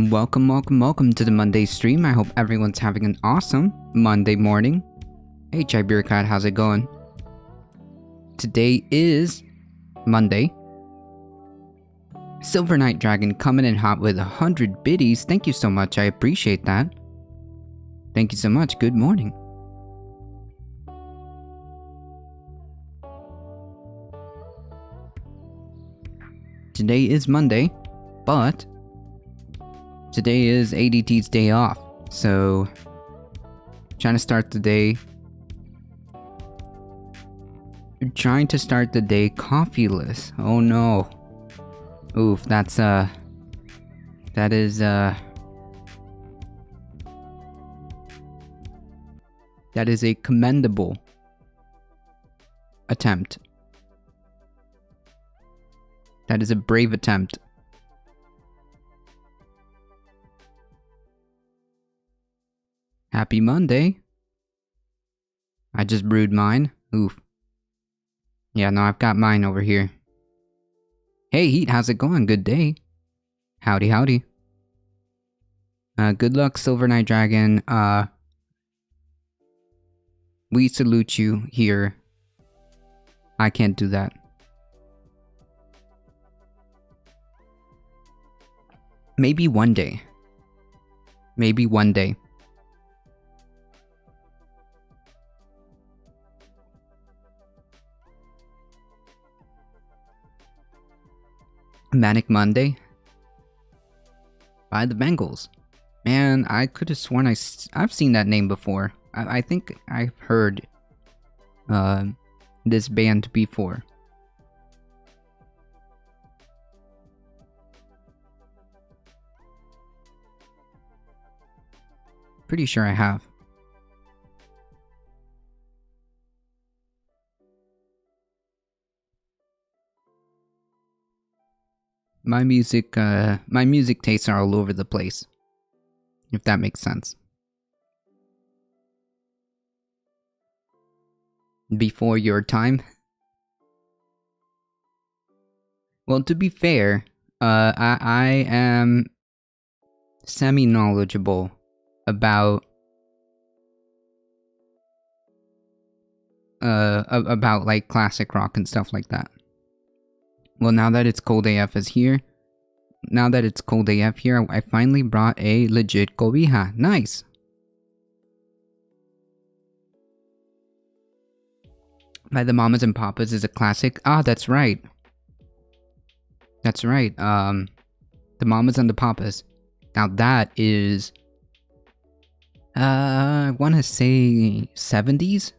Welcome to the Monday stream. I hope everyone's having an awesome Monday morning. Hey, Chai Beer Cat, how's it going? Today is Monday. Silver Night Dragon coming in hot with 100 biddies. Thank you so much, I appreciate that. Thank you so much, good morning. Today is Monday, but today is ADT's day off, so trying to start the day coffeeless. Oh no. Oof, that is a commendable attempt. That is a brave attempt. Happy Monday. I just brewed mine. Oof. Yeah, no, I've got mine over here. Hey, Heat, how's it going? Good day. Howdy, howdy. Good luck, Silver Night Dragon. We salute you here. I can't do that. Maybe one day. Maybe one day. Manic Monday by the Bengals. Man, I could have sworn I've seen that name before. I think I've heard this band before. Pretty sure I have. My music tastes are all over the place. If that makes sense. Before your time? Well, to be fair, I am semi-knowledgeable about like classic rock and stuff like that. Well, now that it's Cold AF here, I finally brought a legit cobija. Nice. By the Mamas and Papas is a classic. Ah, that's right. That's right. The Mamas and the Papas. Now that is I want to say 70s.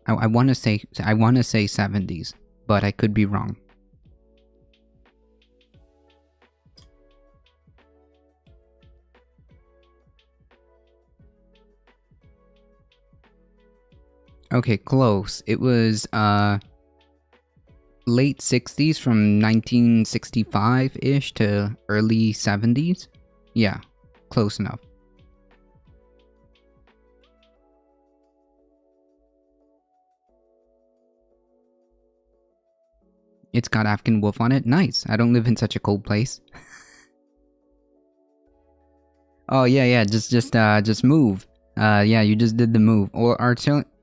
I want to say 70s, but I could be wrong. Okay, close. It was late 60s from 1965-ish to early 70s. Yeah, close enough. It's got African Wolf on it. Nice. I don't live in such a cold place. Oh yeah. Just move. Yeah, you just did the move. Or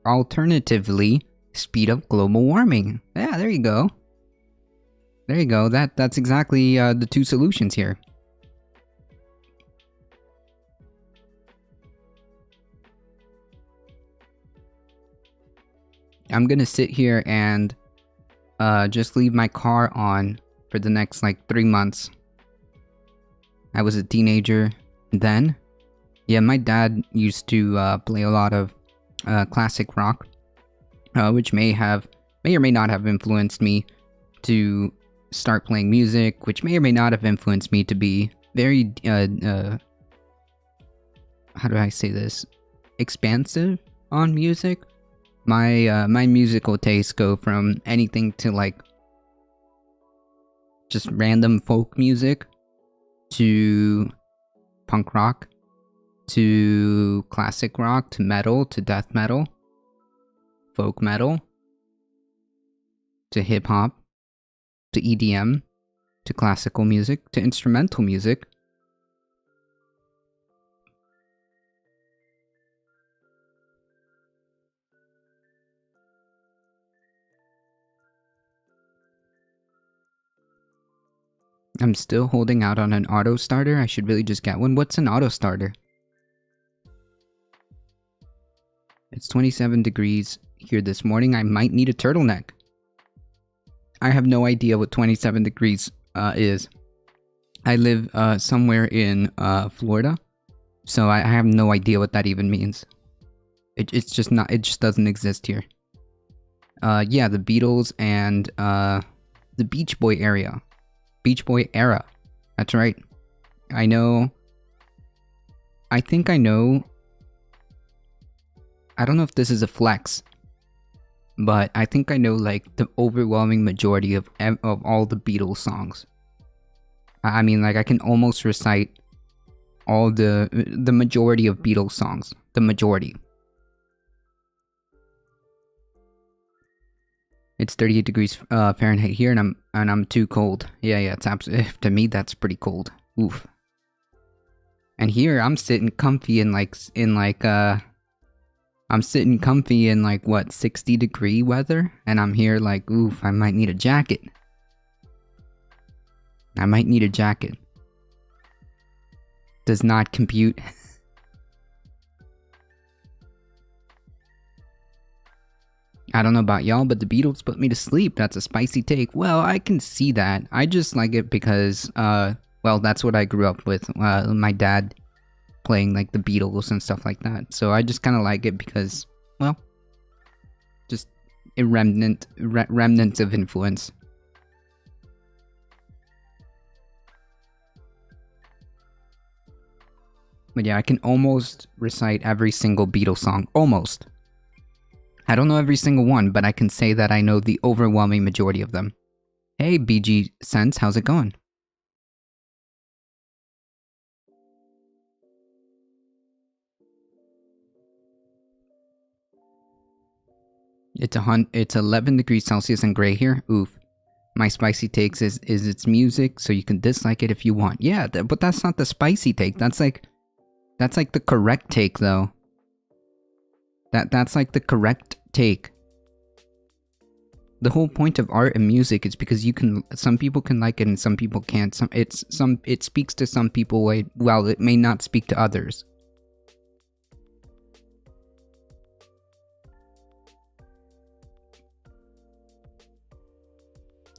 alternatively, speed up global warming. Yeah, there you go. There you go. That's exactly the two solutions here. I'm gonna sit here and just leave my car on for the next like 3 months. I was a teenager then. Yeah, my dad used to play a lot of classic rock, which may or may not have influenced me to start playing music, which may or may not have influenced me to be very how do I say this? Expansive on music. My musical tastes go from anything to like just random folk music to punk rock to classic rock to metal to death metal, folk metal to hip hop to EDM to classical music to instrumental music. I'm still holding out on an auto starter. I should really just get one. What's an auto starter? It's 27 degrees here this morning. I might need a turtleneck. I have no idea what 27 degrees is. I live somewhere in Florida, so I have no idea what that even means. It's just not. It just doesn't exist here. Yeah, the Beatles and the Beach Boy area. Beach Boy era. That's right. I know. I think I know. I don't know if this is a flex, but I think I know like the overwhelming majority of all the Beatles songs. I mean, like I can almost recite all the majority of Beatles songs. The majority. It's 38 degrees Fahrenheit here, and I'm too cold. Yeah, it's absolutely, to me that's pretty cold. Oof. And here I'm sitting comfy I'm sitting comfy in like what 60-degree weather, and I'm here like, oof, I might need a jacket. I might need a jacket. Does not compute. I don't know about y'all, but the Beatles put me to sleep. That's a spicy take. Well, I can see that. I just like it because, well, that's what I grew up with. My dad playing like the Beatles and stuff like that. So I just kind of like it because, well, just a remnants of influence. But yeah, I can almost recite every single Beatles song. Almost. I don't know every single one, but I can say that I know the overwhelming majority of them. Hey, BG Sense, how's it going? It's 11 degrees Celsius and gray here. Oof. My spicy takes is its music, so you can dislike it if you want. Yeah, but that's not the spicy take. That's like the correct take, though. That's like the correct take. The whole point of art and music is because some people can like it and some people can't. It speaks to some people while it may not speak to others.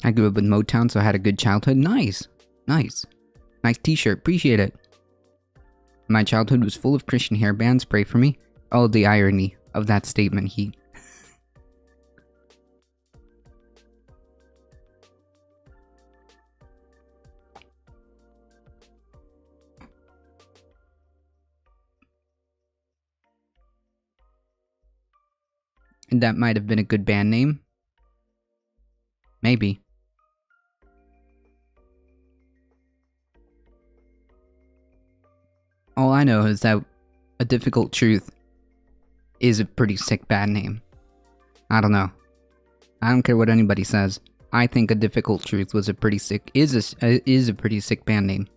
I grew up with Motown, so I had a good childhood. Nice t-shirt, appreciate it. My childhood was full of Christian hair bands. Pray for me. Oh, the irony of that statement, Heat. And that might have been a good band name. Maybe. All I know is that A Difficult Truth is a pretty sick band name. I don't know. I don't care what anybody says. I think A Difficult Truth was a pretty sick is a pretty sick band name.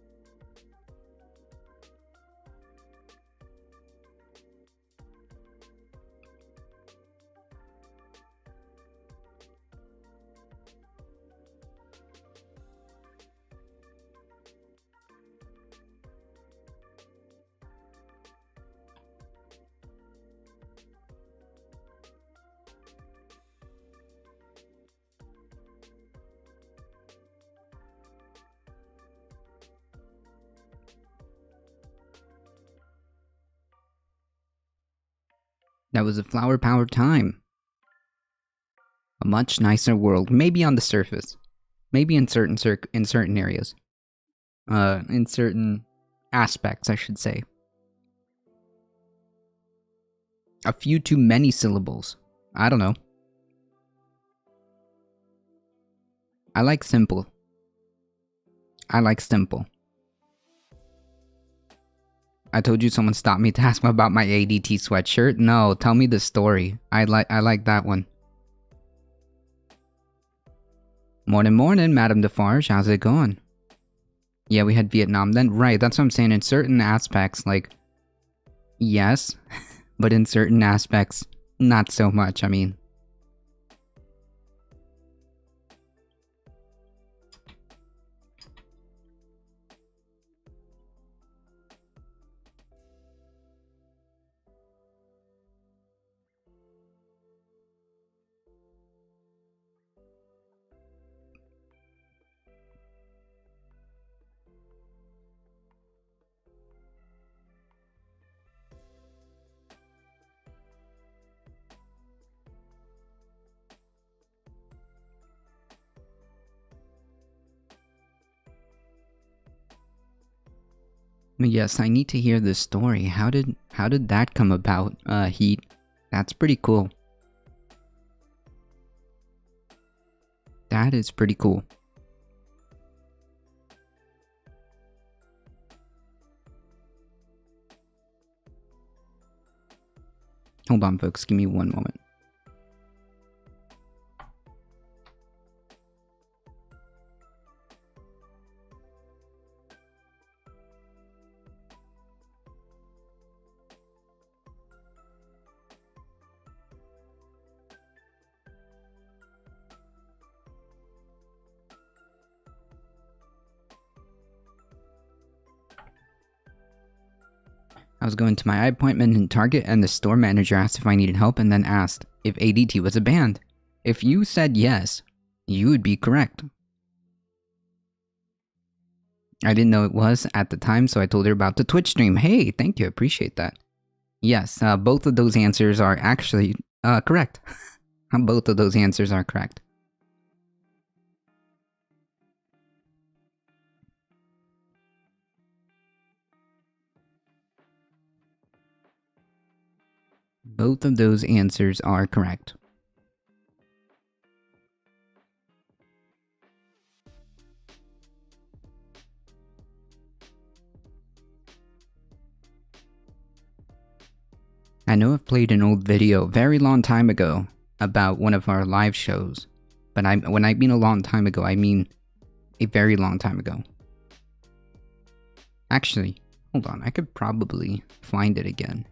That was a flower power time. A much nicer world, maybe on the surface, maybe in certain areas, in certain aspects, I should say. A few too many syllables. I don't know. I like simple. I like simple. I told you someone stopped me to ask me about my ADT sweatshirt. No, tell me the story. I like that one. Morning, morning, Madame Defarge. How's it going? Yeah, we had Vietnam then. Right, that's what I'm saying. In certain aspects, like, yes, but in certain aspects, not so much. I mean, yes, I need to hear this story. How did that come about? Heat. That's pretty cool. That is pretty cool. Hold on, folks. Give me one moment. I was going to my eye appointment in Target and the store manager asked if I needed help and then asked if ADT was a band. If you said yes, you would be correct. I didn't know it was at the time, so I told her about the Twitch stream. Hey, thank you, appreciate that. Yes, both of those answers are actually correct. Both of those answers are correct. Both of those answers are correct. I know I've played an old video very long time ago about one of our live shows, but when I mean a long time ago, I mean a very long time ago. Actually, hold on, I could probably find it again.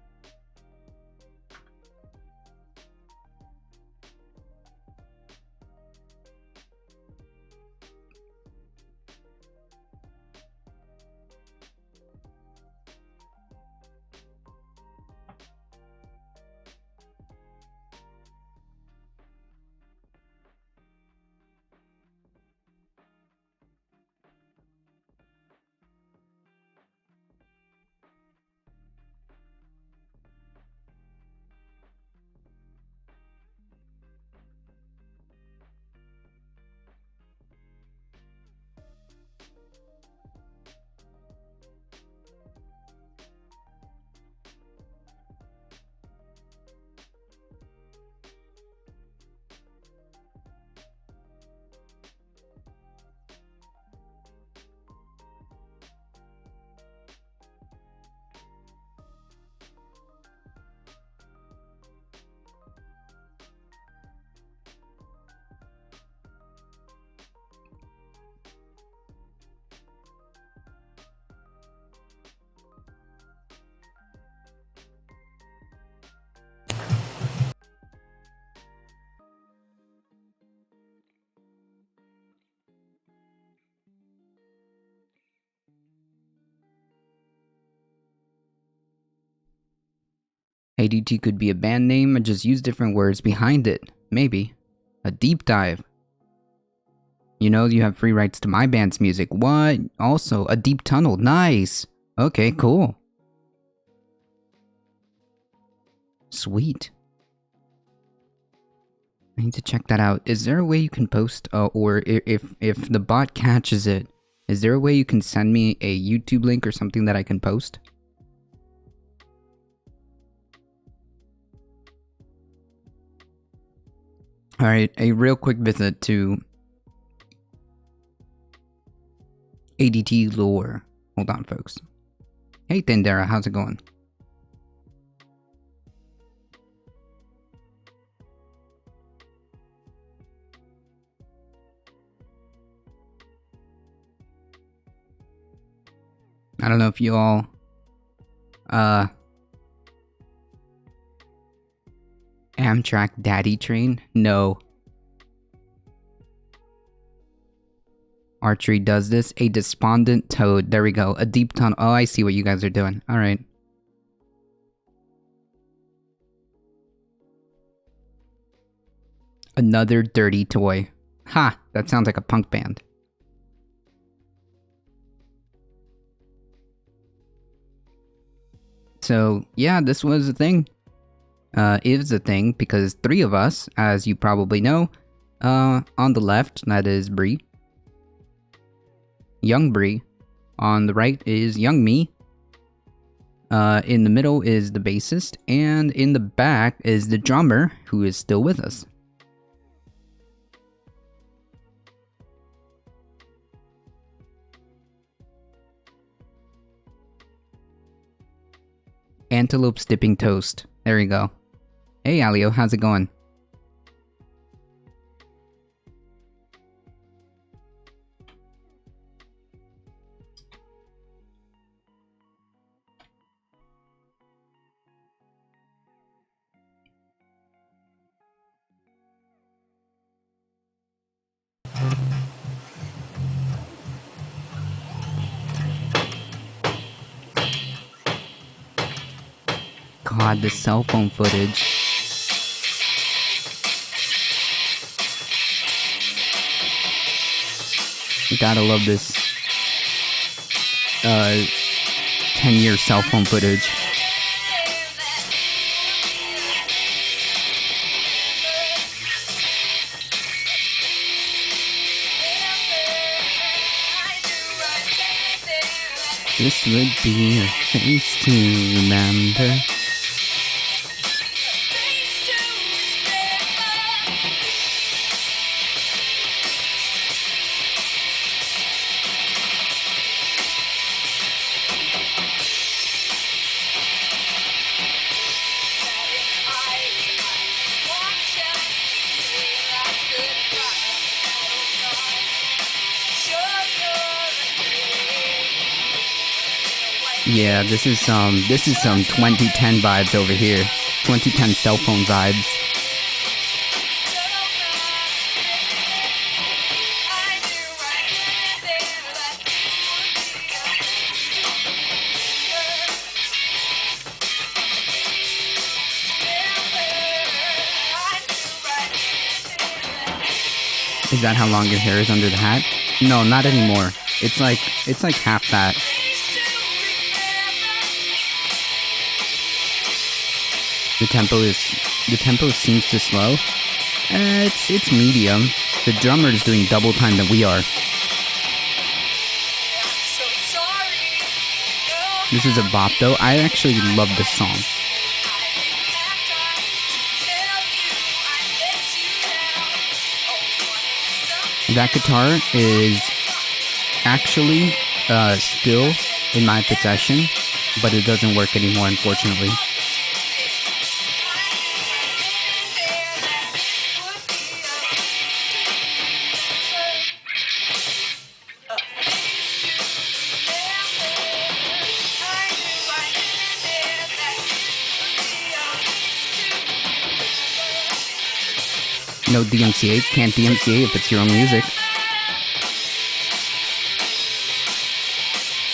ADT could be a band name, or just use different words behind it. Maybe. A deep dive. You know, you have free rights to my band's music. What? Also, a deep tunnel. Nice. Okay, cool. Sweet. I need to check that out. Is there a way you can post, or if the bot catches it, is there a way you can send me a YouTube link or something that I can post? Alright, a real quick visit to ADT lore. Hold on, folks. Hey, Tendera, how's it going? I don't know if you all Amtrak Daddy Train? No. Archery does this. A despondent toad. There we go. A deep tunnel. Oh, I see what you guys are doing. Alright. Another dirty toy. Ha! That sounds like a punk band. So, yeah, this was a thing. Is a thing because 3 of us, as you probably know, on the left, that is Bree. Young Bree. On the right is young me. In the middle is the bassist, and in the back is the drummer, who is still with us. Antelope's dipping toast. There you go. Hey Alio, how's it going? God, the cell phone footage. You gotta love this 10-year cell phone footage. This would be a face to remember. Yeah, this is some 2010 vibes over here. 2010 cell phone vibes. Is that how long your hair is under the hat? No, not anymore. It's like half that. The tempo seems to slow. It's medium. The drummer is doing double time than we are. This is a bop though. I actually love this song. That guitar is actually still in my possession, but it doesn't work anymore, unfortunately. No DMCA, can't DMCA if it's your own music.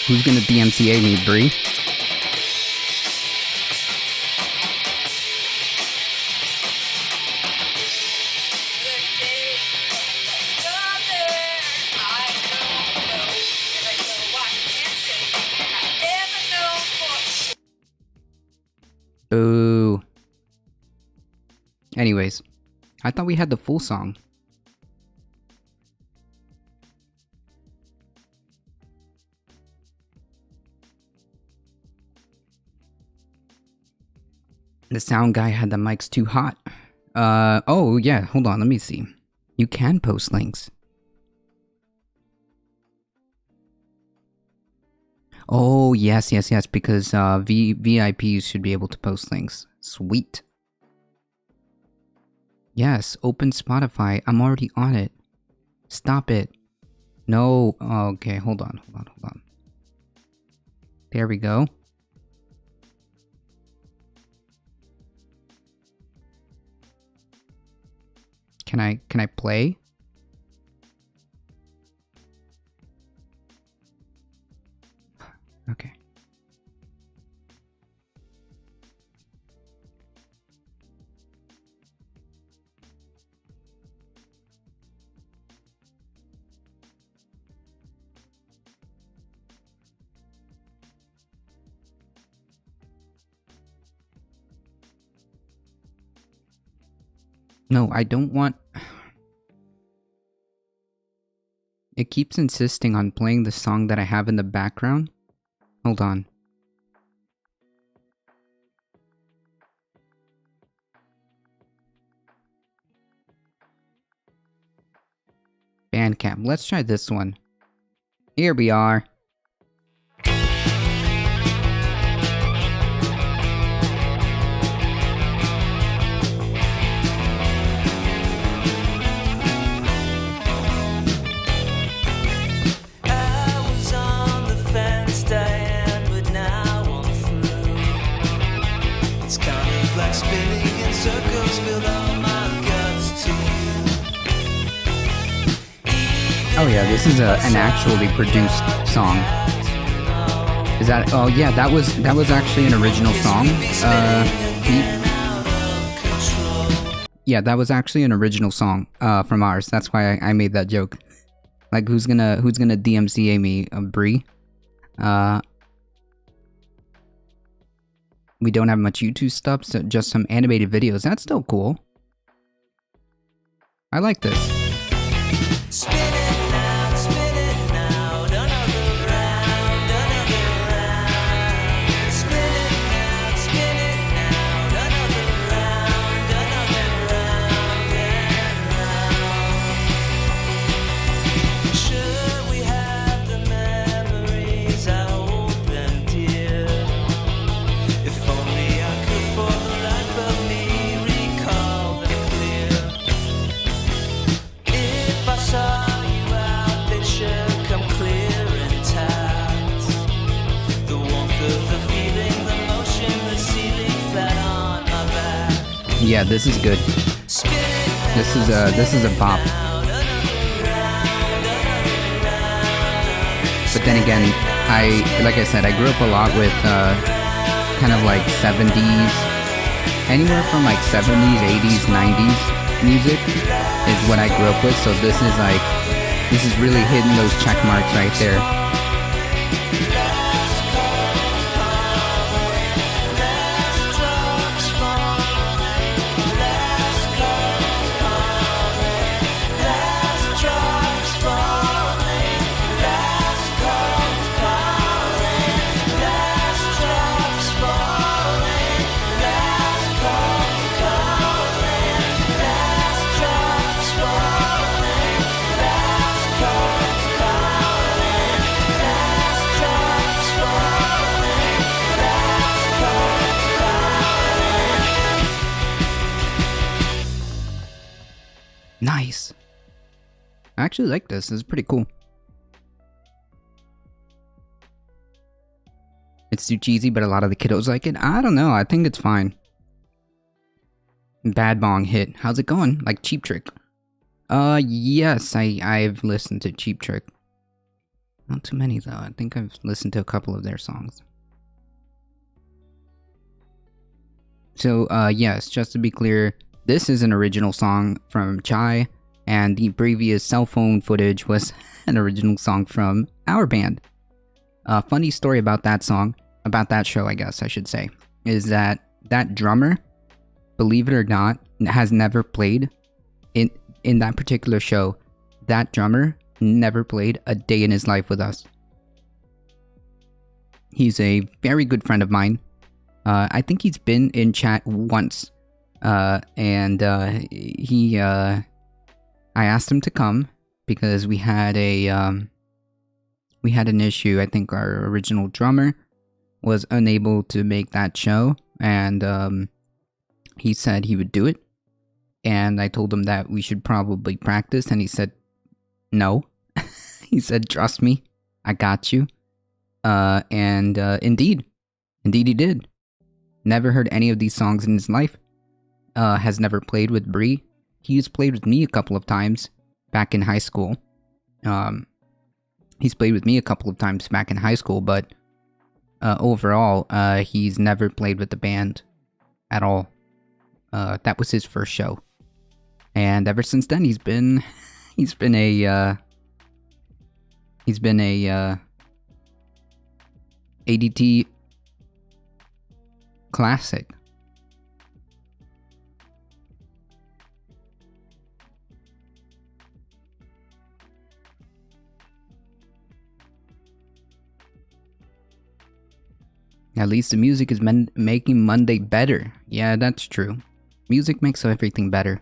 Who's gonna DMCA me, Bree? Boo. Anyways, I thought we had the full song. The sound guy had the mics too hot. Oh yeah, hold on, let me see. You can post links. Oh, yes, because VIPs should be able to post links. Sweet. Yes, open Spotify. I'm already on it. Stop it. No. Okay, hold on. There we go. Can I play? Okay. No, I don't want... It keeps insisting on playing the song that I have in the background. Hold on. Bandcamp. Let's try this one. Here we are. Oh yeah, this is an actually produced song. Is that? Oh yeah, that was actually an original song. Yeah, that was actually an original song from ours. That's why I made that joke. Like, who's gonna DMCA me, Bree? We don't have much YouTube stuff, so just some animated videos. That's still cool. I like this. Spin it now, another round, spin it now, another round and round. Should we have the memories I hold them dear? If only I could for the life of me recall them clear. If I saw you out, they should come clear intact. The warmth of the feeling, the motion, the ceiling flat on my back. Yeah, this is good. This is a bop. But then again, like I said, I grew up a lot with kind of like 70s, anywhere from like 70s, 80s, 90s music is what I grew up with. So this is really hitting those check marks right there. Nice. I actually like this. This is pretty cool. It's too cheesy, but a lot of the kiddos like it. I don't know. I think it's fine. Bad Bong hit. How's it going? Like Cheap Trick. Yes, I've listened to Cheap Trick. Not too many though. I think I've listened to a couple of their songs. So, yes, just to be clear, this is an original song from Chai, and the previous cell phone footage was an original song from our band. Funny story about that song, about that show, I guess I should say, is that drummer, believe it or not, has never played in that particular show. That drummer never played a day in his life with us. He's a very good friend of mine. I think he's been in chat once. I asked him to come because we had an issue. I think our original drummer was unable to make that show, and he said he would do it. And I told him that we should probably practice, and he said, no. He said, trust me, I got you. Indeed he did. Never heard any of these songs in his life. Has never played with Bree. He's played with me a couple of times back in high school. He's played with me a couple of times back in high school, but overall, he's never played with the band at all. That was his first show, and ever since then, he's been a ADT classic. At least the music is making Monday better. Yeah, that's true. Music makes everything better.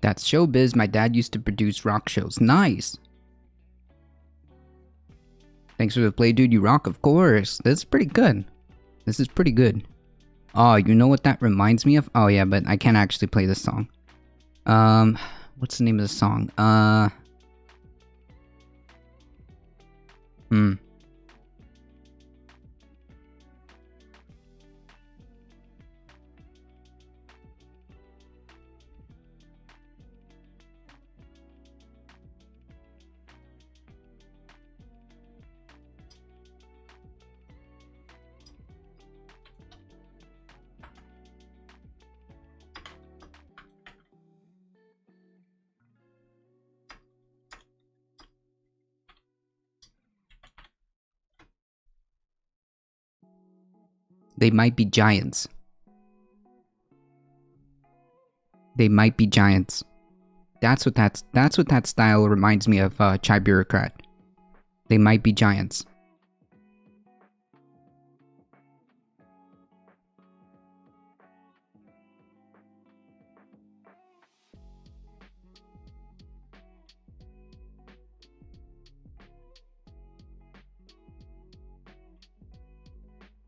That's showbiz. My dad used to produce rock shows. Nice. Thanks for the play, dude. You rock, of course. This is pretty good. This is pretty good. Oh, you know what that reminds me of? Oh yeah, but I can't actually play this song. What's the name of the song? They might be giants. They might be giants. That's what that style reminds me of, Chai Bureaucrat. They might be giants.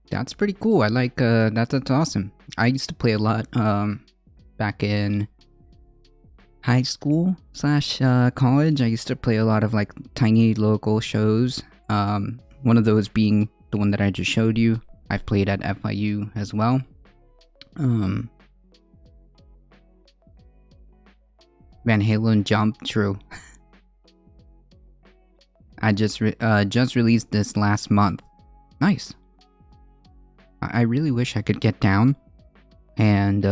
That's pretty cool. I like, that's awesome. I used to play a lot, back in high school slash college. I used to play a lot of like tiny local shows. One of those being the one that I just showed you. I've played at FIU as well. Van Halen Jump, true. I just released this last month. Nice. I really wish I could get down and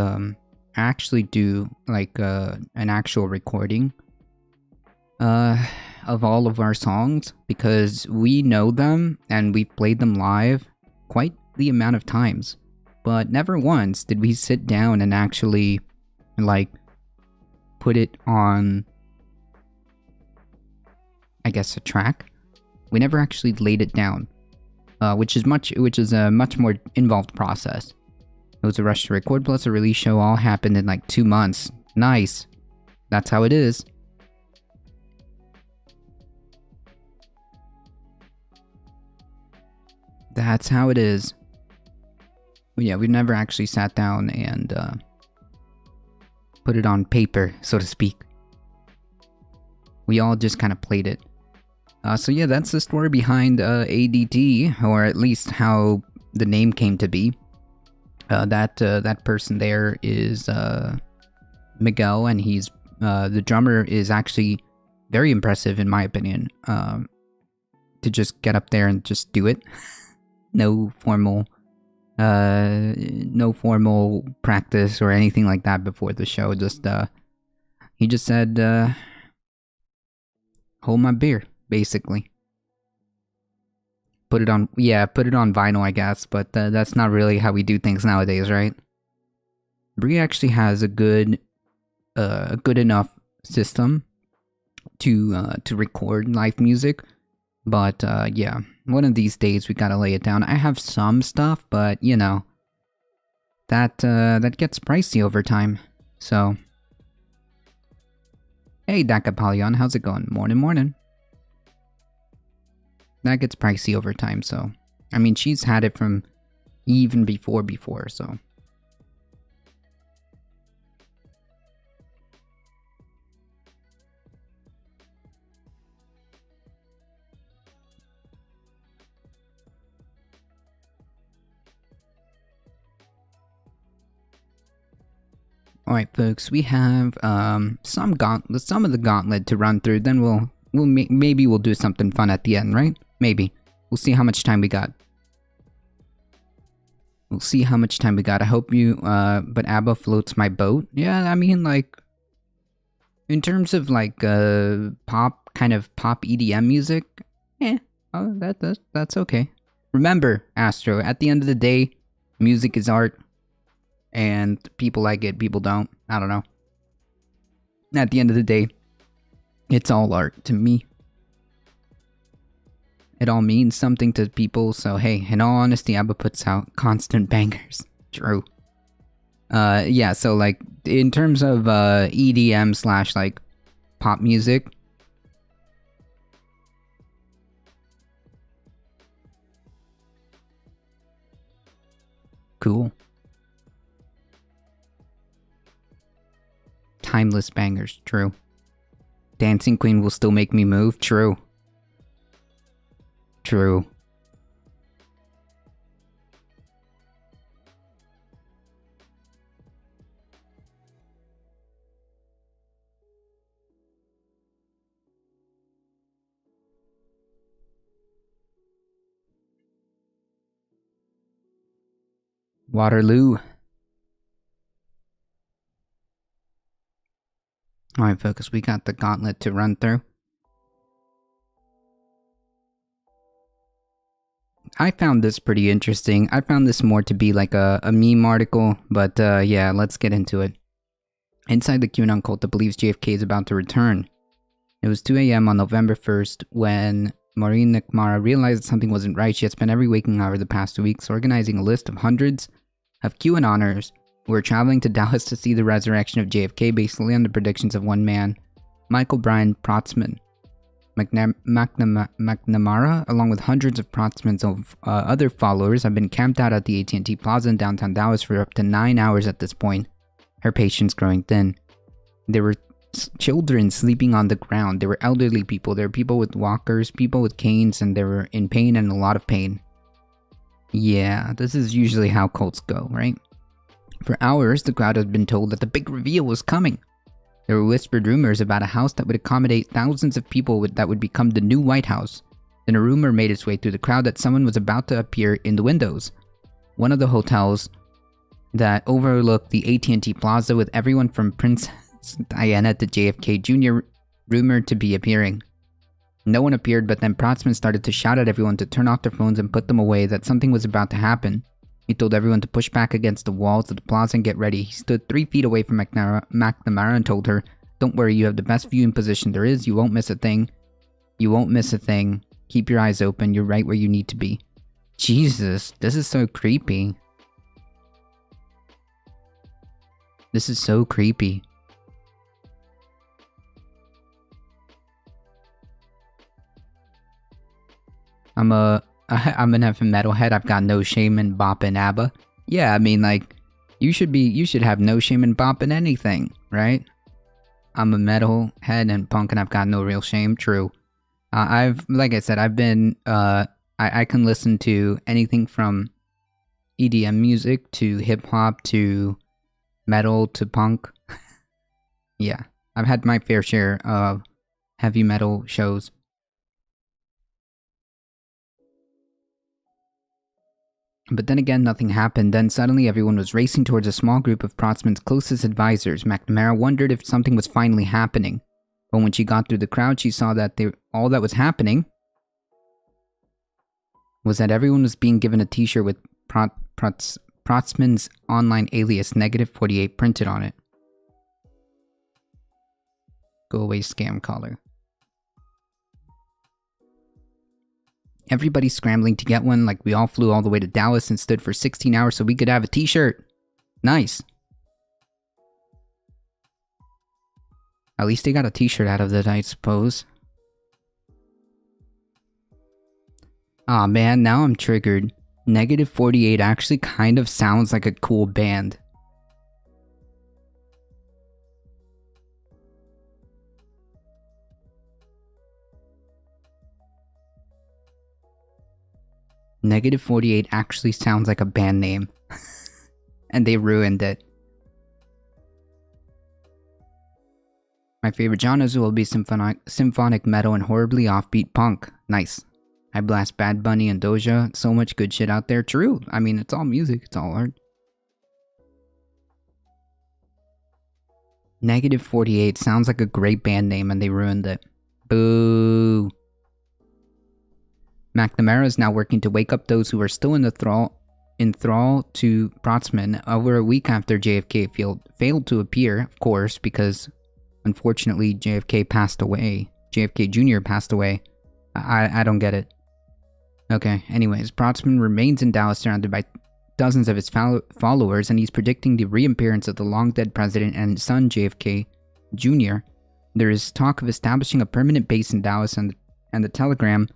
actually do like an actual recording of all of our songs, because we know them and we've played them live quite the amount of times, but never once did we sit down and actually like put it on, I guess, a track. We never actually laid it down. Which is a much more involved process. It was a rush to record plus a release show, all happened in like 2 months. Nice. That's how it is. That's how it is. But yeah, we've never actually sat down and put it on paper, so to speak. We all just kind of played it. So yeah, that's the story behind ADT, or at least how the name came to be. That person there is Miguel, and he's the drummer is actually very impressive in my opinion. To just get up there and just do it, no formal practice or anything like that before the show. Just he just said, "Hold my beer." Basically, put it on vinyl, I guess, but that's not really how we do things nowadays, right? Brie actually has a good enough system to record live music, but yeah, one of these days we gotta lay it down. I have some stuff, but you know, that gets pricey over time, so Hey, Dakapalion, how's it going? Morning, morning. That gets pricey over time, so... I mean, she's had it from even before, so... Alright, folks, we have some of the gauntlet to run through, then maybe we'll do something fun at the end, right? Maybe. We'll see how much time we got. I hope you, but ABBA floats my boat. Yeah, I mean, like, in terms of, like, pop EDM music, that's okay. Remember, Astro, at the end of the day, music is art, and people like it, people don't. I don't know. At the end of the day, it's all art to me. It all means something to people, so hey, in all honesty, ABBA puts out constant bangers. True. Yeah, so like, in terms of EDM slash like pop music, cool. Timeless bangers, true. Dancing Queen will still make me move, true. True. Waterloo. Alright, focus, we got the gauntlet to run through. I found this pretty interesting. I found this more to be like a meme article, but yeah, let's get into it. Inside the QAnon cult that believes JFK is about to return. It was 2 a.m. on November 1st when Maureen McNamara realized that something wasn't right. She had spent every waking hour the past 2 weeks organizing a list of hundreds of QAnoners who were traveling to Dallas to see the resurrection of JFK basically on the predictions of one man, Michael Brian Protzman. McNamara, along with hundreds of Protzmans of other followers, have been camped out at the AT&T Plaza in downtown Dallas for up to 9 hours at this point, her patience growing thin. There were children sleeping on the ground, there were elderly people, there were people with walkers, people with canes, and they were in pain and a lot of pain. Yeah, this is usually how cults go, right? For hours, the crowd had been told that the big reveal was coming. There were whispered rumors about a house that would accommodate thousands of people that would become the new White House. Then a rumor made its way through the crowd that someone was about to appear in the windows. One of the hotels that overlooked the AT&T Plaza with everyone from Princess Diana to JFK Jr. rumored to be appearing. No one appeared, but then Protzman started to shout at everyone to turn off their phones and put them away, that something was about to happen. He told everyone to push back against the walls of the plaza and get ready. He stood 3 feet away from McNamara and told her, "Don't worry, you have the best viewing position there is. You won't miss a thing. You won't miss a thing. Keep your eyes open. You're right where you need to be." Jesus, this is so creepy. This is so creepy. I'm an effing metalhead. I've got no shame in bopping ABBA. Yeah, I mean, like, you should have no shame in bopping anything, right? I'm a metalhead and punk, and I've got no real shame. True. Like I said, I've been, I can listen to anything from EDM music to hip hop to metal to punk. Yeah, I've had my fair share of heavy metal shows. But then again, nothing happened. Then suddenly everyone was racing towards a small group of Protzman's closest advisors. McNamara wondered if something was finally happening. But when she got through the crowd, she saw that all that was happening was that everyone was being given a t-shirt with Protzman's online alias -48 printed on it. Go away, scam caller. Everybody's scrambling to get one, like we all flew all the way to Dallas and stood for 16 hours so we could have a t-shirt. Nice. At least they got a t-shirt out of it, I suppose. Aw man, now I'm triggered. Negative 48 actually kind of sounds like a cool band. Negative 48 actually sounds like a band name. And they ruined it. My favorite genres will be symphonic metal and horribly offbeat punk. Nice. I blast Bad Bunny and Doja. So much good shit out there. True. I mean, it's all music. It's all art. Negative 48 sounds like a great band name and they ruined it. Boo. McNamara is now working to wake up those who are still in thrall to Protzman over a week after JFK failed to appear, of course, because unfortunately JFK passed away. JFK Jr. passed away. I don't get it. Okay, anyways, Protzman remains in Dallas surrounded by dozens of his followers, and he's predicting the reappearance of the long-dead president and his son JFK Jr. There is talk of establishing a permanent base in Dallas, and the Telegram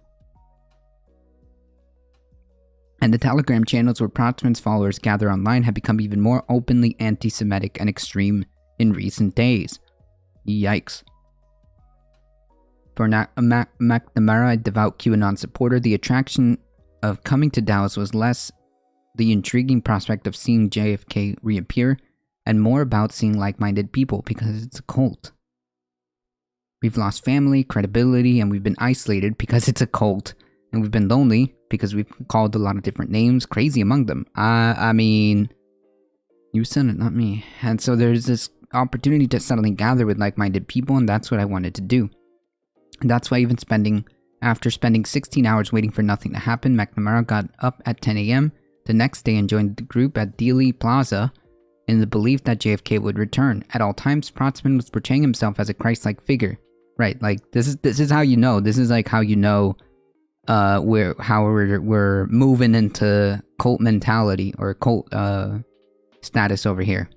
channels where Protzman's followers gather online have become even more openly anti-Semitic and extreme in recent days. Yikes. For McNamara, a devout QAnon supporter, the attraction of coming to Dallas was less the intriguing prospect of seeing JFK reappear, and more about seeing like-minded people, because it's a cult. We've lost family, credibility, and we've been isolated because it's a cult. And we've been lonely because we've called a lot of different names, crazy among them. I mean, you said it, not me. And so there's this opportunity to suddenly gather with like-minded people, and that's what I wanted to do. And that's why after spending 16 hours waiting for nothing to happen, McNamara got up at 10 a.m. the next day and joined the group at Dealey Plaza in the belief that JFK would return. At all times, Protzman was portraying himself as a Christ-like figure. Right, like, this is how you know. This is like how you know we're moving into cult mentality or cult status over here.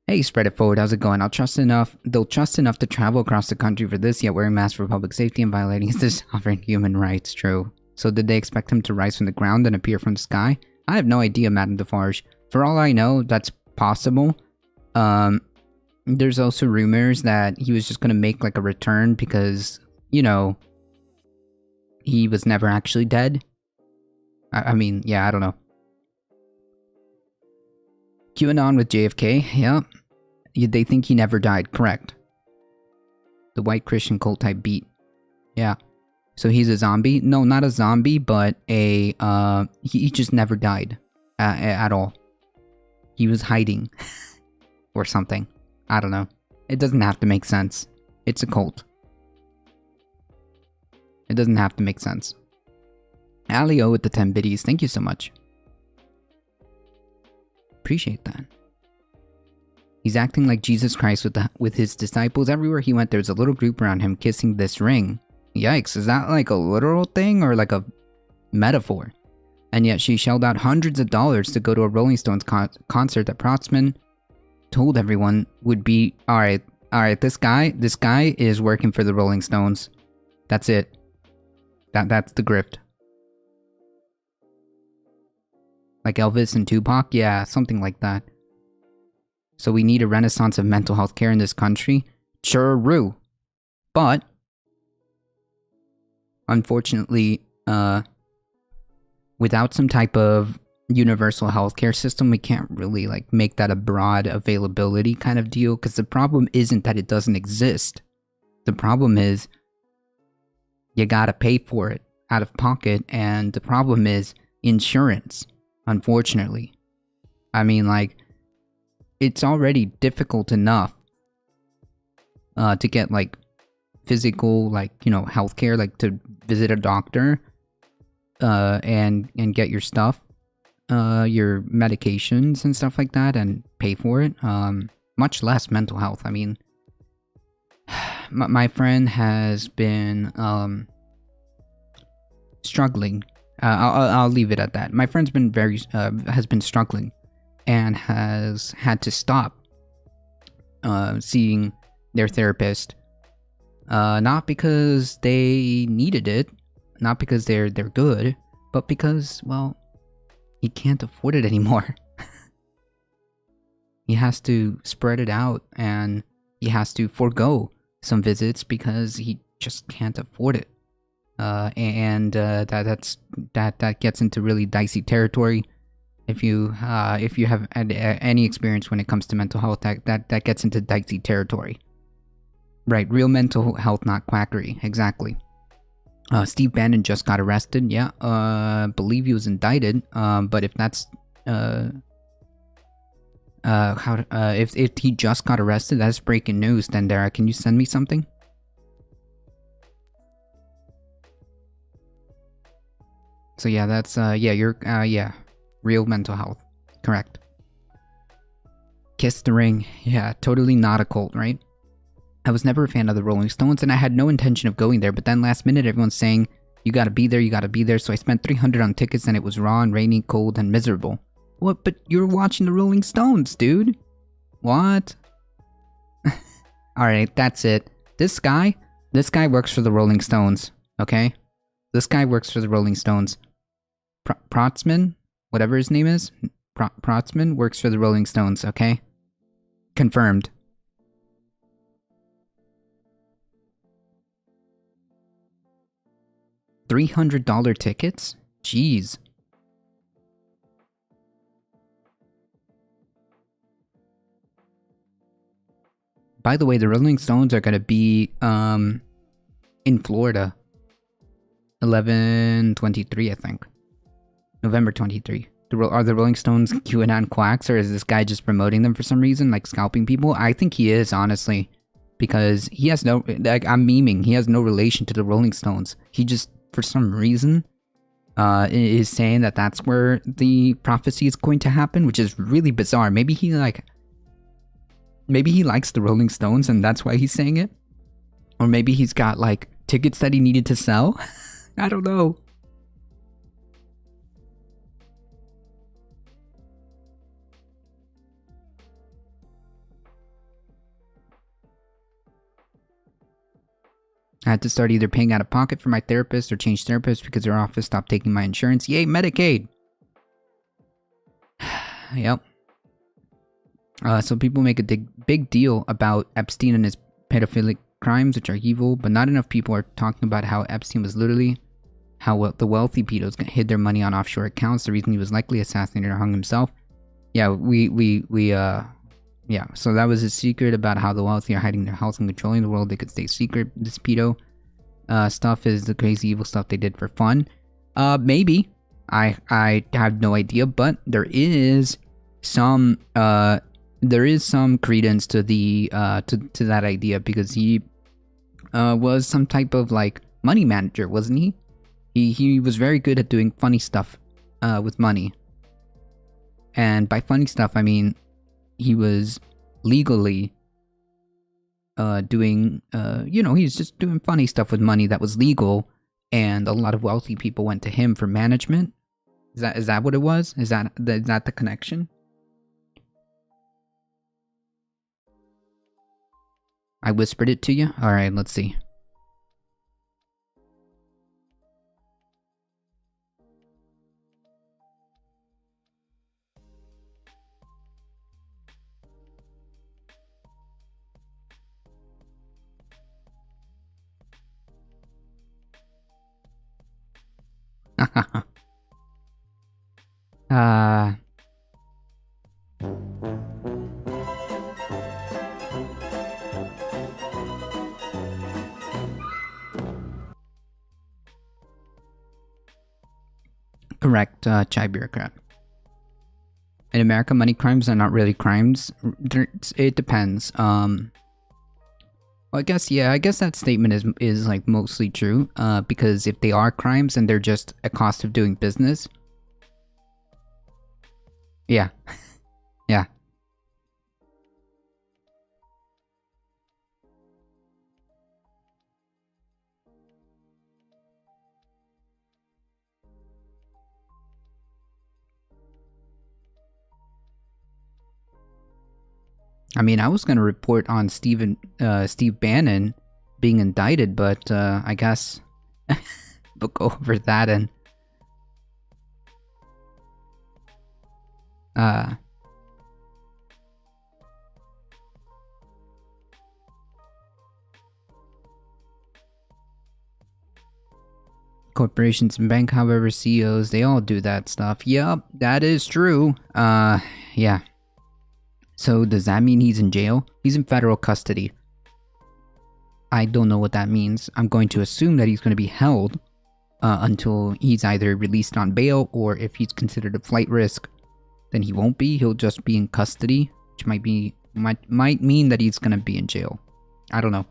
Hey, spread it forward. How's it going? They'll trust enough to travel across the country for this, yet wearing masks for public safety and violating his sovereign human rights. True. So did they expect him to rise from the ground and appear from the sky? I have no idea, Madame Defarge. For all I know, that's possible. There's also rumors that he was just gonna make like a return because, you know, he was never actually dead. I mean, yeah, I don't know. QAnon with JFK, yeah. They think he never died, correct. The white Christian cult type beat. Yeah. So he's a zombie? No, not a zombie, but he just never died. At all. He was hiding. Or something. I don't know. It doesn't have to make sense. It's a cult. It doesn't have to make sense. Alio with the 10 biddies, thank you so much. Appreciate that. He's acting like Jesus Christ with his disciples. Everywhere he went, there's a little group around him kissing this ring. Yikes, is that like a literal thing or like a metaphor? And yet she shelled out hundreds of dollars to go to a Rolling Stones concert that Protzman told everyone would be, alright, this guy is working for the Rolling Stones. That's it. That's the grift. Like Elvis and Tupac? Yeah, something like that. So we need a renaissance of mental health care in this country? True. But unfortunately, without some type of universal healthcare system, we can't really like make that a broad availability kind of deal, because the problem isn't that it doesn't exist. The problem is you gotta pay for it out of pocket, and the problem is insurance, unfortunately. I mean, like, it's already difficult enough to get like physical, like, you know, healthcare, like to visit a doctor and get your stuff, your medications and stuff like that, and pay for it, much less mental health. I mean, my friend has been struggling. I'll leave it at that. My friend's been has been struggling and has had to stop seeing their therapist. Not because they needed it, not because they're good, but because, well, he can't afford it anymore. He has to spread it out, and he has to forego some visits because he just can't afford it. That gets into really dicey territory. If you have had any experience when it comes to mental health, that gets into dicey territory. Right, real mental health, not quackery. Exactly. Steve Bannon just got arrested. Yeah, believe he was indicted. But if that's if he just got arrested, that's breaking news. Then Dara, can you send me something? So yeah, that's yeah, real mental health. Correct. Kiss the Ring. Yeah, totally not a cult, right? I was never a fan of the Rolling Stones, and I had no intention of going there, but then last minute everyone's saying, you gotta be there, so I spent $300 on tickets and it was raw and rainy, cold, and miserable. What? But you're watching the Rolling Stones, dude! What? Alright, that's it. This guy works for the Rolling Stones, okay? This guy works for the Rolling Stones. Protzman? Whatever his name is? Protzman works for the Rolling Stones, okay? Confirmed. $300 tickets? Jeez. By the way, the Rolling Stones are gonna be in Florida. 11/23, I think. November 23. Are the Rolling Stones QAnon quacks, or is this guy just promoting them for some reason, like scalping people? I think he is, honestly, because he has no, like, I'm memeing, he has no relation to the Rolling Stones. He just, for some reason, is saying that that's where the prophecy is going to happen, which is really bizarre. Maybe he likes the Rolling Stones and that's why he's saying it, or maybe he's got like tickets that he needed to sell. I don't know. I had to start either paying out of pocket for my therapist or change therapists because their office stopped taking my insurance. Yay, Medicaid! Yep. So people make a big deal about Epstein and his pedophilic crimes, which are evil, but not enough people are talking about how Epstein was literally how the wealthy pedos hid their money on offshore accounts, the reason he was likely assassinated or hung himself. Yeah, yeah, so that was his secret about how the wealthy are hiding their health and controlling the world. They could stay secret. This pedo stuff is the crazy evil stuff they did for fun. Maybe. I have no idea, but there is some credence to the to that idea, because he was some type of like money manager, wasn't he? He was very good at doing funny stuff with money. And by funny stuff, I mean he was legally doing, he's just doing funny stuff with money that was legal, and a lot of wealthy people went to him for management. Is that what it was? Is that the connection? I whispered it to you? Alright, let's see. Correct, chai bureaucrat. In America, money crimes are not really crimes. It depends. Well, I guess that statement is like mostly true. Because if they are crimes and they're just a cost of doing business. Yeah. Yeah. I mean, I was gonna report on Steve Bannon being indicted, but I guess we'll go over that and corporations and bank, however, CEOs, they all do that stuff. Yup, that is true. Yeah. So does that mean he's in jail? He's in federal custody. I don't know what that means. I'm going to assume that he's going to be held until he's either released on bail, or if he's considered a flight risk, then he won't be. He'll just be in custody, which might mean that he's going to be in jail. I don't know.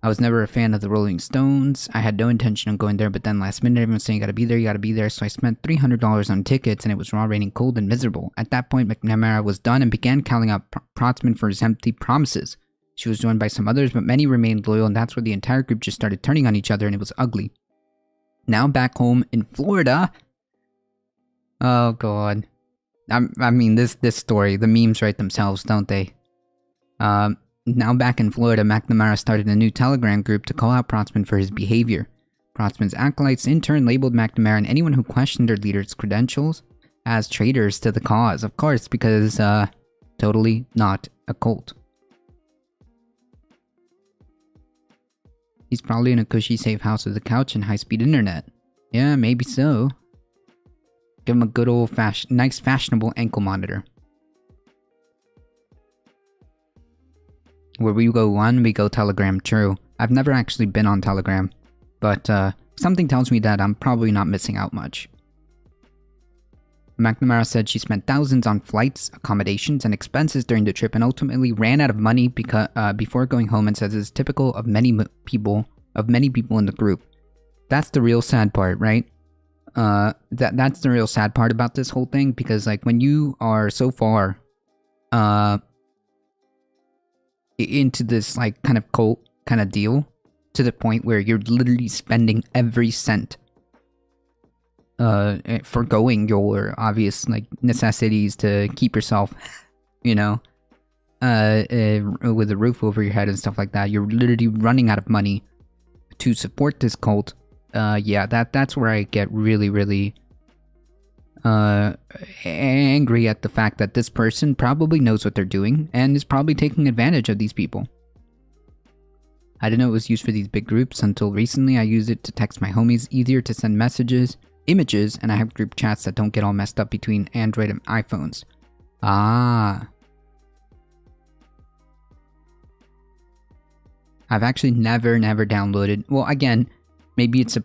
I was never a fan of the Rolling Stones. I had no intention of going there, but then last minute everyone was saying you gotta be there, so I spent $300 on tickets and it was raw, raining cold and miserable. At that point, McNamara was done and began counting out Protzman for his empty promises. She was joined by some others, but many remained loyal, and that's where the entire group just started turning on each other, and it was ugly. Now back home in Florida... Oh god. I mean, this story, the memes write themselves, don't they? Now back in Florida, McNamara started a new Telegram group to call out Protzman for his behavior. Protzman's acolytes in turn labeled McNamara and anyone who questioned their leader's credentials as traitors to the cause, of course, because, totally not a cult. He's probably in a cushy, safe house with a couch and high-speed internet. Yeah, maybe so. Give him a good old nice fashionable ankle monitor. Where we go one, we go Telegram, true. I've never actually been on Telegram, but something tells me that I'm probably not missing out much. McNamara said she spent thousands on flights, accommodations, and expenses during the trip and ultimately ran out of money before going home, and says it's typical of many people in the group. That's the real sad part, right? That's the real sad part about this whole thing, because like when you are so far into this like kind of cult kind of deal, to the point where you're literally spending every cent forgoing your obvious like necessities to keep yourself, you know, with a roof over your head and stuff like that. You're literally running out of money to support this cult. Yeah, that's where I get really angry at the fact that this person probably knows what they're doing and is probably taking advantage of these people. I didn't know it was used for these big groups until recently. I use it to text my homies, easier to send messages, images, and I have group chats that don't get all messed up between Android and iPhones. Ah. I've actually never downloaded... Well, again, maybe it's a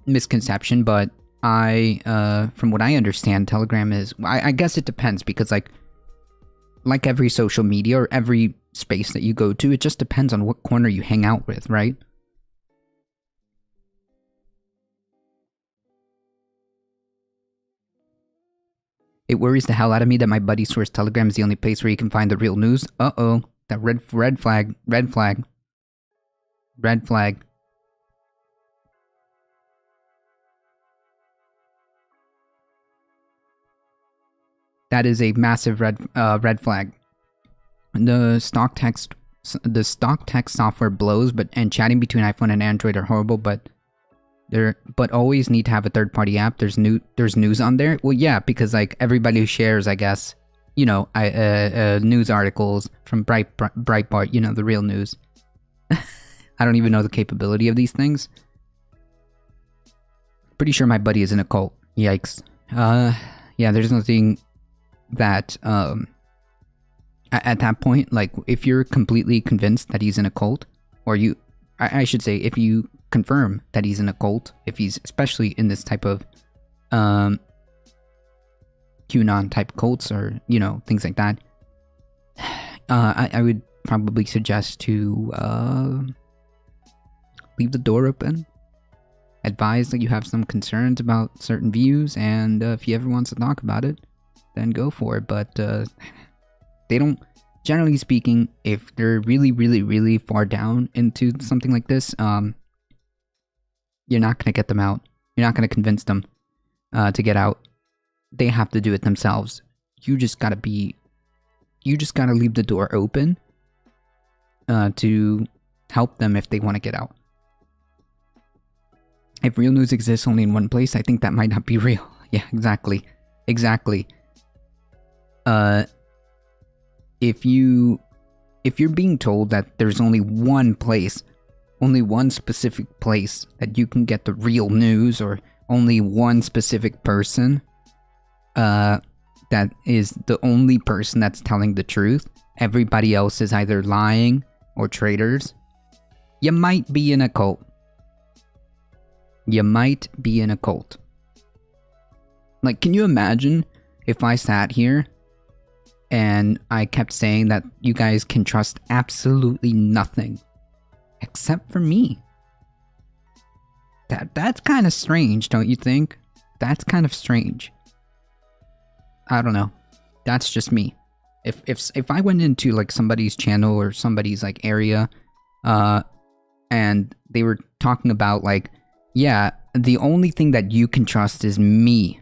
misconception, but from what I understand, Telegram is... I guess it depends, because like every social media or every space that you go to, it just depends on what corner you hang out with, right? It worries the hell out of me that my buddy swears Telegram is the only place where you can find the real news. Uh-oh. That red flag. That is a massive red flag. The stock text software blows, and chatting between iPhone and Android are horrible, but always need to have a third-party app. There's news on there. Well, yeah, because like everybody shares, I guess, you know, news articles from Breitbart, you know, the real news. I don't even know the capability of these things. Pretty sure my buddy is in a cult. Yikes. Yeah, there's nothing that, at that point, like, if you're completely convinced that he's in a cult, or I should say, if you confirm that he's in a cult, if he's especially in this type of, QAnon type cults, or, you know, things like that, I would probably suggest to, leave the door open. Advise that you have some concerns about certain views, and if he ever wants to talk about it, then go for it. But they don't, generally speaking, if they're really far down into something like this, you're not going to get them out. You're not going to convince them to get out. They have to do it themselves. You just got to be You just gotta leave the door open to help them if they want to get out. If real news exists only in one place, I think that might not be real. Yeah, exactly. Exactly. If you're being told that there's only one place, only one specific place that you can get the real news, or only one specific person that is the only person that's telling the truth, everybody else is either lying or traitors, you might be in a cult. You might be in a cult. Like, can you imagine if I sat here and I kept saying that you guys can trust absolutely nothing except for me? That's kind of strange, don't you think? That's kind of strange. I don't know. That's just me. If I went into like somebody's channel or somebody's like area, and they were talking about like, yeah, the only thing that you can trust is me.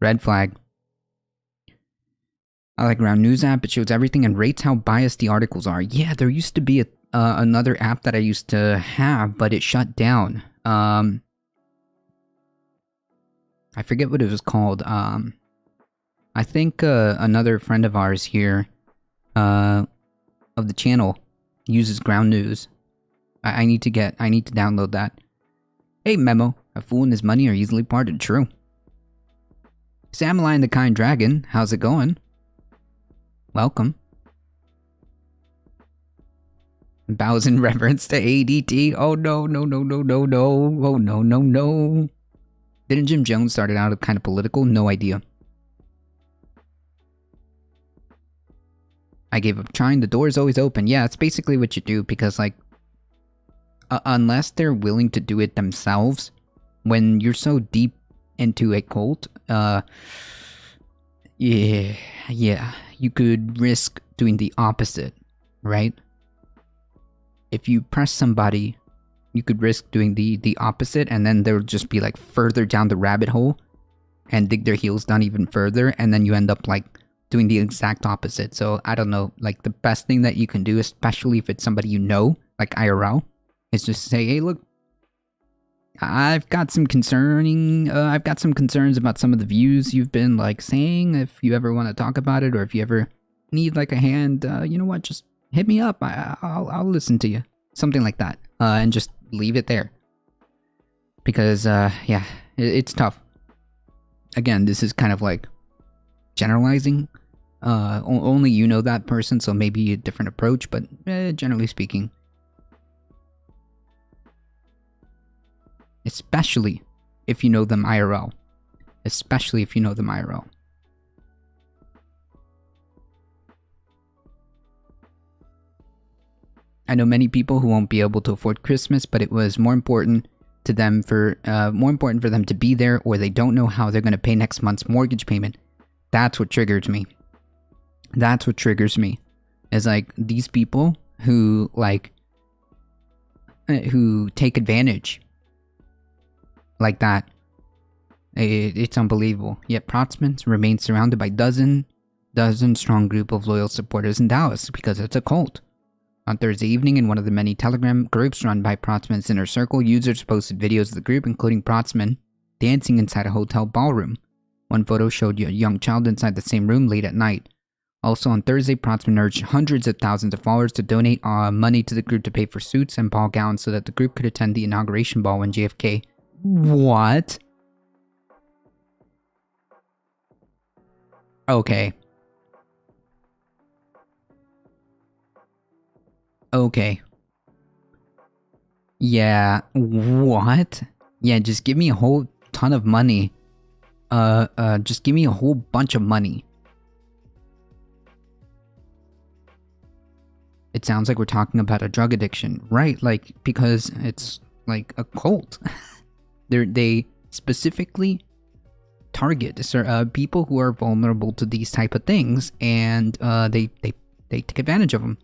Red flag. I like Ground News app. It shows everything and rates how biased the articles are. Yeah, there used to be another app that I used to have, but it shut down. I forget what it was called. I think another friend of ours here, of the channel, uses Ground News. I need to download that. Hey Memo, a fool and his money are easily parted. True. Samurai and the Kind Dragon, how's it going? Welcome. Bows in reverence to ADT. Oh no, no, no, no, no, no. Oh no, no, no. Didn't Jim Jones start it out kind of political? No idea. I gave up trying. The door is always open. Yeah, it's basically what you do because, like, unless they're willing to do it themselves, when you're so deep into a cult, yeah, you could risk doing the opposite, right? If you press somebody, you could risk doing the opposite, and then they'll just be like further down the rabbit hole and dig their heels down even further, and then you end up like doing the exact opposite. So I don't know, like the best thing that you can do, especially if it's somebody you know, like IRL, is just say, hey, look, I've got some concerns about some of the views you've been like saying. If you ever want to talk about it, or if you ever need like a hand, you know what, just hit me up. I'll listen to you. Something like that. And just leave it there. Because, yeah, it's tough. Again, this is kind of like generalizing. Only you know that person, so maybe a different approach, but generally speaking. Especially if you know them IRL. Especially if you know them IRL. I know many people who won't be able to afford Christmas, but it was more important to them for them to be there, or they don't know how they're going to pay next month's mortgage payment. That's what triggers me. That's what triggers me. Is like these people who who take advantage like that. It's unbelievable. Yet Protsmans remain surrounded by dozen strong group of loyal supporters in Dallas because it's a cult. On Thursday evening, in one of the many Telegram groups run by Protsman's inner circle, users posted videos of the group, including Protsman dancing inside a hotel ballroom. One photo showed a young child inside the same room late at night. Also on Thursday, Protsman urged hundreds of thousands of followers to donate money to the group to pay for suits and ball gowns so that the group could attend the inauguration ball when JFK. What? Okay. Okay. Yeah, what? Yeah, just give me a whole ton of money. Just give me a whole bunch of money. It sounds like we're talking about a drug addiction, right? Like, because it's like a cult. They specifically target people who are vulnerable to these type of things, and they take advantage of them.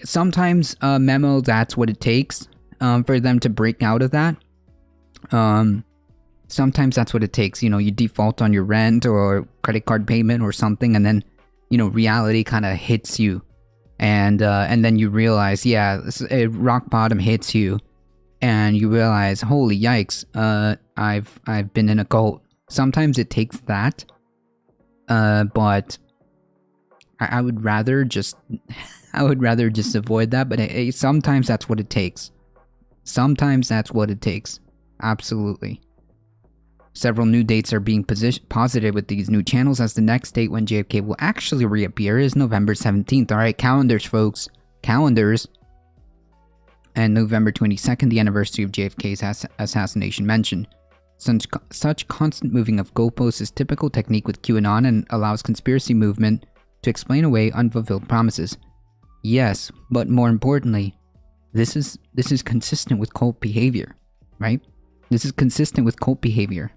Sometimes, Memo, that's what it takes for them to break out of that. Sometimes that's what it takes. You know, you default on your rent or credit card payment or something, and then, you know, reality kind of hits you. And then you realize, yeah, rock bottom hits you, and you realize, holy yikes, I've been in a cult. Sometimes it takes that, but I would rather just avoid that. But sometimes that's what it takes. Sometimes that's what it takes. Absolutely. Several new dates are being posited with these new channels, as the next date when JFK will actually reappear is November 17th. Alright, calendars, folks. Calendars. And November 22nd, the anniversary of JFK's assassination mentioned. Such constant moving of goalposts is typical technique with QAnon and allows conspiracy movement to explain away unfulfilled promises. Yes, but more importantly, this is consistent with cult behavior, right? This is consistent with cult behavior.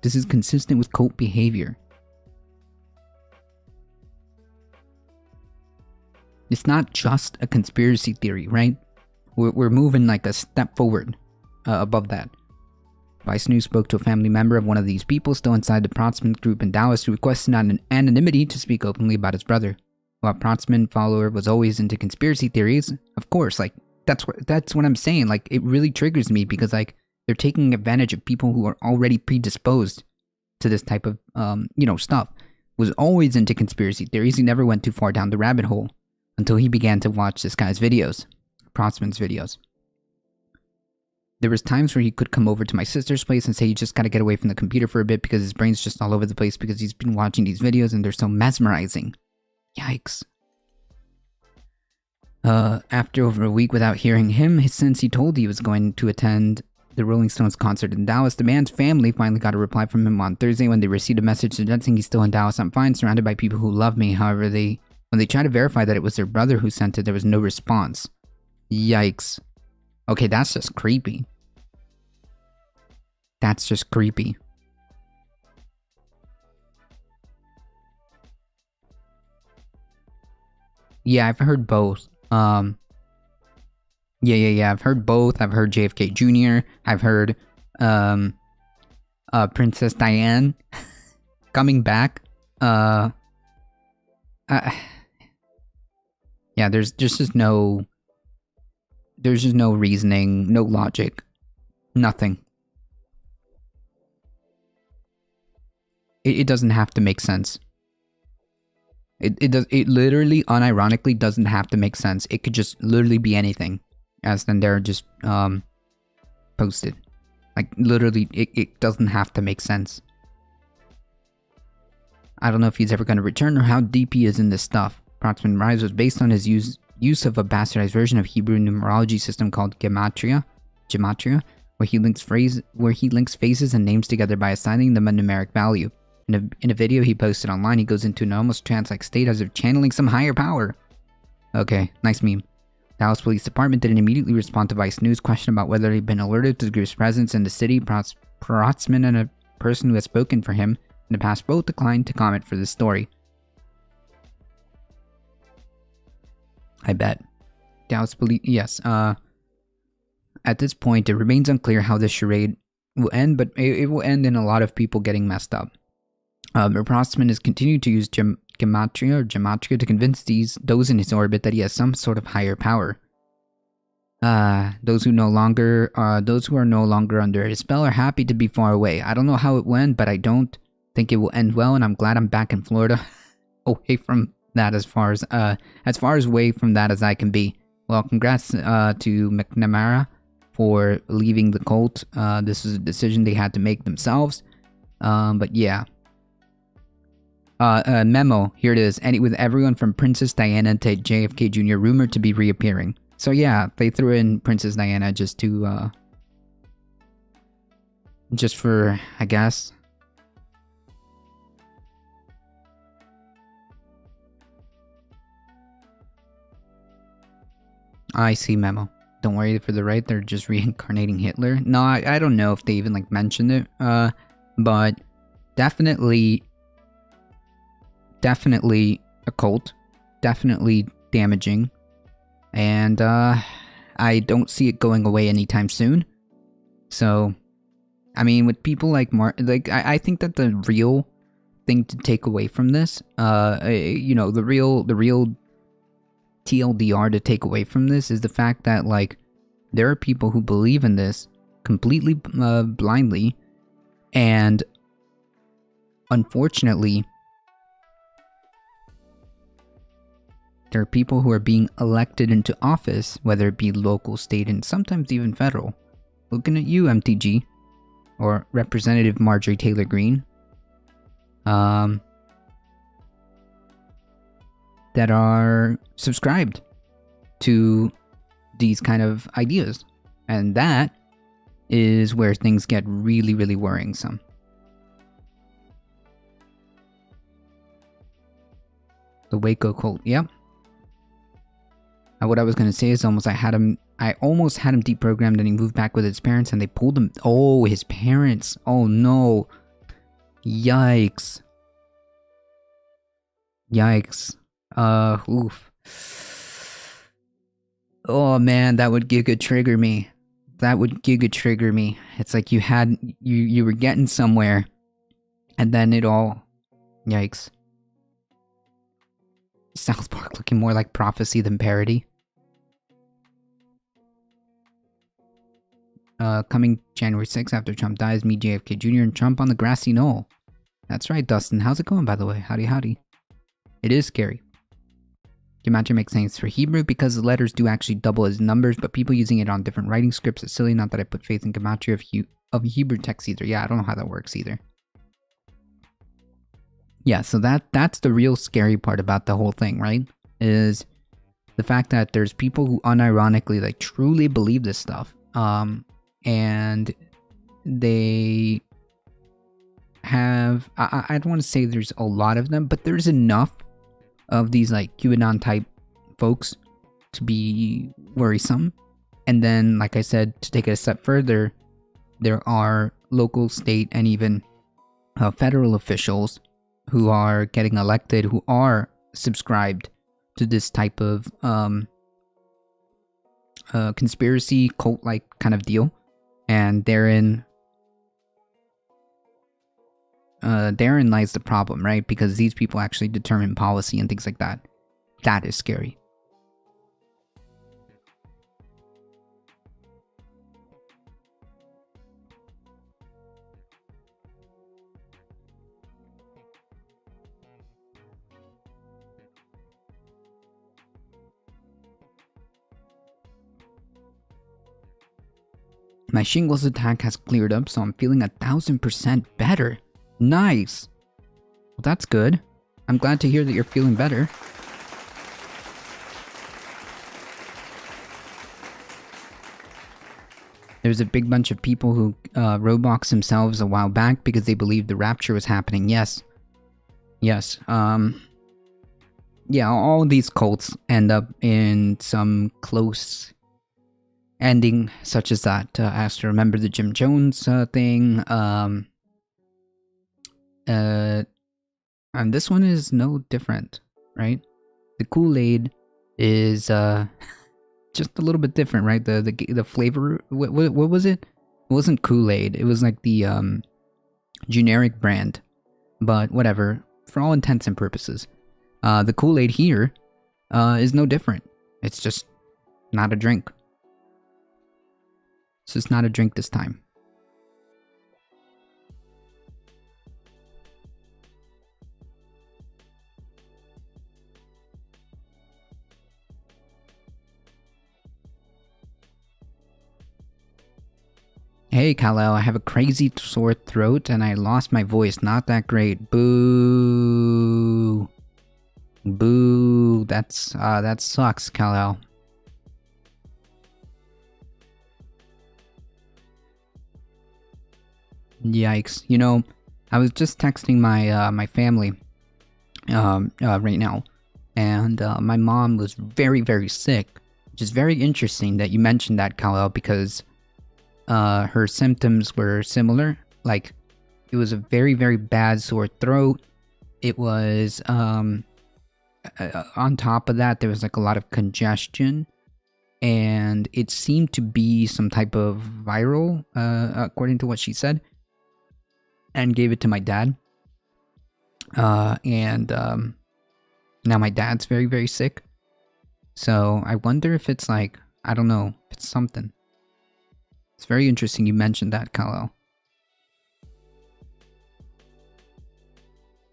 This is consistent with cult behavior. It's not just a conspiracy theory, right? We're moving like a step forward above that. Vice News spoke to a family member of one of these people still inside the Protzman group in Dallas who requested anonymity to speak openly about his brother. While Protzman follower was always into conspiracy theories, of course, like, that's what I'm saying. Like, it really triggers me because, like, they're taking advantage of people who are already predisposed to this type of, stuff. Was always into conspiracy theories. He never went too far down the rabbit hole until he began to watch this guy's videos, Protzman's videos. There was times where he could come over to my sister's place and say he just gotta get away from the computer for a bit because his brain's just all over the place because he's been watching these videos and they're so mesmerizing. Yikes. After over a week without hearing him, since he told he was going to attend the Rolling Stones concert in Dallas, the man's family finally got a reply from him on Thursday when they received a message suggesting he's still in Dallas. I'm fine, surrounded by people who love me. However, when they tried to verify that it was their brother who sent it, there was no response. Yikes. Okay, that's just creepy. That's just creepy. Yeah, I've heard both. Yeah, I've heard both. I've heard JFK Jr. I've heard, Princess Diane coming back. Yeah, there's just no reasoning, no logic, nothing. It doesn't have to make sense. It literally, unironically, doesn't have to make sense. It could just literally be anything, as then they're just posted. Like, literally, it doesn't have to make sense. I don't know if he's ever going to return or how deep he is in this stuff. Protzman Rise was based on his use of a bastardized version of Hebrew numerology system called gematria, where he links phases and names together by assigning them a numeric value. In a video he posted online, he goes into an almost trance-like state as if channeling some higher power. Okay, nice meme. Dallas Police Department didn't immediately respond to Vice News' question about whether he'd been alerted to the group's presence in the city. Protzman and a person who has spoken for him in the past both declined to comment for this story. I bet. Dallas Police, yes, at this point, it remains unclear how this charade will end, but it will end in a lot of people getting messed up. Protzman has continued to use gematria to convince those in his orbit that he has some sort of higher power. Those who are no longer under his spell are happy to be far away. I don't know how it went, but I don't think it will end well, and I'm glad I'm back in Florida. Away from that as far as away from that as I can be. Well, congrats to McNamara for leaving the cult. This was a decision they had to make themselves. But yeah. Memo, here it is. And with everyone from Princess Diana to JFK Jr. rumored to be reappearing. So yeah, they threw in Princess Diana just for, I guess. I see, Memo. Don't worry, for the right, they're just reincarnating Hitler. No, I don't know if they even like mentioned it. But definitely a cult, definitely damaging, and I don't see it going away anytime soon. So, I mean, with people like I think that the real thing to take away from this, the real TLDR to take away from this is the fact that, like, there are people who believe in this completely blindly, and unfortunately, there are people who are being elected into office, whether it be local, state, and sometimes even federal. Looking at you, MTG, or Representative Marjorie Taylor Greene, that are subscribed to these kind of ideas. And that is where things get really, really worrisome. The Waco cult, yep. What I was gonna say is I almost had him deprogrammed and he moved back with his parents and they pulled him. Oh, his parents. Oh no. Yikes. Yikes. Oof. Oh man, that would giga trigger me. It's like you were getting somewhere and then it all... Yikes. South Park looking more like prophecy than parody. Coming January 6th after Trump dies, meet JFK Jr. and Trump on the grassy knoll. That's right, Dustin. How's it going, by the way? Howdy, howdy. It is scary. Gematria makes sense for Hebrew because the letters do actually double as numbers, but people using it on different writing scripts is silly. Not that I put faith in Gematria of Hebrew text either. Yeah, I don't know how that works either. Yeah, so that's the real scary part about the whole thing, right? Is the fact that there's people who unironically, like, truly believe this stuff. And they have... I don't want to say there's a lot of them, but there's enough of these, like, QAnon type folks to be worrisome. And then, like I said, to take it a step further, there are local, state, and even federal officials who are getting elected who are subscribed to this type of conspiracy cult-like kind of deal. And therein lies the problem, right? Because these people actually determine policy and things like that. That is scary. My shingles attack has cleared up, so I'm feeling 1000% better. Nice! Well, that's good. I'm glad to hear that you're feeling better. There's a big bunch of people who Roblox themselves a while back because they believed the rapture was happening. Yes. Yes. Yeah, all these cults end up in some close ending, such as that. I have to remember the Jim Jones thing. And this one is no different, right? The Kool-Aid is just a little bit different, right? The flavor. What was it? It wasn't Kool-Aid. It was like the generic brand, but whatever. For all intents and purposes, the Kool-Aid here is no different. It's just not a drink. It's just not a drink this time. Hey, Kal-El, I have a crazy sore throat and I lost my voice. Not that great. Boo. Boo. That sucks, Kal-El. Yikes. You know, I was just texting my my family right now, and my mom was very, very sick, which is very interesting that you mentioned that, Kal-El, because her symptoms were similar. Like, it was a very, very bad sore throat. It was, on top of that, there was like a lot of congestion. and it seemed to be some type of viral, according to what she said, and gave it to my dad. Now my dad's very, very sick. So I wonder if it's like, I don't know, if it's something. It's very interesting you mentioned that, Kal-El.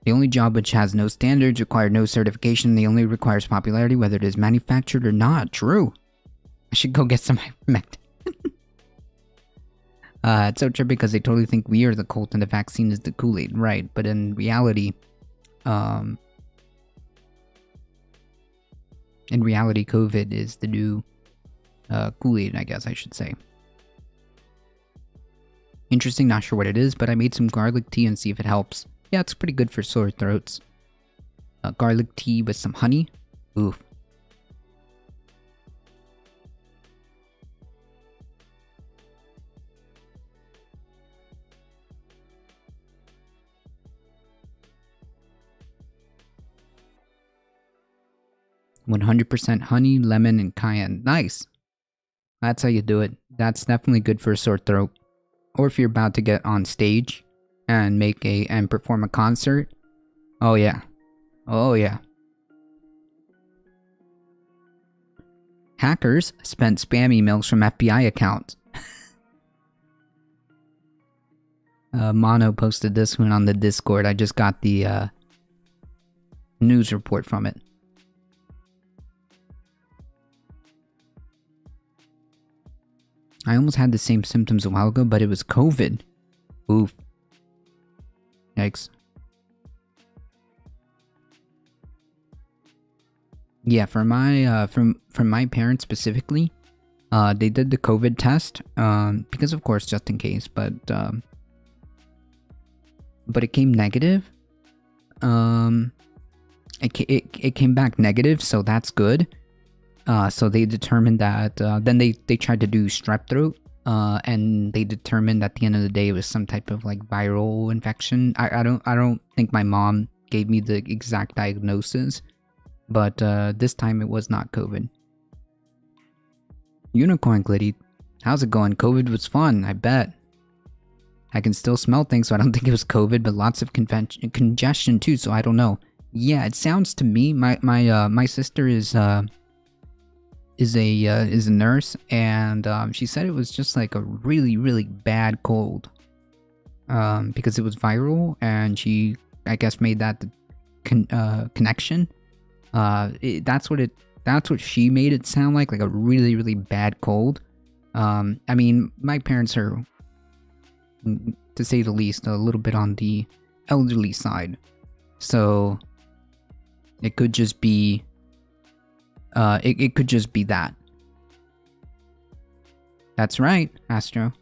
The only job which has no standards, require no certification, the only requires popularity, whether it is manufactured or not. True. I should go get some ivermectin. It's so true because they totally think we are the cult and the vaccine is the Kool-Aid. Right, but in reality, COVID is the new Kool-Aid, I guess I should say. Interesting, not sure what it is, but I made some garlic tea and see if it helps. Yeah, it's pretty good for sore throats. Garlic tea with some honey. Oof. "100% honey, lemon, and cayenne." Nice. That's how you do it. That's definitely good for a sore throat. Or if you're about to get on stage and perform a concert. Oh yeah. Oh yeah. Hackers spent spam emails from FBI accounts. Mono posted this one on the Discord. I just got the news report from it. I almost had the same symptoms a while ago, but it was COVID. Oof. Yikes. Yeah, for my from my parents specifically, they did the COVID test, because of course, just in case, but it came negative. It came back negative, so that's good. So they determined that, then they tried to do strep throat, and they determined at the end of the day it was some type of like viral infection. I don't think my mom gave me the exact diagnosis, but this time it was not COVID. Unicorn Glitty, how's it going? COVID was fun, I bet. I can still smell things, so I don't think it was COVID, but lots of congestion too, so I don't know. Yeah, it sounds to me, my sister is a nurse, and she said it was just like a really, really bad cold, because it was viral, and she, I guess, made that connection. That's what she made it sound like a really, really bad cold. I mean, my parents are, to say the least, a little bit on the elderly side, so it could just be. It could just be that. That's right, Astro.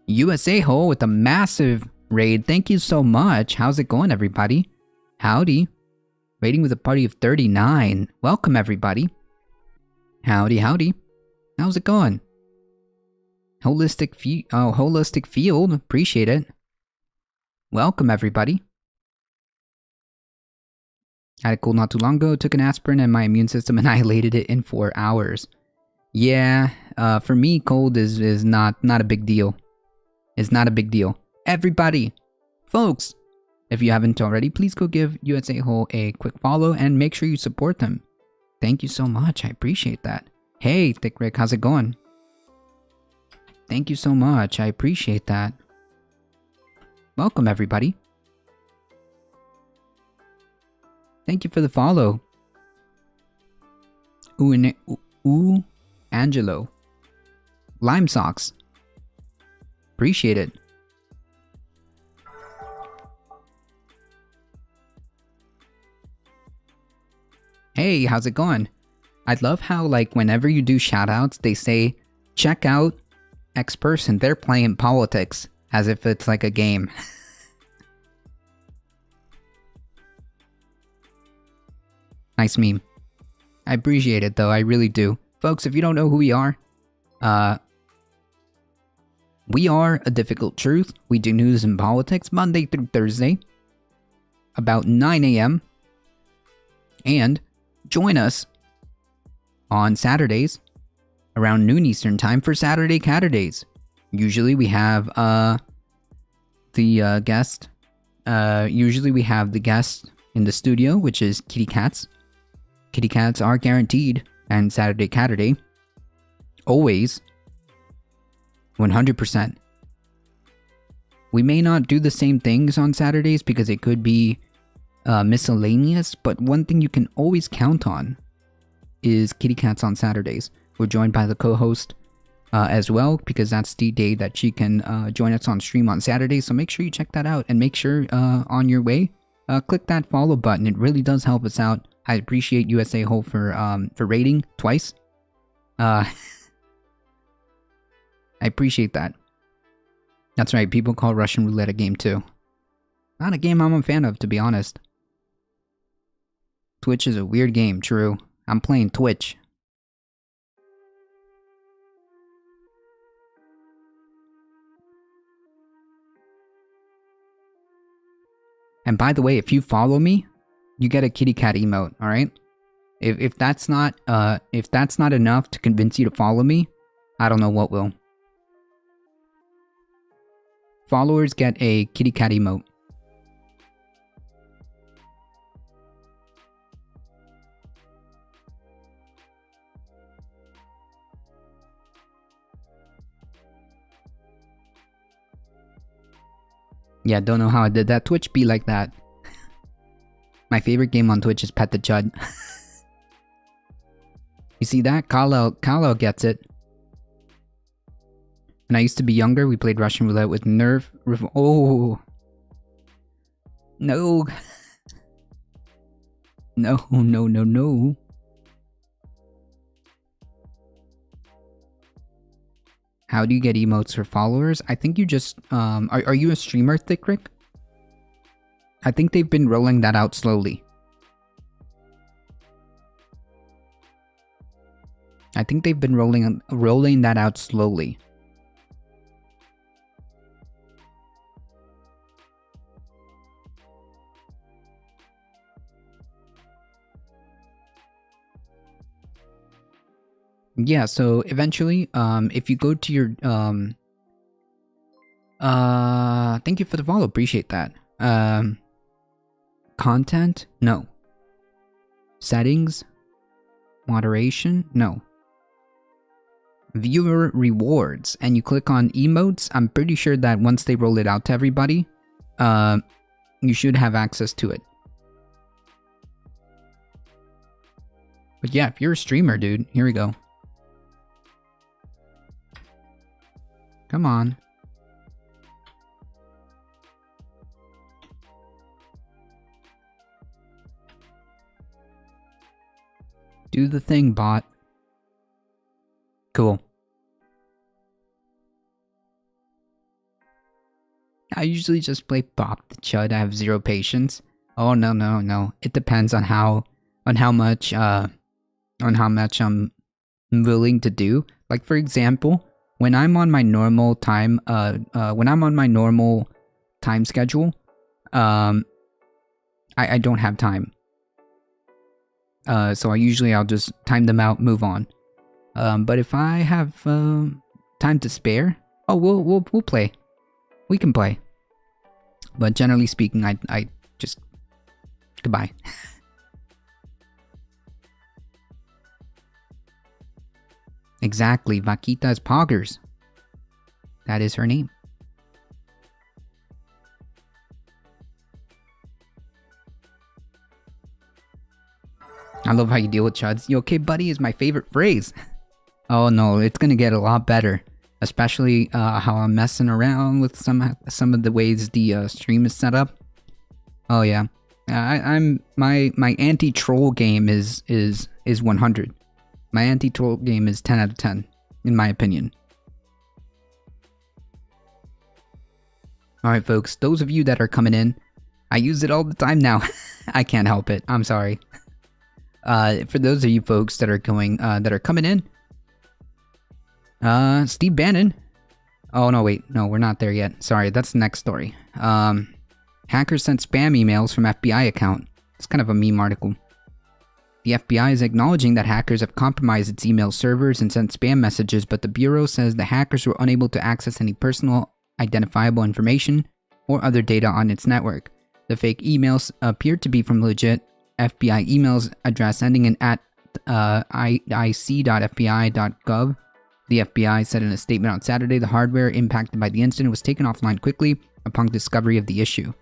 USA Hole with a massive raid. Thank you so much. How's it going, everybody? Howdy. Raiding with a party of 39. Welcome, everybody. Howdy, howdy. How's it going? Holistic Field. Appreciate it. Welcome, everybody. Had a cold not too long ago, took an aspirin and my immune system annihilated it in 4 hours. Yeah, for me, cold is not a big deal. It's not a big deal. Everybody, folks, if you haven't already, please go give USA Hole a quick follow and make sure you support them. Thank you so much, I appreciate that. Hey, Thick Rick, how's it going? Thank you so much, I appreciate that. Welcome, everybody. Thank you for the follow. Ooh, Angelo. Lime Socks. Appreciate it. Hey, how's it going? I love how, like, whenever you do shoutouts, they say, check out X person, they're playing politics, as if it's like a game. Nice meme. I appreciate it though, I really do. Folks, if you don't know who we are A Difficult Truth. We do news and politics Monday through Thursday, about 9 a.m. And join us on Saturdays around noon Eastern time for Saturday Catterdays. Usually we have the guest. Usually we have the guest in the studio, which is Kitty Cats. Kitty Cats are guaranteed, and Saturday Catterday, always, 100%. We may not do the same things on Saturdays because it could be miscellaneous, but one thing you can always count on is Kitty Cats on Saturdays. We're joined by the co-host as well, because that's the day that she can join us on stream on Saturday. So make sure you check that out, and make sure on your way, click that follow button. It really does help us out. I appreciate USA Whole for rating twice. I appreciate that. That's right, people call Russian Roulette a game too. Not a game I'm a fan of, to be honest. Twitch is a weird game, true. I'm playing Twitch. And by the way, if you follow me, you get a kitty cat emote, alright? If that's not enough to convince you to follow me, I don't know what will. Followers get a kitty cat emote. Yeah, don't know how I did that. Twitch be like that. My favorite game on Twitch is Pet the Chud. You see that? Kalo gets it. When I used to be younger, we played Russian Roulette with Nerf. Oh. No. No, no, no, no. How do you get emotes for followers? I think you just, are you a streamer, Thick Rick? I think they've been rolling that out slowly. I think they've been rolling that out slowly. Yeah, so eventually, if you go to your, thank you for the follow, appreciate that. Content? No. Settings? Moderation? No. Viewer rewards, and you click on emotes. I'm pretty sure that once they roll it out to everybody, you should have access to it. But yeah, if you're a streamer, dude, here we go. Come on. Do the thing, bot. Cool. I usually just play Bop the Chud. I have zero patience. Oh no, no, no. It depends on how much I'm willing to do. Like for example, when I'm on my normal time schedule, I don't have time. So I'll just time them out, move on. But if I have time to spare, oh, we'll play. We can play. But generally speaking, I just goodbye. Exactly, Vaquita is Poggers. That is her name. I love how you deal with chuds. You okay, buddy, is my favorite phrase. Oh no, it's gonna get a lot better. Especially how I'm messing around with some of the ways the stream is set up. Oh yeah, my anti-troll game is 100. My anti-troll game is 10 out of 10, in my opinion. Alright folks, those of you that are coming in, I use it all the time now. I can't help it, I'm sorry. For those of you folks that are coming in, Steve Bannon. Oh no, wait, no, we're not there yet. Sorry, that's the next story. Hackers sent spam emails from FBI account. It's kind of a meme article. The FBI is acknowledging that hackers have compromised its email servers and sent spam messages, but the Bureau says the hackers were unable to access any personal identifiable information or other data on its network. The fake emails appeared to be from legit FBI emails address ending in @ic.fbi.gov. The FBI said in a statement on Saturday the hardware impacted by the incident was taken offline quickly upon discovery of the issue.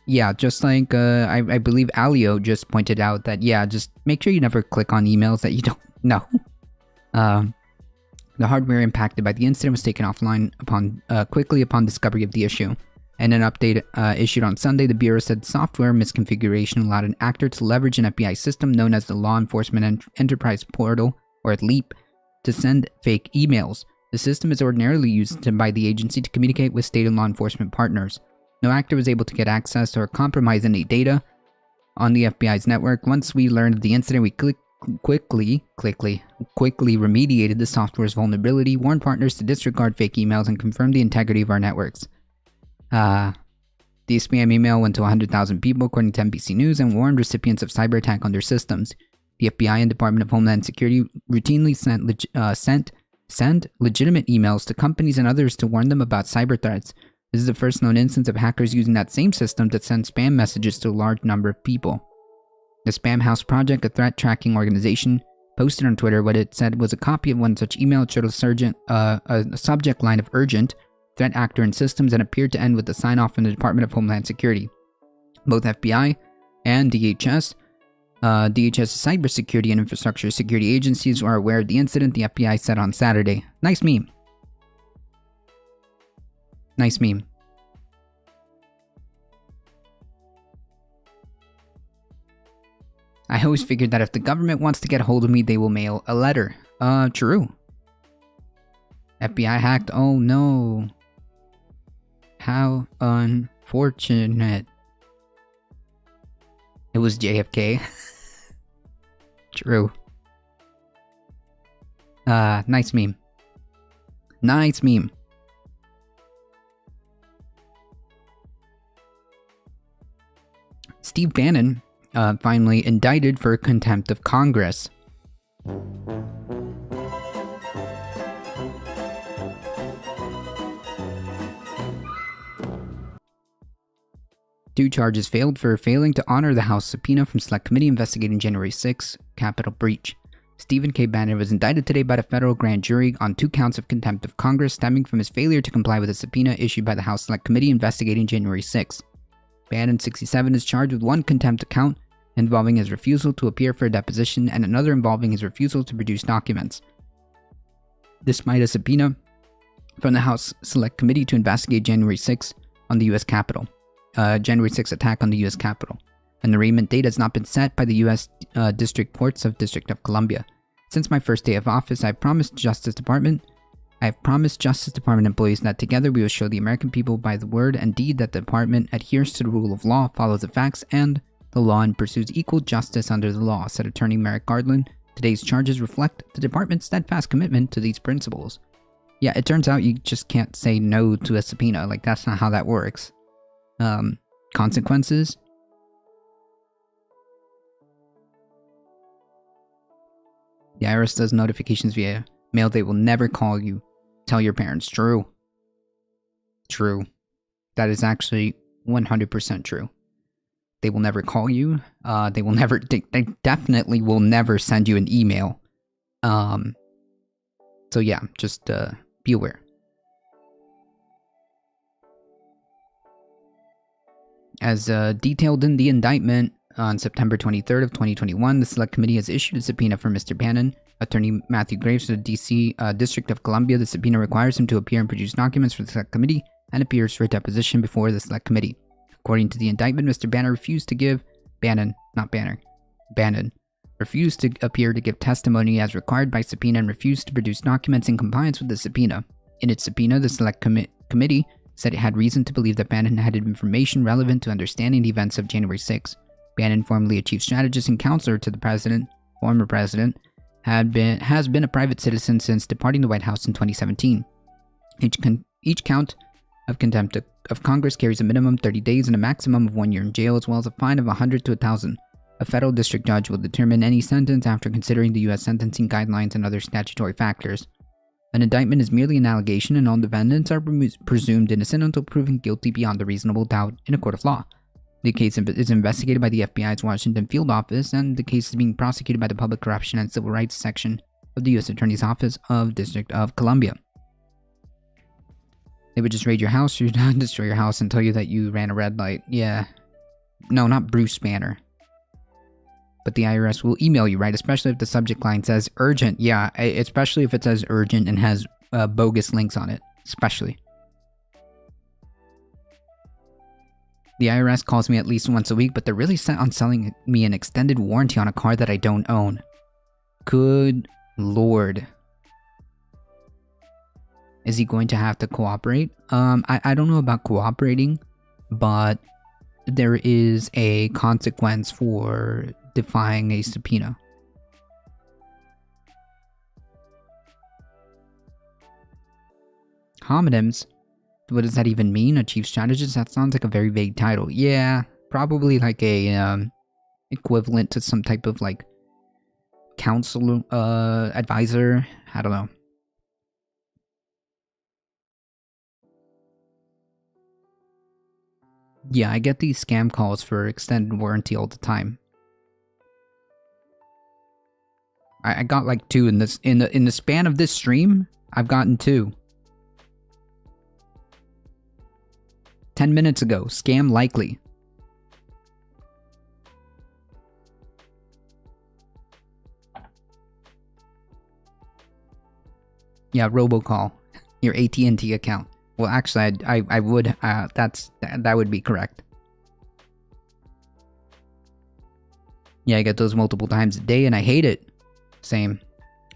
Yeah, just like I believe Alio just pointed out that, yeah, just make sure you never click on emails that you don't know. The hardware impacted by the incident was taken offline quickly upon discovery of the issue. In an update issued on Sunday, the Bureau said software misconfiguration allowed an actor to leverage an FBI system known as the Law Enforcement Enterprise Portal, or LEAP, to send fake emails. The system is ordinarily used by the agency to communicate with state and law enforcement partners. No actor was able to get access or compromise any data on the FBI's network. Once we learned of the incident, we quickly remediated the software's vulnerability, warned partners to disregard fake emails, and confirmed the integrity of our networks. The spam email went to 100,000 people, according to NBC News, and warned recipients of cyber attack on their systems. The FBI and Department of Homeland Security routinely send legitimate emails to companies and others to warn them about cyber threats. This is the first known instance of hackers using that same system to send spam messages to a large number of people. The Spam House Project, a threat tracking organization, posted on Twitter what it said was a copy of one such email. It showed a subject line of urgent, threat actor and systems, and appeared to end with a sign-off from the Department of Homeland Security. Both FBI and DHS, cybersecurity and infrastructure security agencies, are aware of the incident, the FBI said on Saturday. Nice meme. Nice meme. I always figured that if the government wants to get a hold of me, they will mail a letter. True. FBI hacked. Oh no. How unfortunate. It was JFK. True. Nice meme. Nice meme. Steve Bannon finally indicted for contempt of Congress. Two charges failed for failing to honor the House subpoena from Select Committee investigating January 6 Capitol breach. Stephen K. Bannon was indicted today by the federal grand jury on 2 counts of contempt of Congress stemming from his failure to comply with a subpoena issued by the House Select Committee investigating January 6. Bannon, 67, is charged with 1 contempt count involving his refusal to appear for a deposition and another involving his refusal to produce documents. Despite a subpoena from the House Select Committee to investigate January 6 on the U.S. Capitol. January 6 attack on the U.S. Capitol. An arraignment date has not been set by the U.S. District Courts of District of Columbia. Since my first day of office, I have promised Justice Department employees that together we will show the American people by the word and deed that the department adheres to the rule of law, follows the facts and the law, and pursues equal justice under the law, said Attorney Merrick Garland. Today's charges reflect the department's steadfast commitment to these principles. Yeah, it turns out you just can't say no to a subpoena. Like, that's not how that works. Consequences? The IRS does notifications via mail. They will never call you. Tell your parents. True. True. That is actually 100% true. They will never call you. They definitely will never send you an email. So yeah, just be aware. As detailed in the indictment, on September 23rd of 2021, the Select Committee has issued a subpoena for Mr. Bannon. Attorney Matthew Graves of the D.C. District of Columbia. The subpoena requires him to appear and produce documents for the Select Committee and appears for a deposition before the Select Committee. According to the indictment, Mr. Bannon refused to appear to give testimony as required by subpoena and refused to produce documents in compliance with the subpoena. In its subpoena, the Select Committee said it had reason to believe that Bannon had information relevant to understanding the events of January 6. Bannon, formerly a chief strategist and counselor to the former president, has been a private citizen since departing the White House in 2017. Each count of contempt of Congress carries a minimum 30 days and a maximum of 1 year in jail, as well as a fine of $100 to $1,000. A federal district judge will determine any sentence after considering the U.S. sentencing guidelines and other statutory factors. An indictment is merely an allegation, and all defendants are presumed innocent until proven guilty beyond a reasonable doubt in a court of law. The case is investigated by the FBI's Washington field office, and the case is being prosecuted by the Public Corruption and Civil Rights section of the U.S. Attorney's Office of District of Columbia. They would just raid your house, or destroy your house, and tell you that you ran a red light. Yeah. No, not Bruce Banner. But the IRS will email you, right? Especially if the subject line says urgent. Yeah, especially if it says urgent and has bogus links on it. Especially. The IRS calls me at least once a week, but they're really set on selling me an extended warranty on a car that I don't own. Good lord. Is he going to have to cooperate? I don't know about cooperating, but there is a consequence for defying a subpoena. Homonyms? What does that even mean? A chief strategist? That sounds like a very vague title. Yeah, probably like a equivalent to some type of like counsel advisor. I don't know. Yeah, I get these scam calls for extended warranty all the time. I got like 2 in this in the span of this stream. I've gotten 2. 10 minutes ago, scam likely. Yeah, robocall. Your AT&T account. Well, actually, I would. That would be correct. Yeah, I get those multiple times a day, and I hate it. Same.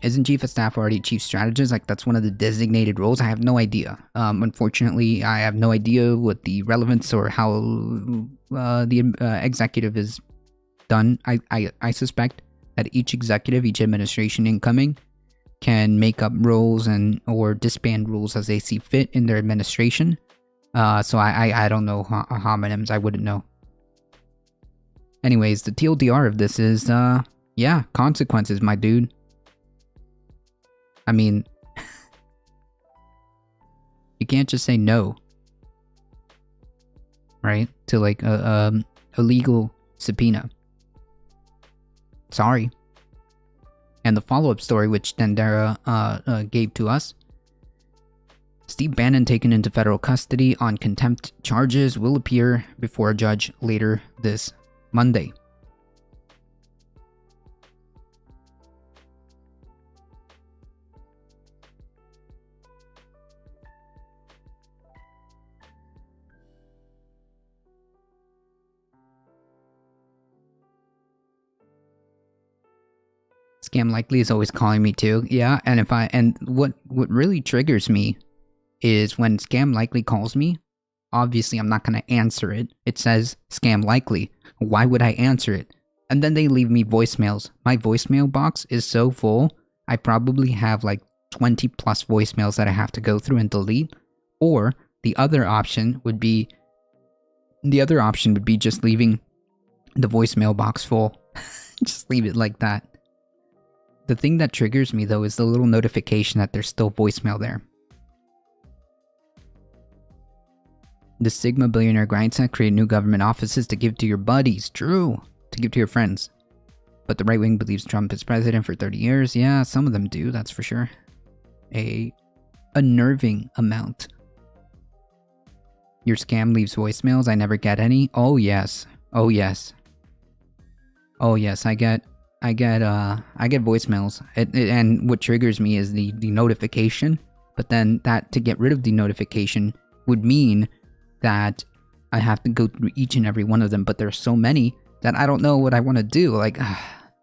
Isn't chief of staff already chief strategist? Like, that's one of the designated roles? I have no idea. Unfortunately, I have no idea what the relevance or how the executive is done. I suspect that each executive, each administration incoming, can make up roles and or disband rules as they see fit in their administration. So I don't know homonyms. I wouldn't know. Anyways, the TLDR of this is, yeah, consequences, my dude. I mean, you can't just say no, right? To like a legal subpoena. Sorry. And the follow-up story which Dendera gave to us. Steve Bannon taken into federal custody on contempt charges will appear before a judge later this Monday. Scam likely is always calling me too. Yeah, and what really triggers me is when scam likely calls me. Obviously, I'm not going to answer it. It says scam likely. Why would I answer it? And then they leave me voicemails. My voicemail box is so full. I probably have like 20 plus voicemails that I have to go through and delete. Or the other option would be just leaving the voicemail box full. Just leave it like that. The thing that triggers me, though, is the little notification that there's still voicemail there. The Sigma billionaire grindset create new government offices to give to your buddies. True. To give to your friends. But the right wing believes Trump is president for 30 years. Yeah, some of them do, that's for sure. A unnerving amount. Your scam leaves voicemails. I never get any. Oh, yes. Oh, yes. Oh, yes, I get voicemails, and what triggers me is the notification. But then that to get rid of the notification would mean that I have to go through each and every one of them. But there's so many that I don't know what I want to do. Like,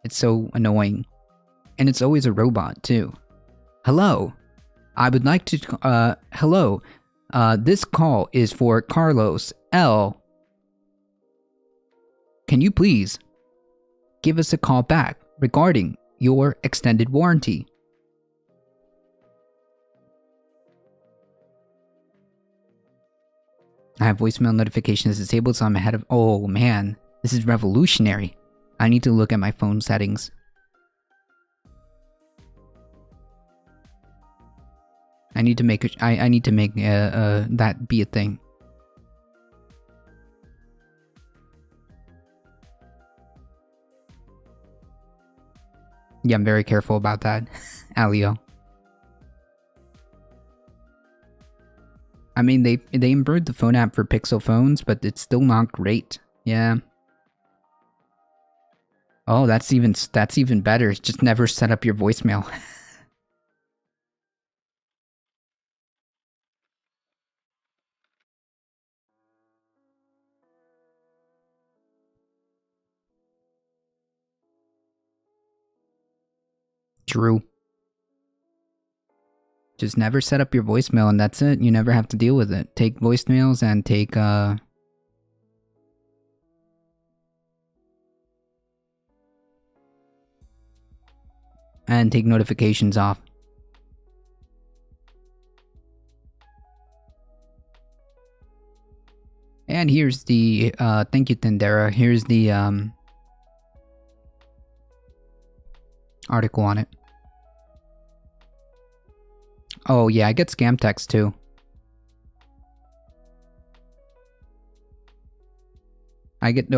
it's so annoying, and it's always a robot too. Hello, I would like to. Hello, this call is for Carlos L. Can you please give us a call back regarding your extended warranty? I have voicemail notifications disabled, so I'm ahead of... Oh man, this is revolutionary. I need to look at my phone settings. I need to make that be a thing. Yeah, I'm very careful about that, Alio. I mean, they improved the phone app for Pixel phones, but it's still not great. Yeah. Oh, that's even better. Just never set up your voicemail. True. Just never set up your voicemail and that's it. You never have to deal with it. Take voicemails and take notifications off. And here's the thank you, Tendera. Here's the article on it. Oh yeah, I get scam texts too. I don't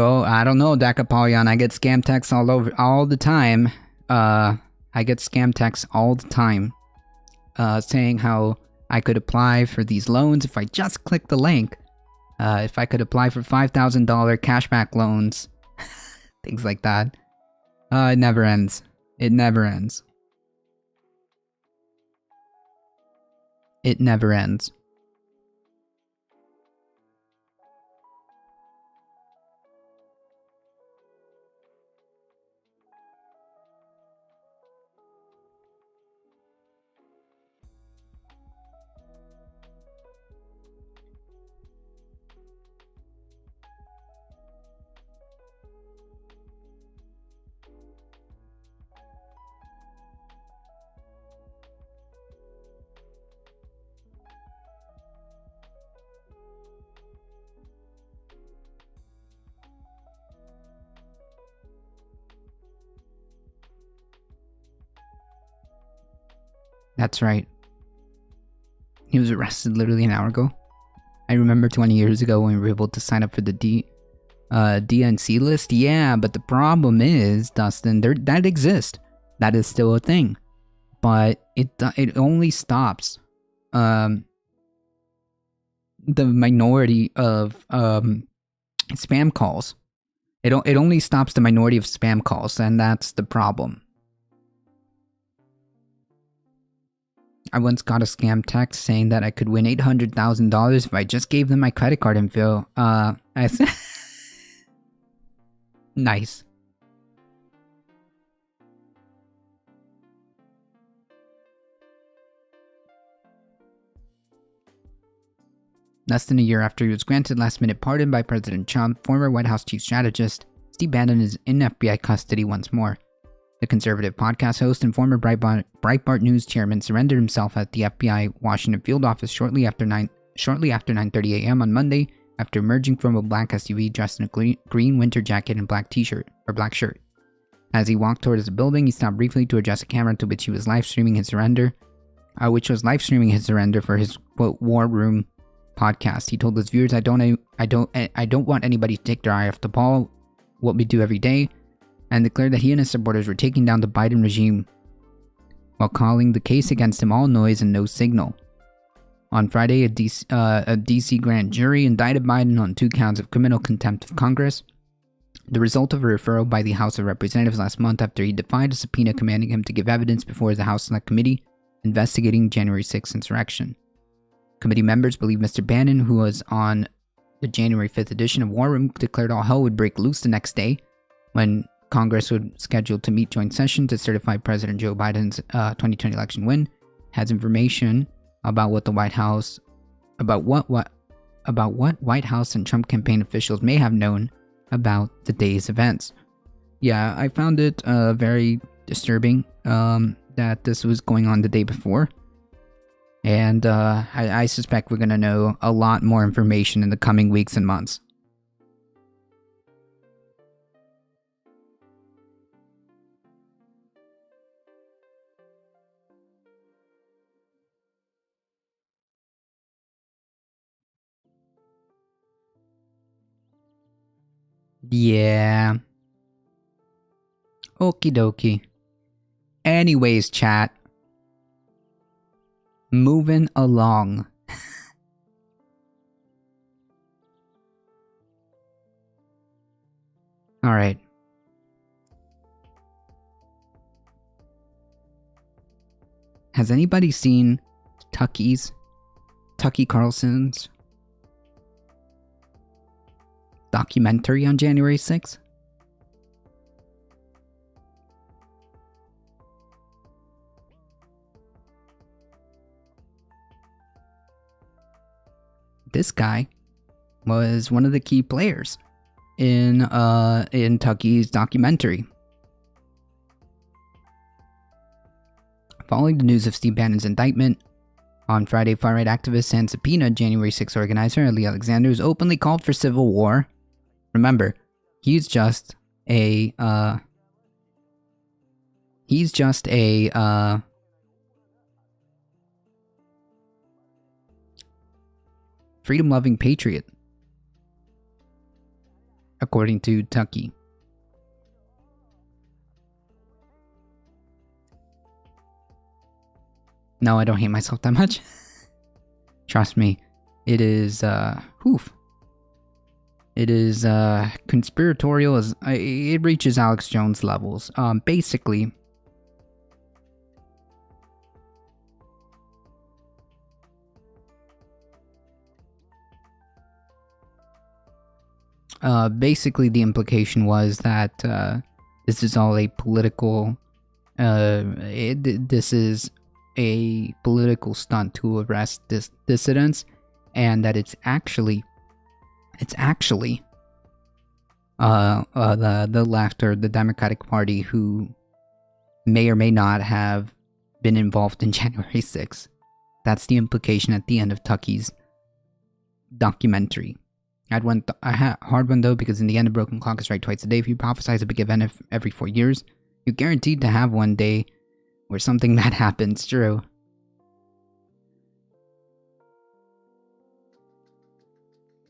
know, Dakapolyon. I get scam texts all the time. I get scam texts all the time. Saying how I could apply for these loans if I just click the link. If I could apply for $5,000 cashback loans. Things like that. It never ends. It never ends. It never ends. That's right. He was arrested literally an hour ago. I remember 20 years ago when we were able to sign up for the DNC list. Yeah, but the problem is, Dustin, that exists. That is still a thing. But it only stops the minority of spam calls. It only stops the minority of spam calls, and that's the problem. I once got a scam text saying that I could win $800,000 if I just gave them my credit card info. I said, nice. Less than a year after he was granted last-minute pardon by President Trump, former White House chief strategist Steve Bannon is in FBI custody once more. The conservative podcast host and former Breitbart News chairman surrendered himself at the FBI Washington field office shortly after 9:30 a.m. on Monday after emerging from a black SUV dressed in a green winter jacket and black shirt. As he walked towards the building, he stopped briefly to adjust a camera to which he was live streaming his surrender, for his quote War Room podcast. He told his viewers, "I don't want anybody to take their eye off the ball, what we do every day," and declared that he and his supporters were taking down the Biden regime while calling the case against him all noise and no signal. On Friday, a D.C. grand jury indicted Biden on 2 counts of criminal contempt of Congress, the result of a referral by the House of Representatives last month after he defied a subpoena commanding him to give evidence before the House Select Committee investigating January 6th insurrection. Committee members believe Mr. Bannon, who was on the January 5th edition of War Room, declared all hell would break loose the next day when Congress would schedule to meet joint session to certify President Joe Biden's 2020 election win, has information about what White House and Trump campaign officials may have known about the day's events. Yeah, I found it very disturbing that this was going on the day before. And I suspect we're going to know a lot more information in the coming weeks and months. Yeah. Okie dokie. Anyways, chat. Moving along. Alright. Has anybody seen Tucky Carlson's documentary on January 6th? This guy was one of the key players in Tucky's documentary. Following the news of Steve Bannon's indictment, on Friday, far-right activists and subpoenaed January 6 organizer Lee Alexander, who's openly called for civil war. Remember, he's just a freedom-loving patriot, according to Tucky. No, I don't hate myself that much. Trust me, it is, it is, conspiratorial as, it reaches Alex Jones levels. Basically, the implication was that, this is all a political, this is a political stunt to arrest dissidents, and that it's actually the left or the Democratic Party who may or may not have been involved in January 6th. That's the implication at the end of Tucky's documentary. I had a hard one though, because in the end, a broken clock is right twice a day. If you prophesize a big event every 4 years, you're guaranteed to have one day where something bad happens. True.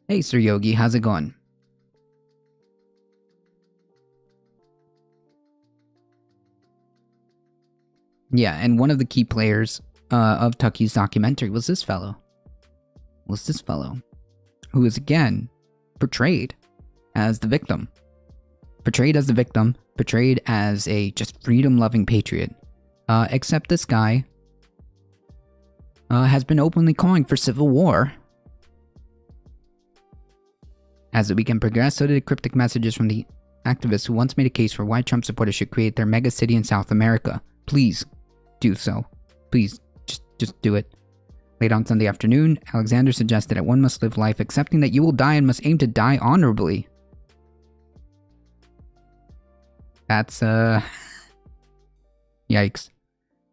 Hey, Sir Yogi, how's it going? Yeah, and one of the key players of Tucky's documentary was this fellow. Who is again portrayed as the victim. Portrayed as a just freedom-loving patriot. Except this guy has been openly calling for civil war. As the weekend progressed, so did cryptic messages from the activists who once made a case for why Trump supporters should create their mega city in South America. Please do so. Please, just do it. Late on Sunday afternoon, Alexander suggested that one must live life accepting that you will die and must aim to die honorably. That's, yikes.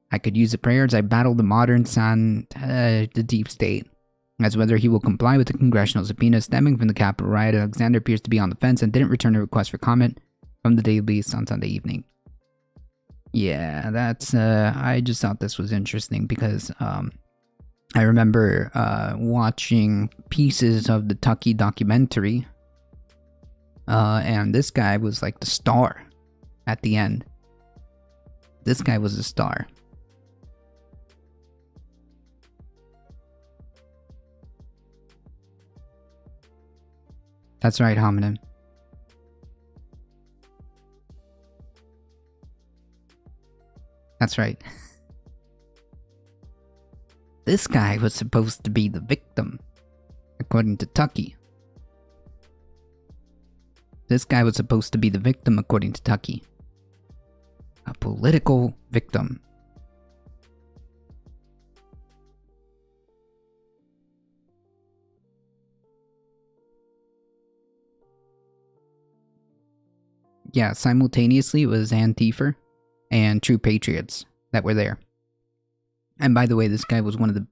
I could use the prayers I battle the modern sun, the deep state. As whether he will comply with the congressional subpoena stemming from the Capitol riot, Alexander appears to be on the fence and didn't return a request for comment from the Daily Beast on Sunday evening. Yeah, that's, I just thought this was interesting because, I remember, watching pieces of the Tucky documentary, and this guy was like the star at the end. This guy was a star. That's right, hominin. That's right. This guy was supposed to be the victim, according to Tucky. This guy was supposed to be the victim, according to Tucky. A political victim. Yeah, simultaneously it was Antifa and True Patriots that were there. And by the way, this guy was one of the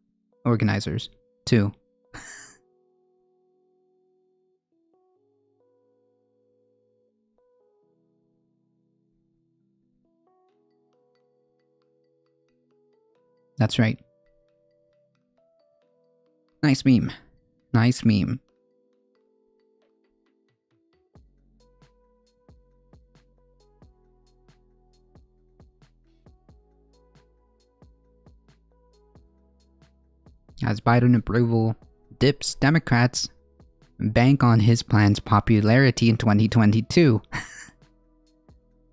organizers, too. That's right. Nice meme. Nice meme. As Biden approval dips, Democrats bank on his plan's popularity in 2022.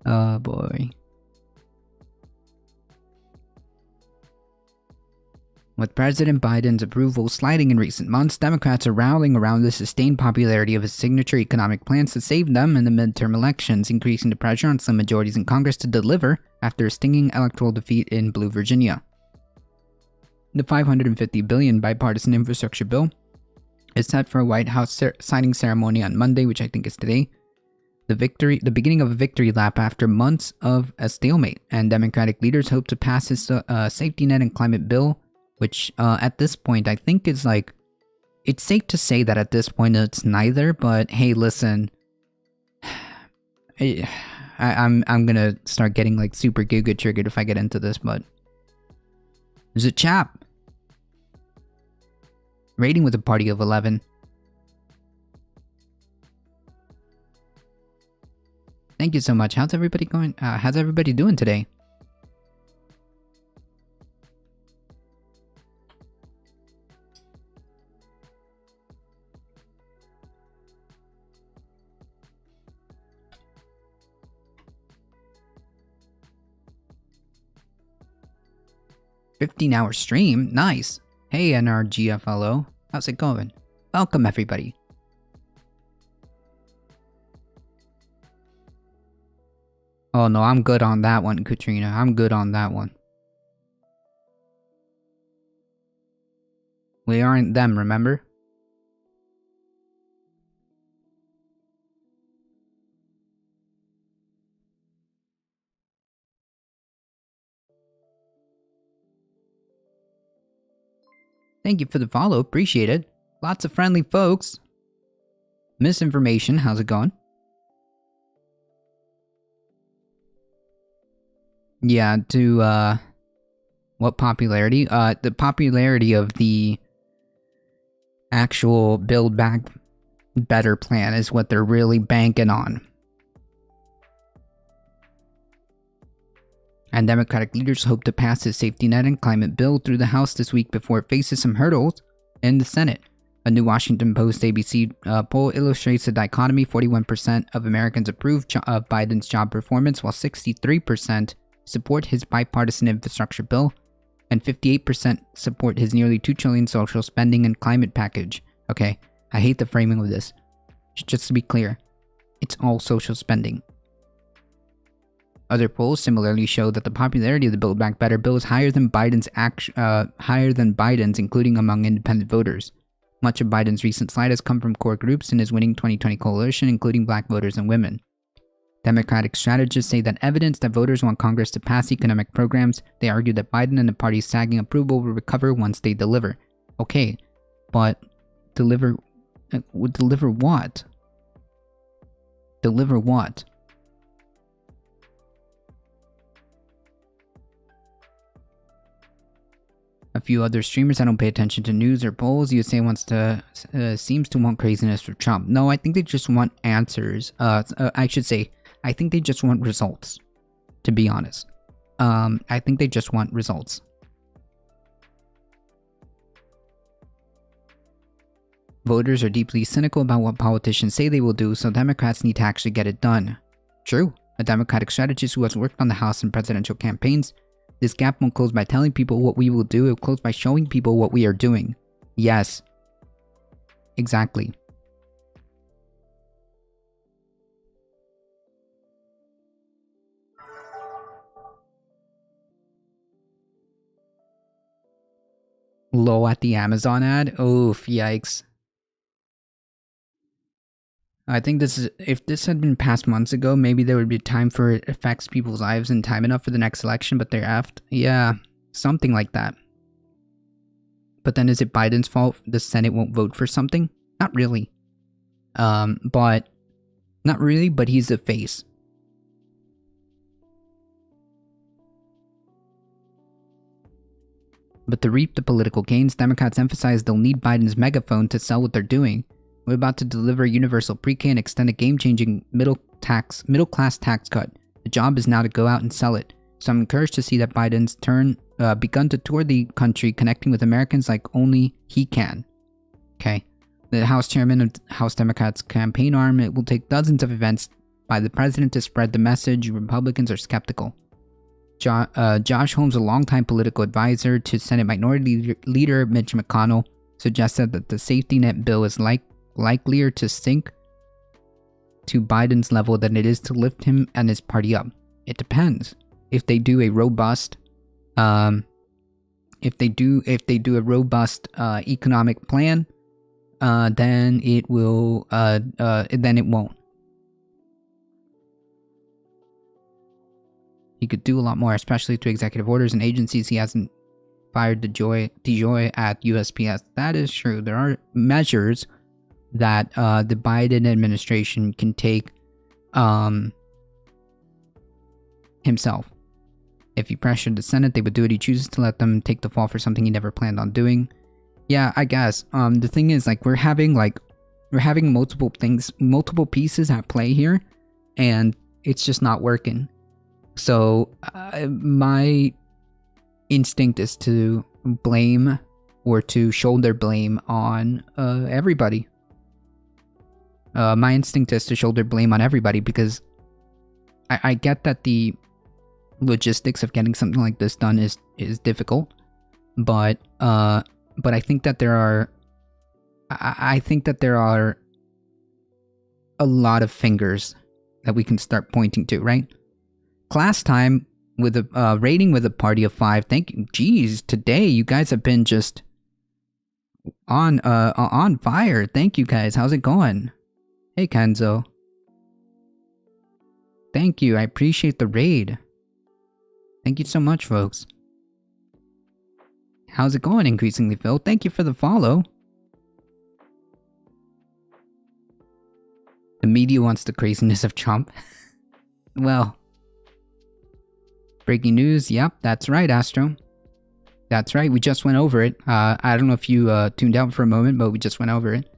Oh boy. With President Biden's approval sliding in recent months, Democrats are rallying around the sustained popularity of his signature economic plans to save them in the midterm elections, increasing the pressure on some majorities in Congress to deliver after a stinging electoral defeat in Blue Virginia. The $550 billion bipartisan infrastructure bill is set for a White House signing ceremony on Monday, which I think is today. The beginning of a victory lap after months of a stalemate, and Democratic leaders hope to pass his safety net and climate bill, which at this point I think is like, it's safe to say that at this point it's neither, but hey, listen, I'm gonna start getting like super giga triggered if I get into this, but there's a chap rating with a party of 11. Thank you so much. How's everybody going? How's everybody doing today? $15-hour stream? Nice. Hey NRGFLO. How's it going? Welcome everybody. Oh no, I'm good on that one, Katrina. I'm good on that one. We aren't them, remember? Thank you for the follow, appreciate it. Lots of friendly folks. Misinformation, how's it going? Yeah, to, what popularity? The popularity of the actual Build Back Better plan is what they're really banking on. And Democratic leaders hope to pass his safety net and climate bill through the House this week before it faces some hurdles in the Senate. A new Washington Post ABC poll illustrates the dichotomy. 41% of Americans approve of Biden's job performance, while 63% support his bipartisan infrastructure bill, and 58% support his nearly $2 trillion social spending and climate package. Okay, I hate the framing of this. Just to be clear, it's all social spending. Other polls similarly show that the popularity of the Build Back Better bill is higher than Biden's, including among independent voters. Much of Biden's recent slide has come from core groups in his winning 2020 coalition, including black voters and women. Democratic strategists say that evidence that voters want Congress to pass economic programs. They argue that Biden and the party's sagging approval will recover once they deliver. Okay, but deliver what? Deliver what? A few other streamers that don't pay attention to news or polls, USA seems to want craziness for Trump. No, I think they just want answers. I should say, I think they just want results, to be honest. I think they just want results. Voters are deeply cynical about what politicians say they will do, so Democrats need to actually get it done. True, a Democratic strategist who has worked on the House and presidential campaigns. This gap won't close by telling people what we will do, it will close by showing people what we are doing. Yes. Exactly. Low at the Amazon ad? Oof, yikes. I think this is, if this had been passed months ago, maybe there would be time for it affects people's lives and time enough for the next election, but they're effed. Yeah, something like that. But then is it Biden's fault the Senate won't vote for something? Not really. Not really, but he's the face. But to reap the political gains, Democrats emphasize they'll need Biden's megaphone to sell what they're doing. We're about to deliver universal pre-K and extend a game-changing middle-class tax cut. The job is now to go out and sell it. So I'm encouraged to see that Biden's turn begun to tour the country, connecting with Americans like only he can. Okay. The House chairman of House Democrats' campaign arm, it will take dozens of events by the president to spread the message. Republicans are skeptical. Josh Holmes, a longtime political advisor to Senate Minority Leader Mitch McConnell, suggested that the safety net bill is likelier to sink to Biden's level than it is to lift him and his party up. It depends. If they do a robust, economic plan, then it will. Then it won't. He could do a lot more, especially through executive orders and agencies. He hasn't fired DeJoy at USPS. That is true. There are measures that the Biden administration can take himself. If he pressured the Senate, they would do it. He chooses to let them take the fall for something he never planned on doing. Yeah, I guess. The thing is, like, we're having multiple pieces at play here, and it's just not working. So my instinct is to blame or to shoulder blame on everybody. My instinct is to shoulder blame on everybody because I get that the logistics of getting something like this done is difficult, but I think that there are a lot of fingers that we can start pointing to, right? Class time with a rating with a party of 5. Thank you. Jeez, today you guys have been just on fire. Thank you guys. How's it going? Hey Kenzo. Thank you. I appreciate the raid. Thank you so much, folks. How's it going, Increasingly Phil? Thank you for the follow. The media wants the craziness of Trump. Well, breaking news. Yep, that's right, Astro. That's right. We just went over it. I don't know if you tuned out for a moment, but we just went over it.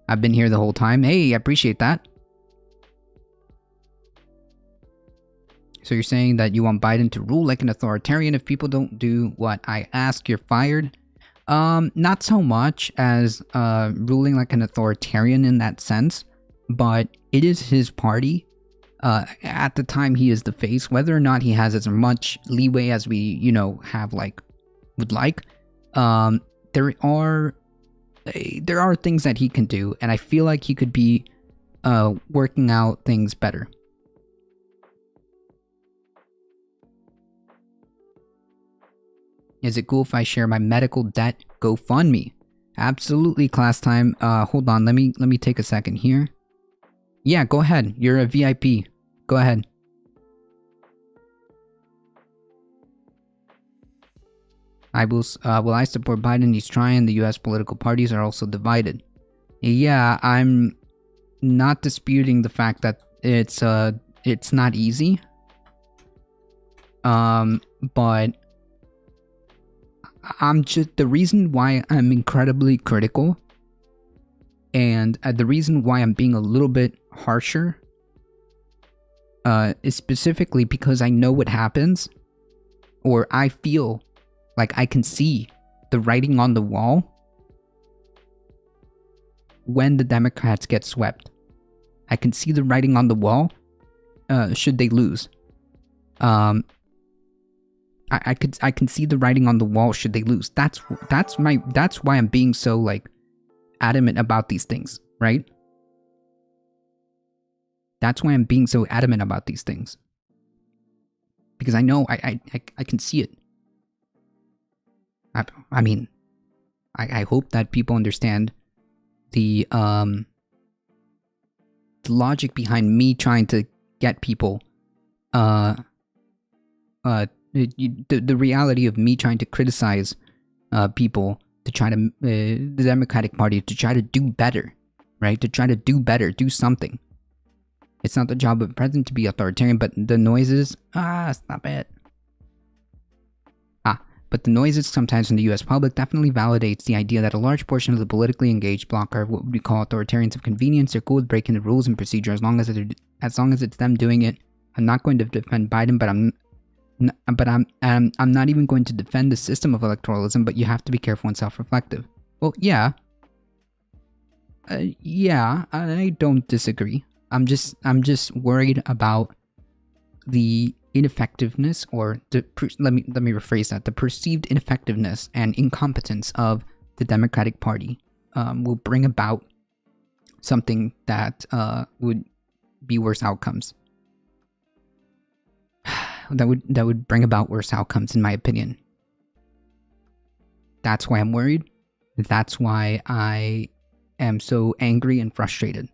I've been here the whole time. Hey, I appreciate that. So you're saying that you want Biden to rule like an authoritarian. If people don't do what I ask, you're fired? Not so much as ruling like an authoritarian in that sense, but it is his party. At the time, he is the face. Whether or not he has as much leeway as we, have would like, there are things that he can do, and I feel like he could be working out things better. Is it cool if I share my medical debt GoFundMe? Absolutely, class time. Hold on, let me take a second here. Yeah, go ahead. You're a VIP. Go ahead. Will I support Biden? He's trying. The US political parties are also divided. Yeah, I'm not disputing the fact that it's not easy. But I'm just, the reason why I'm incredibly critical and the reason why I'm being a little bit harsher is specifically because I know what happens, or I feel like I can see the writing on the wall when the Democrats get swept. I can see the writing on the wall should they lose. I can see the writing on the wall should they lose. That's why I'm being so adamant about these things, right? That's why I'm being so adamant about these things. Because I know I can see it. I mean, I hope that people understand the logic behind me trying to get people the reality of me trying to criticize people to try to the Democratic Party to try to do better, right? To try to do better, do something. It's not the job of the president to be authoritarian, but the noises, stop it. But the noises sometimes from the US public definitely validates the idea that a large portion of the politically engaged bloc are what we call authoritarians of convenience. They're cool with breaking the rules and procedure as long as it's them doing it. I'm not going to defend Biden, but But I'm not even going to defend the system of electoralism, but you have to be careful and self-reflective. Well, yeah. Yeah, I don't disagree. I'm just worried about the ineffectiveness, or let me rephrase that. The perceived ineffectiveness and incompetence of the Democratic Party will bring about something that would be worse outcomes. that would bring about worse outcomes, in my opinion. That's why I'm worried. That's why I am so angry and frustrated.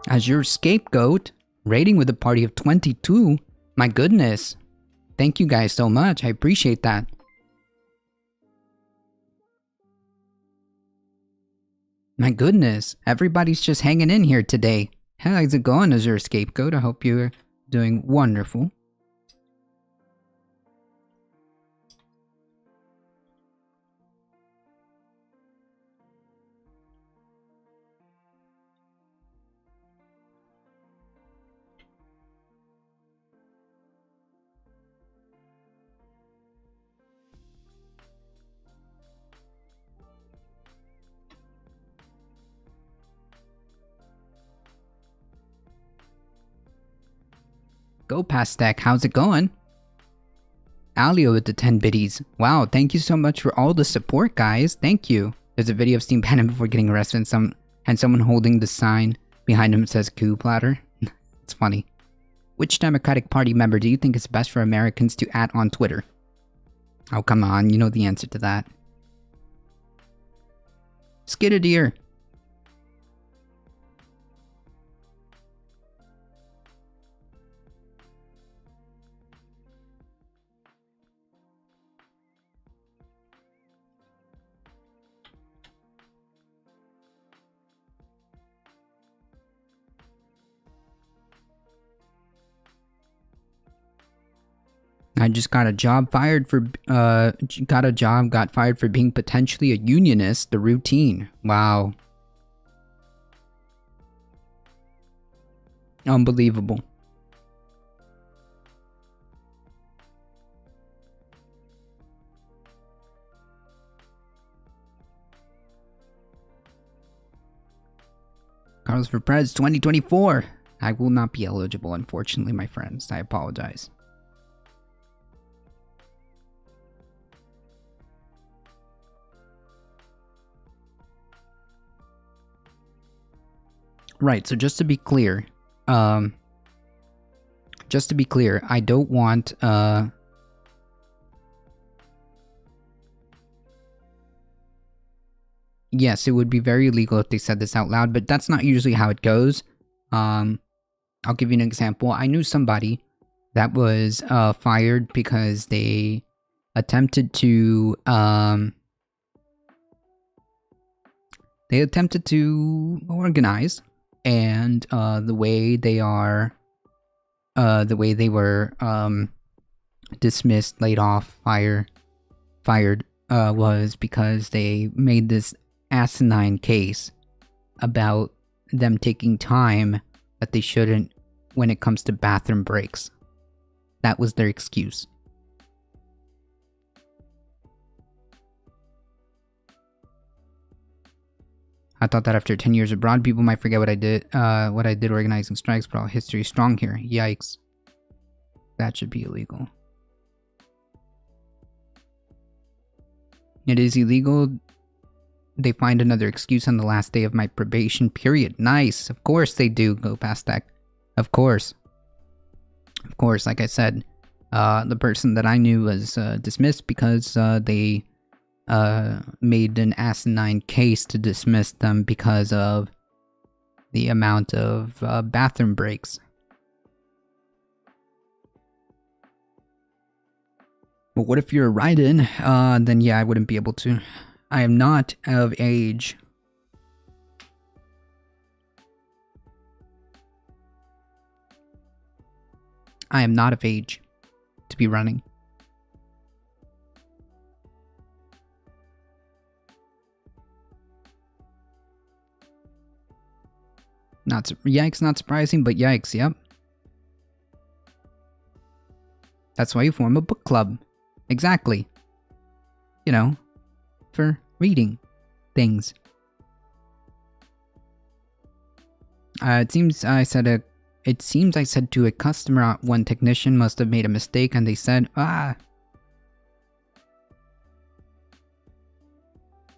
As your scapegoat, rating with a party of 22? My goodness. Thank you guys so much. I appreciate that. My goodness. Everybody's just hanging in here today. How's it going, as your scapegoat? I hope you're doing wonderful. Go past deck, how's it going? Alio with the 10 biddies. Wow, thank you so much for all the support, guys. Thank you. There's a video of Steam Bannon before getting arrested and someone holding the sign behind him says coup platter. It's funny. Which Democratic Party member do you think is best for Americans to @ on Twitter? Oh, come on, you know the answer to that. Skiddadeer. I just got fired for being potentially a unionist, the routine. Wow. Unbelievable. Carlos for Prez 2024. I will not be eligible, unfortunately, my friends. I apologize. Right, so just to be clear, I don't want, yes, it would be very illegal if they said this out loud, but that's not usually how it goes. I'll give you an example. I knew somebody that was, fired because they attempted to, organize. And the way they were dismissed, laid off, fired, was because they made this asinine case about them taking time that they shouldn't when it comes to bathroom breaks. That was their excuse. I thought that after 10 years abroad, people might forget what I did organizing strikes, but all history is strong here. Yikes. That should be illegal. It is illegal. They find another excuse on the last day of my probation period. Nice. Of course they do. Go past that. Of course. Of course, like I said, the person that I knew was dismissed because they made an asinine case to dismiss them because of the amount of bathroom breaks. But what if you're a write-in? Then yeah, I wouldn't be able to. I am not of age. I am not of age to be running. Yikes, not surprising, but yikes, yep. That's why you form a book club. Exactly. You know, for reading things. It seems I said to a customer one technician must have made a mistake and they said,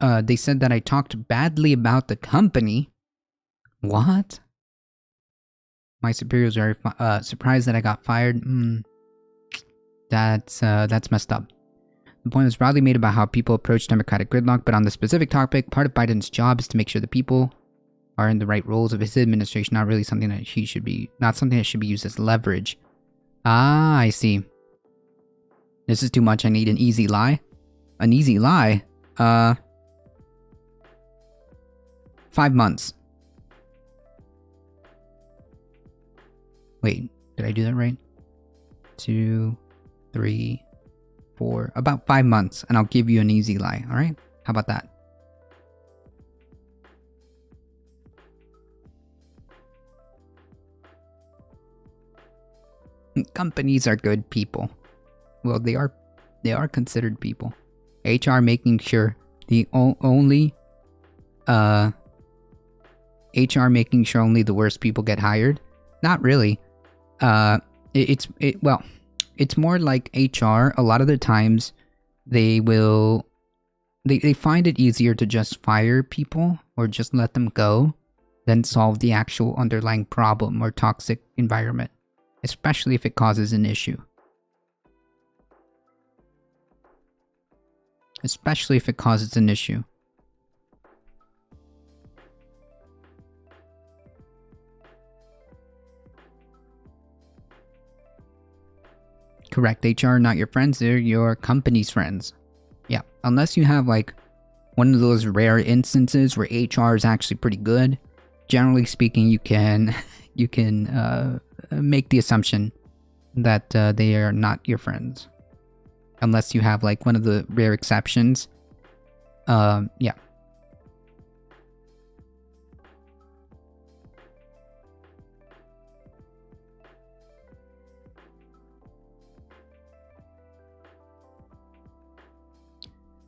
they said that I talked badly about the company. What? My superiors are surprised that I got fired. That's messed up. The point was broadly made about how people approach democratic gridlock, but on the specific topic, part of Biden's job is to make sure the people are in the right roles of his administration, not really something that not something that should be used as leverage. Ah, I see. This is too much. I need an easy lie. An easy lie? 5 months. Wait, did I do that right? 2, 3, 4, about 5 months, and I'll give you an easy lie, alright? How about that? Companies are good people. Well, they are considered people. HR making sure only the worst people get hired? Not really. It's more like HR. A lot of the times, they find it easier to just fire people or just let them go than solve the actual underlying problem or toxic environment, especially if it causes an issue. Correct. HR are not your friends, they're your company's friends. Yeah, unless you have like one of those rare instances where HR is actually pretty good. Generally speaking, you can make the assumption that they are not your friends. Unless you have like one of the rare exceptions. Yeah.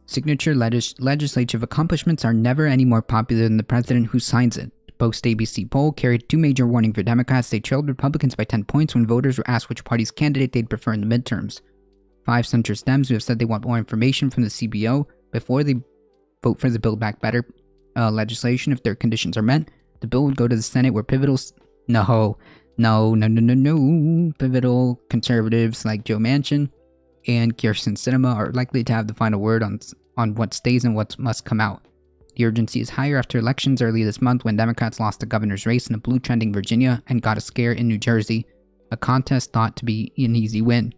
Signature legislative accomplishments are never any more popular than the president who signs it. Post-ABC poll carried 2 major warnings for Democrats. They trailed Republicans by 10 points when voters were asked which party's candidate they'd prefer in the midterms. 5 center Dems who have said they want more information from the CBO before they vote for the Build Back Better legislation if their conditions are met. The bill would go to the Senate where pivotal conservatives like Joe Manchin and Kyrsten Sinema are likely to have the final word on what stays and what must come out. The urgency is higher after elections early this month when Democrats lost the governor's race in a blue trending Virginia and got a scare in New Jersey, a contest thought to be an easy win.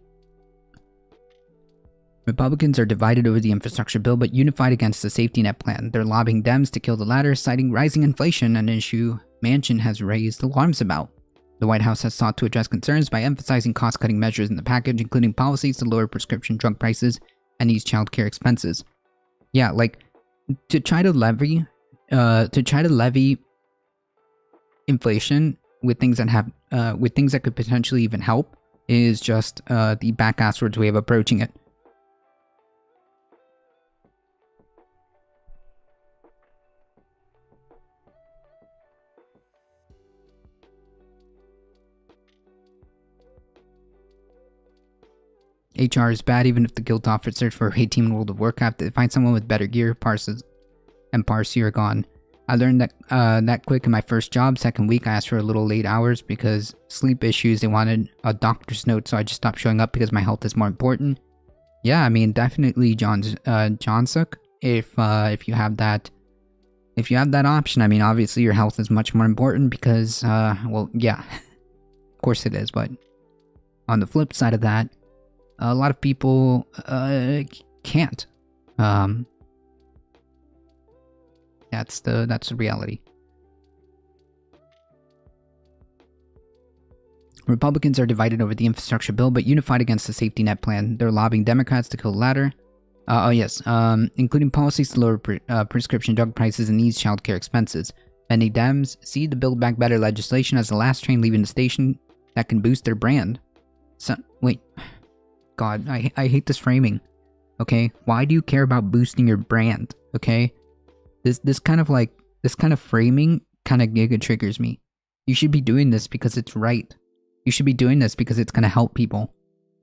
Republicans are divided over the infrastructure bill but unified against the safety net plan. They're lobbying Dems to kill the latter, citing rising inflation, an issue Manchin has raised alarms about. The White House has sought to address concerns by emphasizing cost-cutting measures in the package, including policies to lower prescription drug prices and ease childcare expenses. Yeah, like to try to levy inflation with things that could potentially even help is just the back-asswards way of approaching it. HR is bad even if the guild offers search for a raid team in World of Warcraft. They find someone with better gear, parses, and Parsi are gone. I learned that quick in my first job. Second week, I asked for a little late hours because sleep issues. They wanted a doctor's note, so I just stopped showing up because my health is more important. Yeah, I mean, definitely John Suk. if you have that option. I mean, obviously your health is much more important because well, yeah, of course it is. But on the flip side of that, a lot of people can't. That's the reality. Republicans are divided over the infrastructure bill, but unified against the safety net plan. They're lobbying Democrats to kill the latter. Including policies to lower prescription drug prices and ease childcare expenses. Many Dems see the Build Back Better legislation as the last train leaving the station that can boost their brand. So, wait. God, I hate this framing. Okay? Why do you care about boosting your brand? Okay? This kind of framing kind of giga triggers me. You should be doing this because it's right. You should be doing this because it's going to help people.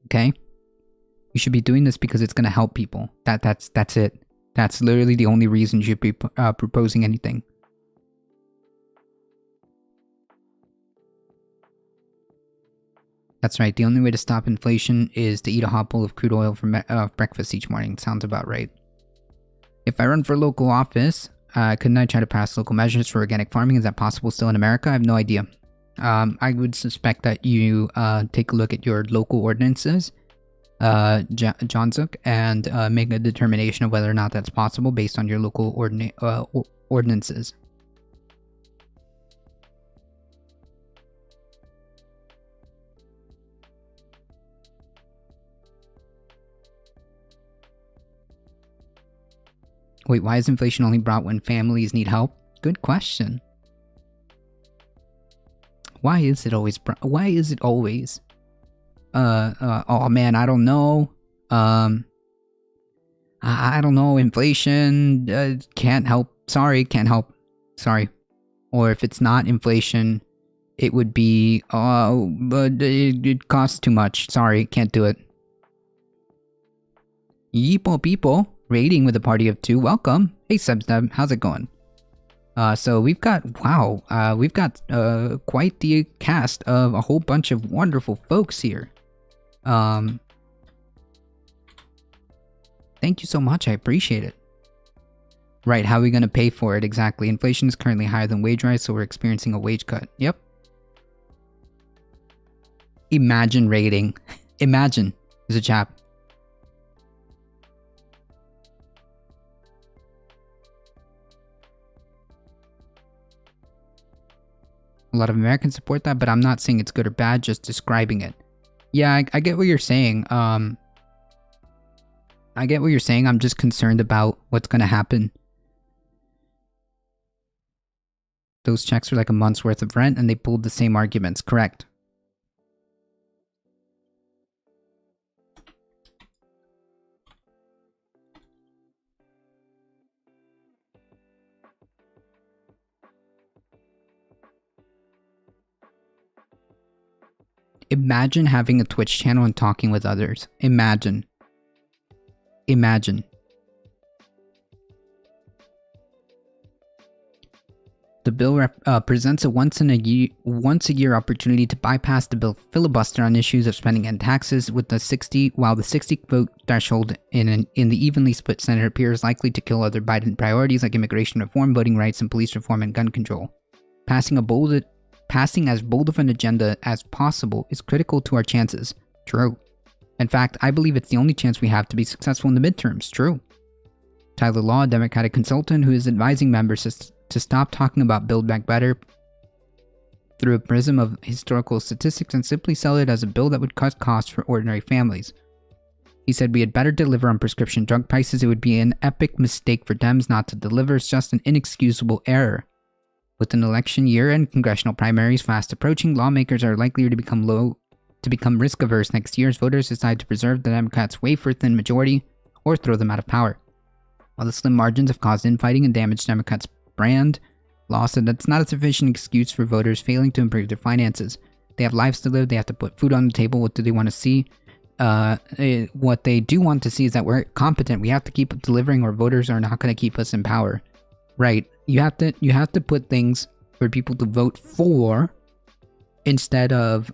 Okay? You should be doing this because it's going to help people. That's it. That's literally the only reason you should be proposing anything. That's right. The only way to stop inflation is to eat a hot bowl of crude oil for breakfast each morning. Sounds about right. If I run for local office, couldn't I try to pass local measures for organic farming? Is that possible still in America? I have no idea. I would suspect that you take a look at your local ordinances, John Zook, and make a determination of whether or not that's possible based on your local ordinances. Wait, why is inflation only brought when families need help? Good question. Why is it always why is it always? Oh man, I don't know. I don't know. Inflation can't help. Sorry, can't help. Sorry. Or if it's not inflation, it would be, but it costs too much. Sorry, can't do it. Yeepo people, raiding with a party of 2. Welcome. Hey, Sebsteb, how's it going? So we've got, wow, we've got quite the cast of a whole bunch of wonderful folks here. Thank you so much, I appreciate it. Right, how are we going to pay for it exactly? Inflation is currently higher than wage rise, so we're experiencing a wage cut. Yep. Imagine raiding. Imagine, there's a chap. A lot of Americans support that, but I'm not saying it's good or bad, just describing it. Yeah, I get what you're saying. I get what you're saying. I'm just concerned about what's going to happen. Those checks are like a month's worth of rent, and they pulled the same arguments. Correct. Imagine having a Twitch channel and talking with others. Imagine. Imagine. The bill presents a once a year opportunity to bypass the bill filibuster on issues of spending and taxes, with the 60 vote threshold in the evenly split Senate appears likely to kill other Biden priorities like immigration reform, voting rights, and police reform and gun control. Passing as bold of an agenda as possible is critical to our chances. True. In fact, I believe it's the only chance we have to be successful in the midterms. True. Tyler Law, a Democratic consultant who is advising members to stop talking about Build Back Better through a prism of historical statistics and simply sell it as a bill that would cut costs for ordinary families. He said we had better deliver on prescription drug prices. It would be an epic mistake for Dems not to deliver. It's just an inexcusable error. With an election year and congressional primaries fast approaching, lawmakers are likely to become risk-averse next year as voters decide to preserve the Democrats' wafer-thin majority or throw them out of power. While the slim margins have caused infighting and damaged Democrats' brand, Law said that's not a sufficient excuse for voters failing to improve their finances. They have lives to live, they have to put food on the table. What do they want to see? What they do want to see is that we're competent. We have to keep delivering, or voters are not going to keep us in power. Right. You have to put things for people to vote for instead of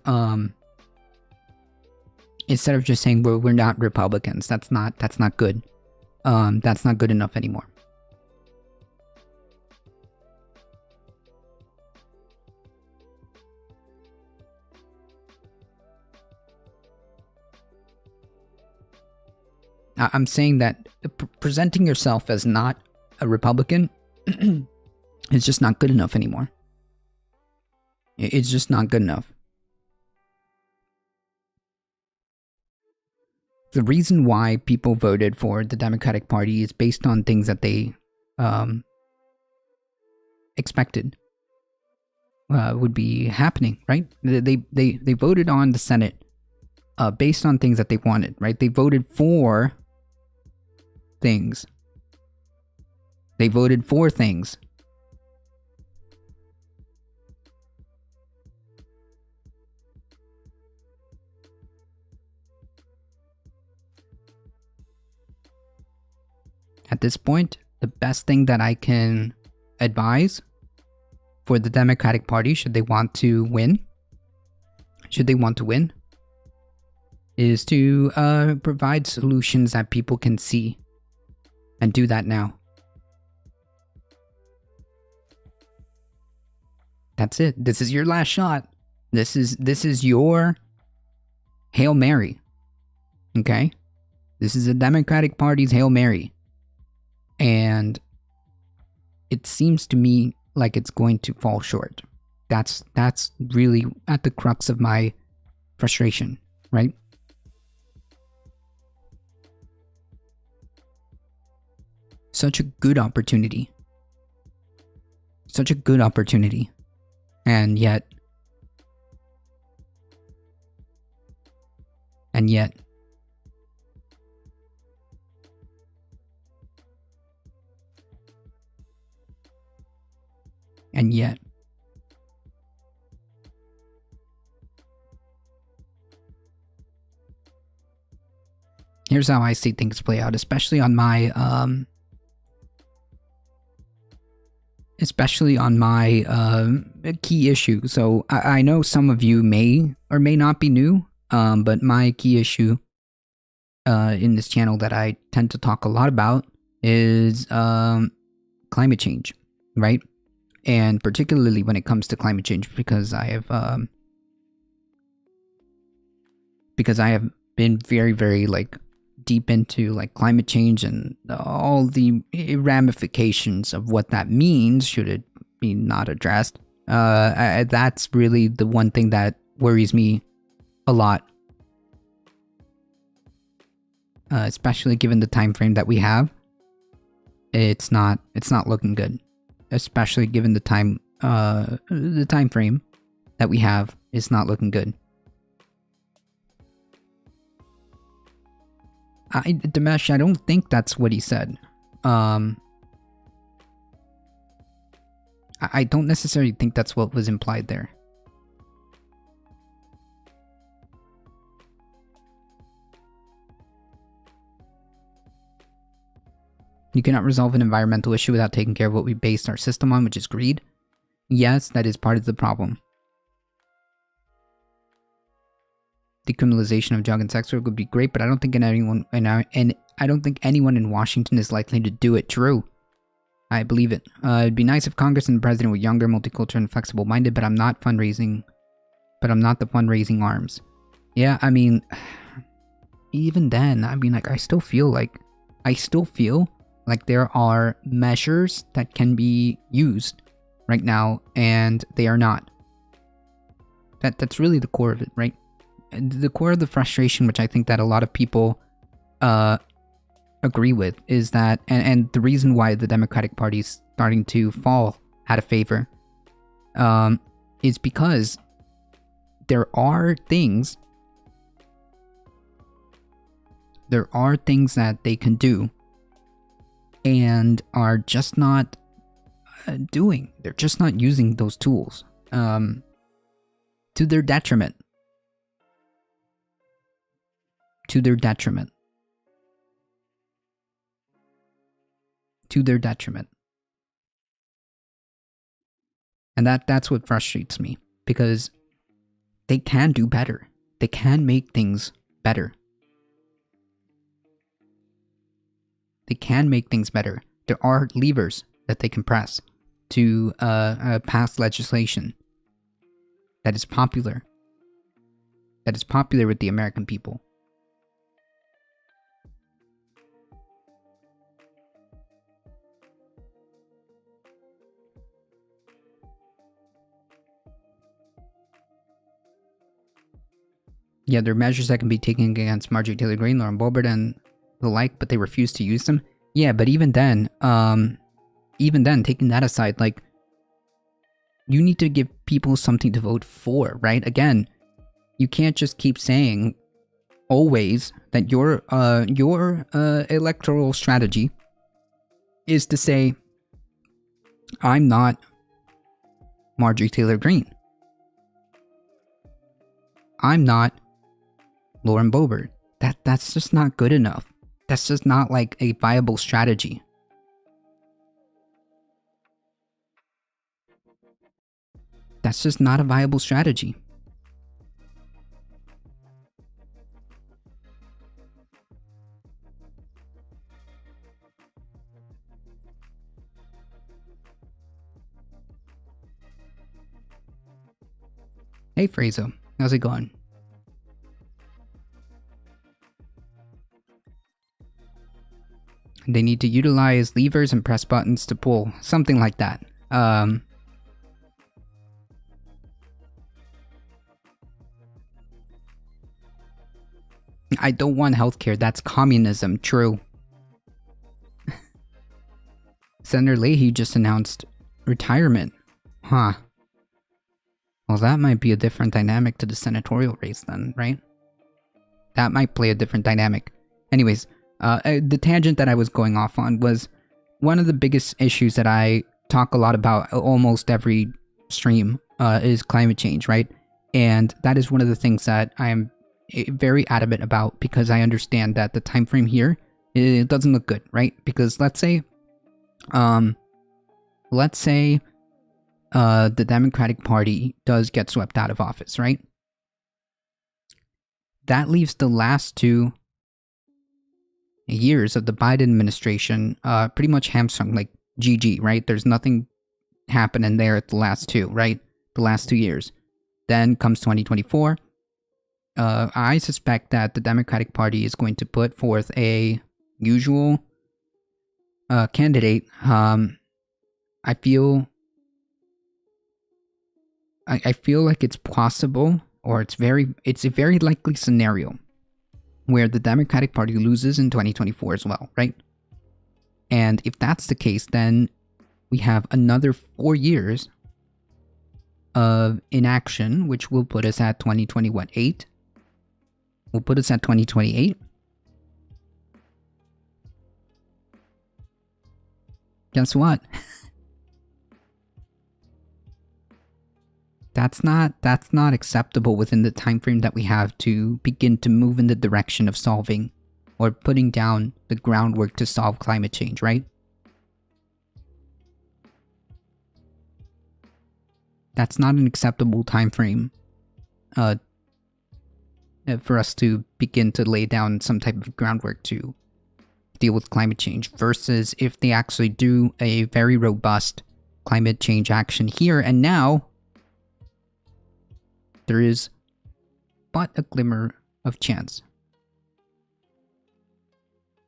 just saying we're not Republicans. That's not good. that's not good enough anymore. I'm saying that presenting yourself as not a Republican is just not good enough anymore. It's just not good enough. The reason why people voted for the Democratic Party is based on things that they expected would be happening, right? They voted on the Senate based on things that they wanted, right? They voted for things. They voted for things. At this point, the best thing that I can advise for the Democratic Party, should they want to win, is to provide solutions that people can see, and do that now. That's it. This is your last shot. This is your Hail Mary. Okay? This is the Democratic Party's Hail Mary. And it seems to me like it's going to fall short. That's really at the crux of my frustration, right? Such a good opportunity. Such a good opportunity. And yet... And yet... Here's how I see things play out, especially on my key issue. So I know some of you may or may not be new, but my key issue in this channel that I tend to talk a lot about is climate change, right? And particularly when it comes to climate change, because I have been very, very like deep into like climate change and all the ramifications of what that means should it be not addressed. That's really the one thing that worries me a lot, especially given the time frame that we have. It's not looking good, especially given the time frame that we have. It's not looking good. Dimesh, I don't think that's what he said. I don't necessarily think that's what was implied there. You cannot resolve an environmental issue without taking care of what we based our system on, which is greed. Yes, that is part of the problem. Decriminalization of drug and sex work would be great, but I don't think anyone in Washington is likely to do it. True. I believe it. It'd be nice if Congress and the president were younger, multicultural, and flexible-minded, but I'm not the fundraising arms. Yeah, I mean, even then, I mean, like, I still feel like there are measures that can be used right now, and they are not. That's really the core of it, right? The core of the frustration, which I think that a lot of people agree with, is that, and the reason why the Democratic Party is starting to fall out of favor, is because there are things that they can do and are just not doing. They're just not using those tools to their detriment. To their detriment. And that's what frustrates me, because they can do better. They can make things better. They can make things better. There are levers that they can press to pass legislation that is popular. That is popular with the American people. Yeah, there are measures that can be taken against Marjorie Taylor Greene, Lauren Boebert, and the like, but they refuse to use them. Yeah, but even then, taking that aside, like, you need to give people something to vote for, right? Again, you can't just keep saying always that your electoral strategy is to say, I'm not Marjorie Taylor Greene. I'm not Lauren Boebert. That's just not good enough. That's just not like a viable strategy. That's just not a viable strategy. Hey Frazo, how's it going? They need to utilize levers and press buttons to pull. Something like that. I don't want healthcare. That's communism. True. Senator Leahy just announced retirement. Huh. Well, that might be a different dynamic to the senatorial race then, right? That might play a different dynamic. Anyways, the tangent that I was going off on was one of the biggest issues that I talk a lot about almost every stream is climate change, right? And that is one of the things that I am very adamant about because I understand that the time frame here, it doesn't look good, right? Because let's say the Democratic Party does get swept out of office, right? That leaves the last 2 years of the Biden administration pretty much hamstrung, like GG, right? There's nothing happening there at the last 2, right? The last 2 years. Then comes 2024. I suspect that the Democratic Party is going to put forth a usual candidate. I feel like it's possible, or it's a very likely scenario where the Democratic Party loses in 2024 as well, right? And if that's the case, then we have another 4 years of inaction, which will put us at 2028. Will put us at 2028. Guess what? That's not acceptable within the time frame that we have to begin to move in the direction of solving or putting down the groundwork to solve climate change, right? That's not an acceptable time frame for us to begin to lay down some type of groundwork to deal with climate change, versus if they actually do a very robust climate change action here and now, there is but a glimmer of chance.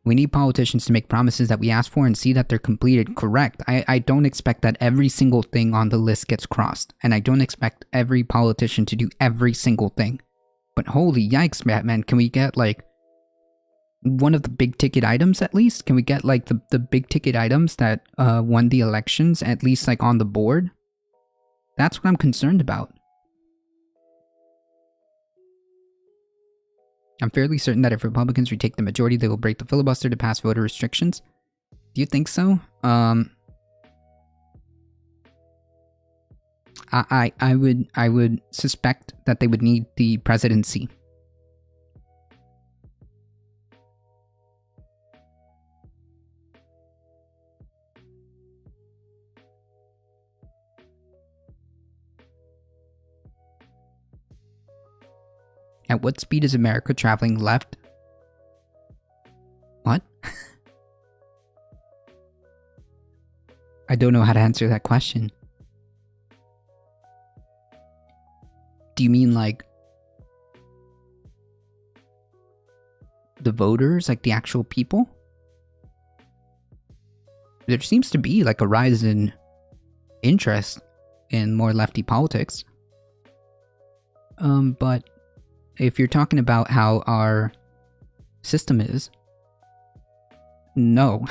We need politicians to make promises that we ask for and see that they're completed. Correct. I don't expect that every single thing on the list gets crossed, and I don't expect every politician to do every single thing. But holy yikes, Batman, can we get, like, one of the big ticket items at least? Can we get, like, the big ticket items that won the elections at least, like, on the board? That's what I'm concerned about. I'm fairly certain that if Republicans retake the majority, they will break the filibuster to pass voter restrictions. Do you think so? I would suspect that they would need the presidency. At what speed is America traveling left? What? I don't know how to answer that question. Do you mean like the voters, like the actual people? There seems to be like a rise in interest in more lefty politics. But if you're talking about how our system is, no.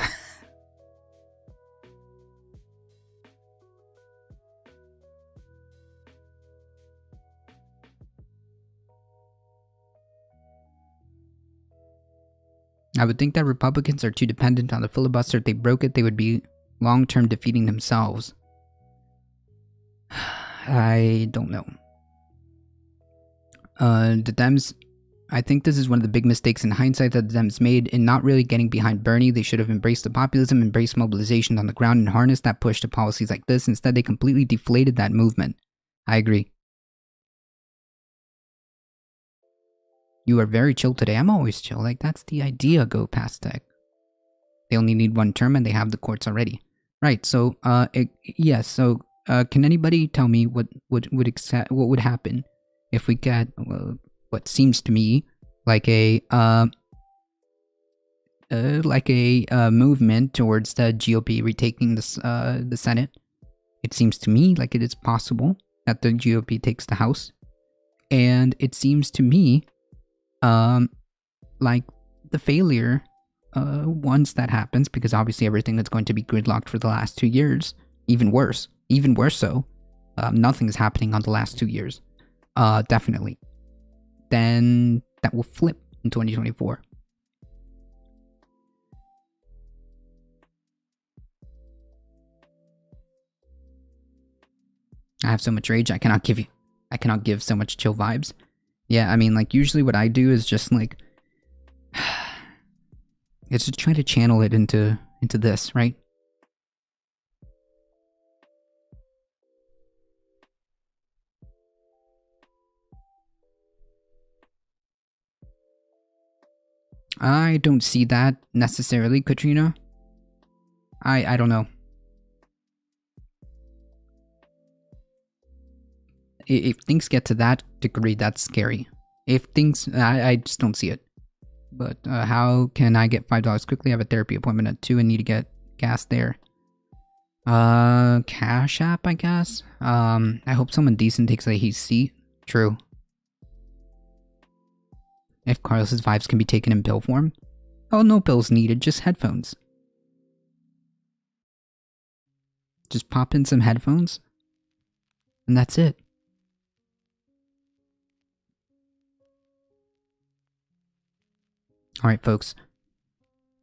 I would think that Republicans are too dependent on the filibuster. If they broke it, they would be long-term defeating themselves. I don't know. The Dems, I think this is one of the big mistakes in hindsight that the Dems made in not really getting behind Bernie. They should have embraced the populism, embraced mobilization on the ground, and harnessed that push to policies like this. Instead, they completely deflated that movement. I agree. You are very chill today. I'm always chill. Like, that's the idea, Go Past Tech. They only need one term and they have the courts already. Right, so, yes, so, can anybody tell me what would happen if we get what seems to me like a movement towards the GOP retaking the Senate? It seems to me like it is possible that the GOP takes the House, and it seems to me like the failure, once that happens, because obviously everything is going to be gridlocked for the last 2 years, even worse so, nothing's happening on the last 2 years, definitely, then that will flip in 2024. I have so much rage, I cannot give so much chill vibes. Yeah, I mean, like, usually what I do is just, like, it's to try to channel it into this, right? I don't see that necessarily, Katrina. I don't know. If things get to that degree, that's scary. If things... I just don't see it. But how can I get $5 quickly? I have a therapy appointment at 2 and need to get gas there. Cash App, I guess? I hope someone decent takes a seat. True. If Carlos's vibes can be taken in pill form? Oh, no pills needed, just headphones. Just pop in some headphones, and that's it. Alright, folks.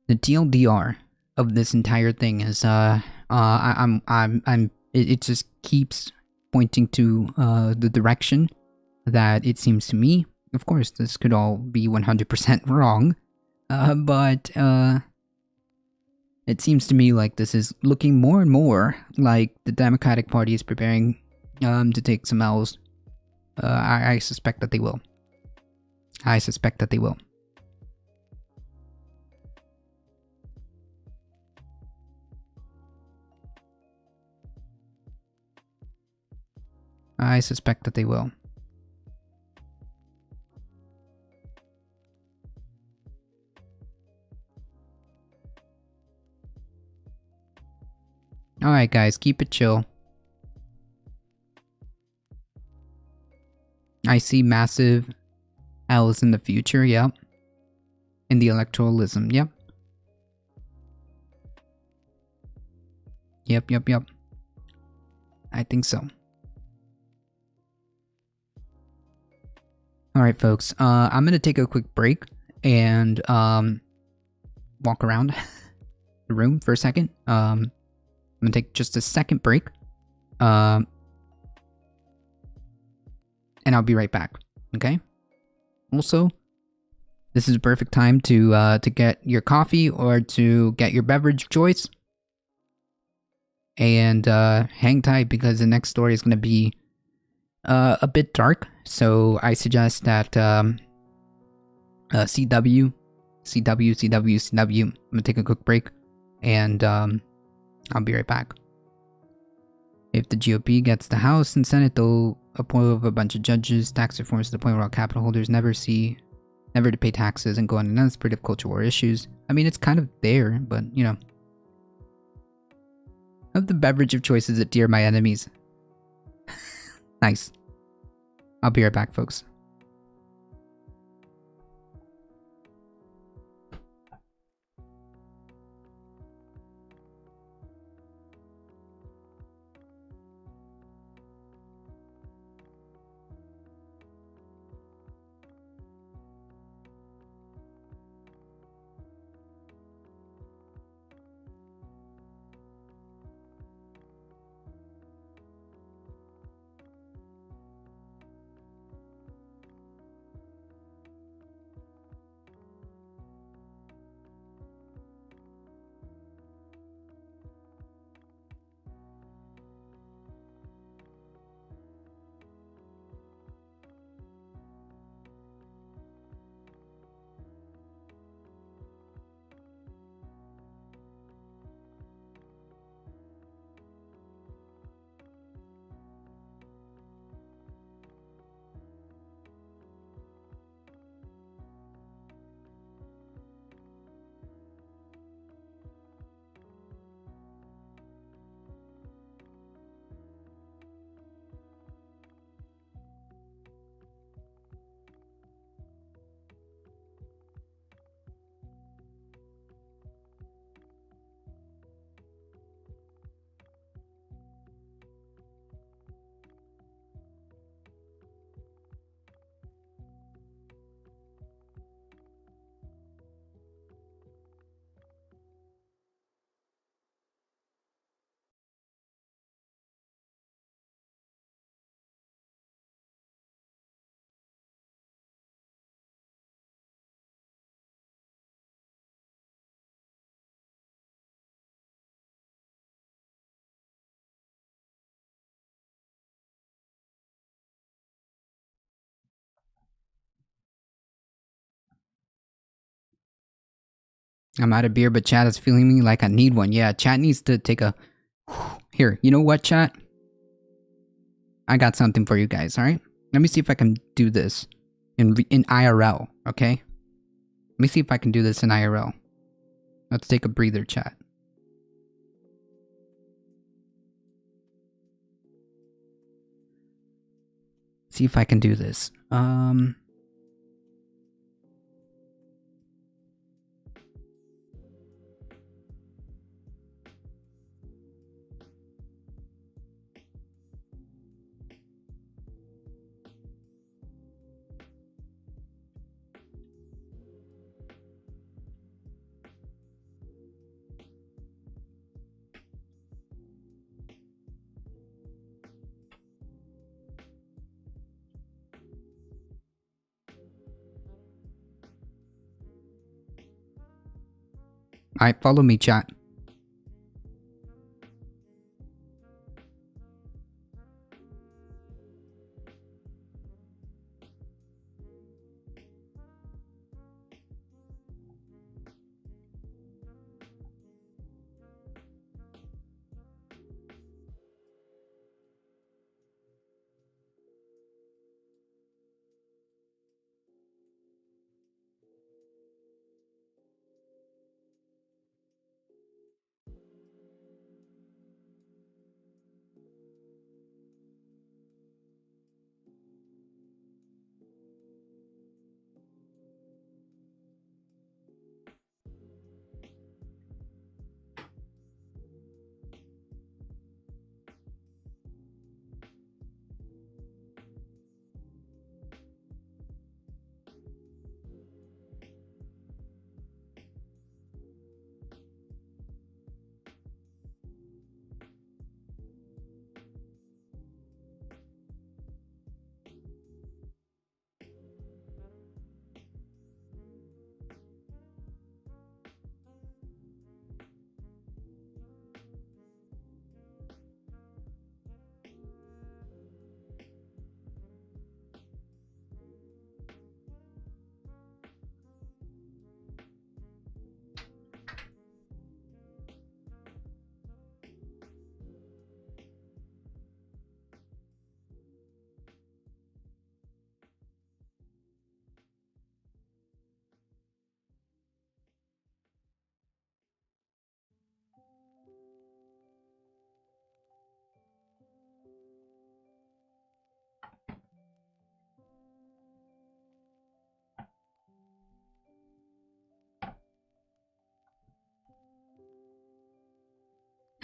The TLDR of this entire thing is, it just keeps pointing to, the direction that it seems to me. Of course, this could all be 100% wrong, but, it seems to me like this is looking more and more like the Democratic Party is preparing, to take some L's. I suspect that they will. I suspect that they will. I suspect that they will. Alright guys, keep it chill. I see massive L's in the future, yep. In the electoralism, yep. Yep. I think so. Alright folks, I'm gonna take a quick break and walk around the room for a second. I'm gonna take just a second break. And I'll be right back, okay? Also, this is a perfect time to get your coffee or to get your beverage of choice. And hang tight because the next story is gonna be a bit dark, so I suggest that CW. I'm gonna take a quick break, and I'll be right back. If the GOP gets the House and Senate, they'll appoint a bunch of judges, tax reforms to the point where all capital holders never to pay taxes and go on unsupportive culture war issues. I mean, it's kind of there, but you know. Of the beverage of choice is it dear my enemies. Nice. I'll be right back, folks. I'm out of beer, but chat is feeling me like I need one. Yeah, chat needs to take a... Here, you know what, chat? I got something for you guys, alright? Let me see if I can do this in IRL, okay? Let me see if I can do this in IRL. Let's take a breather, chat. See if I can do this. Alright, follow me, chat.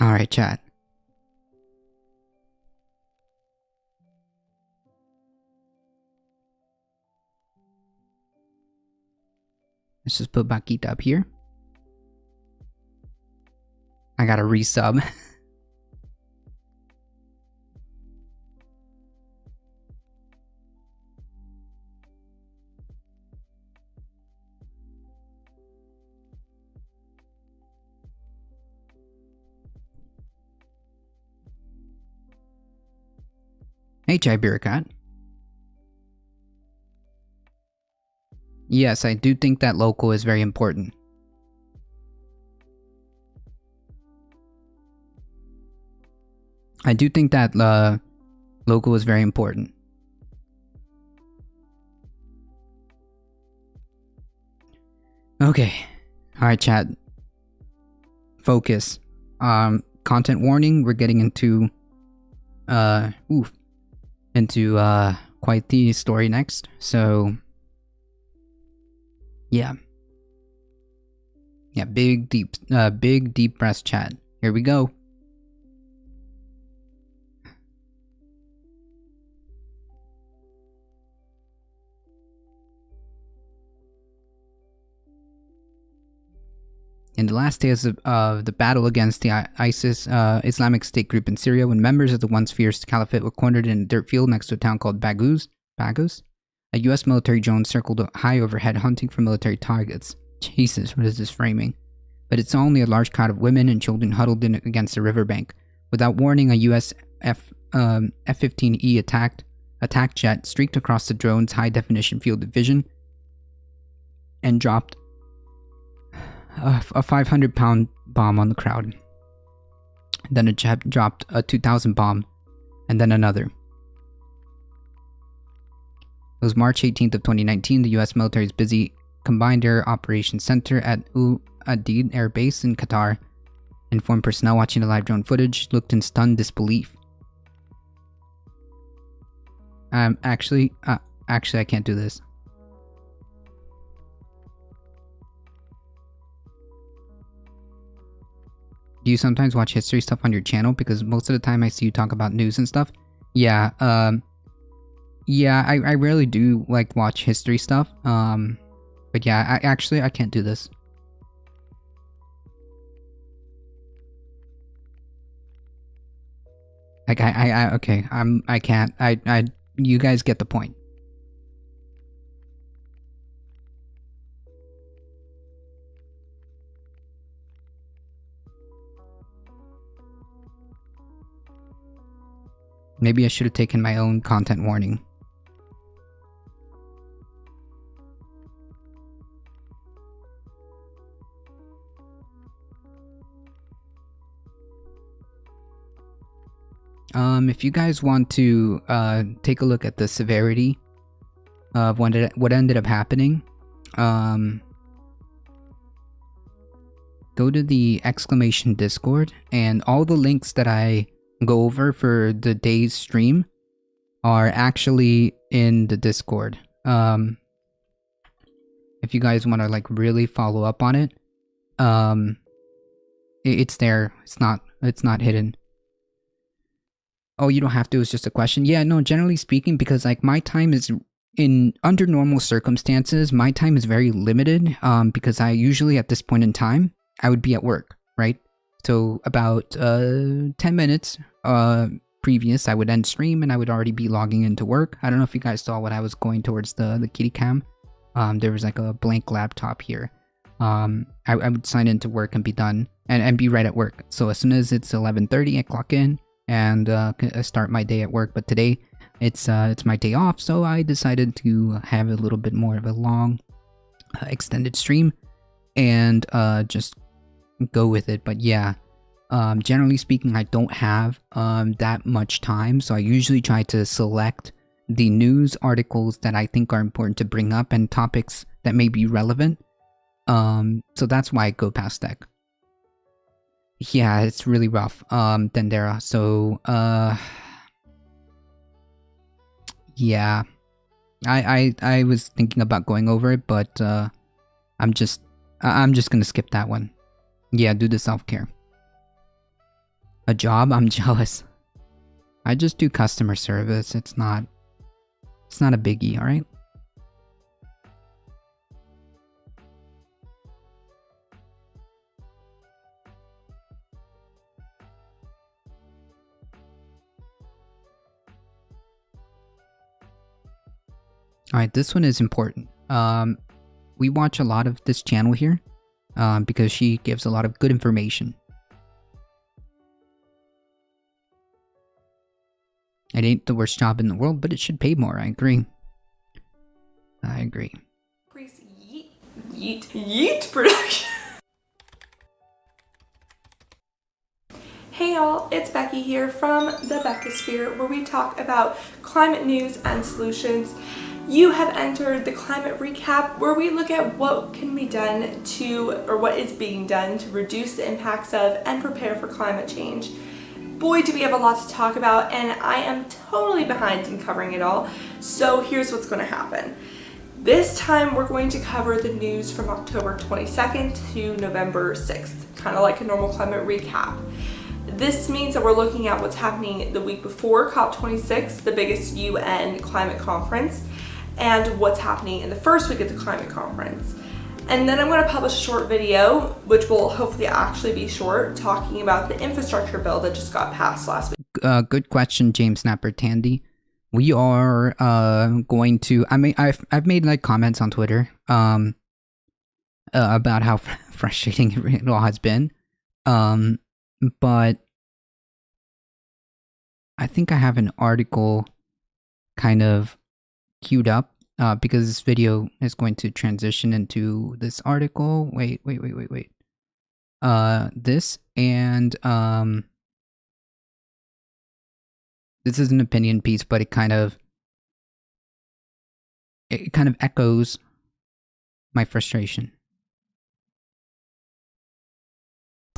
Alright, chat. Let's just put Bakita up here. I gotta resub. Hey, Chai Bureaucrat. Yes, I do think that local is very important. I do think that local is very important. Okay. Alright, chat. Focus. Content warning, we're getting into quite the story next. So yeah. Yeah, big deep breath, chat. Here we go. In the last days of the battle against the ISIS Islamic State group in Syria, when members of the once fierce caliphate were cornered in a dirt field next to a town called Baghouz, a US military drone circled high overhead hunting for military targets. Jesus, what is this framing? But it saw only a large crowd of women and children huddled in against the riverbank. Without warning, a US F-15E attack jet streaked across the drone's high-definition field of vision and dropped a 500-pound bomb on the crowd. Then a jet dropped a 2,000 bomb, and then another. It was March 18th of 2019. The US military's busy Combined Air Operations Center at Udeid Air Base in Qatar informed personnel watching the live drone footage looked in stunned disbelief. Actually, I can't do this. Do you sometimes watch history stuff on your channel? Because most of the time I see you talk about news and stuff. Yeah, yeah, I rarely do, like, watch history stuff. But yeah, I can't do this. Like, okay, I can't, you guys get the point. Maybe I should have taken my own content warning. If you guys want to take a look at the severity of what ended up happening, go to the exclamation Discord, and all the links that I go over for the day's stream are actually in the Discord. If you guys want to, like, really follow up on it, it's there. It's not hidden. Oh, you don't have to, it's just a question. Yeah, no, generally speaking, because, like, my time is under normal circumstances, my time is very limited, because I usually at this point in time, I would be at work, right? So about 10 minutes previous, I would end stream and I would already be logging into work. I don't know if you guys saw when I was going towards the kitty cam. There was like a blank laptop here. I would sign into work and be done and be right at work. So as soon as it's 11:30, I clock in and start my day at work. But today it's my day off, so I decided to have a little bit more of a long extended stream and just go with it. But yeah, generally speaking, I don't have that much time, so I usually try to select the news articles that I think are important to bring up and topics that may be relevant. So that's why I go past deck. Yeah, it's really rough, Dendera. So yeah, I was thinking about going over it, but I'm just gonna skip that one. Yeah, do the self-care. A job? I'm jealous. I just do customer service. It's not a biggie, alright? Alright, this one is important. We watch a lot of this channel here because she gives a lot of good information. It ain't the worst job in the world, but it should pay more. I agree. I agree. Increase yeet production. Hey y'all, it's Becky here from the Beckosphere, where we talk about climate news and solutions. You have entered the climate recap, where we look at what can be done or what is being done to reduce the impacts of and prepare for climate change. Boy, do we have a lot to talk about, and I am totally behind in covering it all. So here's what's going to happen. This time we're going to cover the news from October 22nd to November 6th, kind of like a normal climate recap. This means that we're looking at what's happening the week before COP26, the biggest UN climate conference, and what's happening in the first week of the climate conference. And then I'm going to publish a short video, which will hopefully actually be short, talking about the infrastructure bill that just got passed last week. Good question, James Snapper Tandy. We are going to. I mean, I've made like comments on Twitter about how frustrating it all has been, but I think I have an article kind of queued up. Because this video is going to transition into this article. Wait. This and this is an opinion piece, but it kind of echoes my frustration.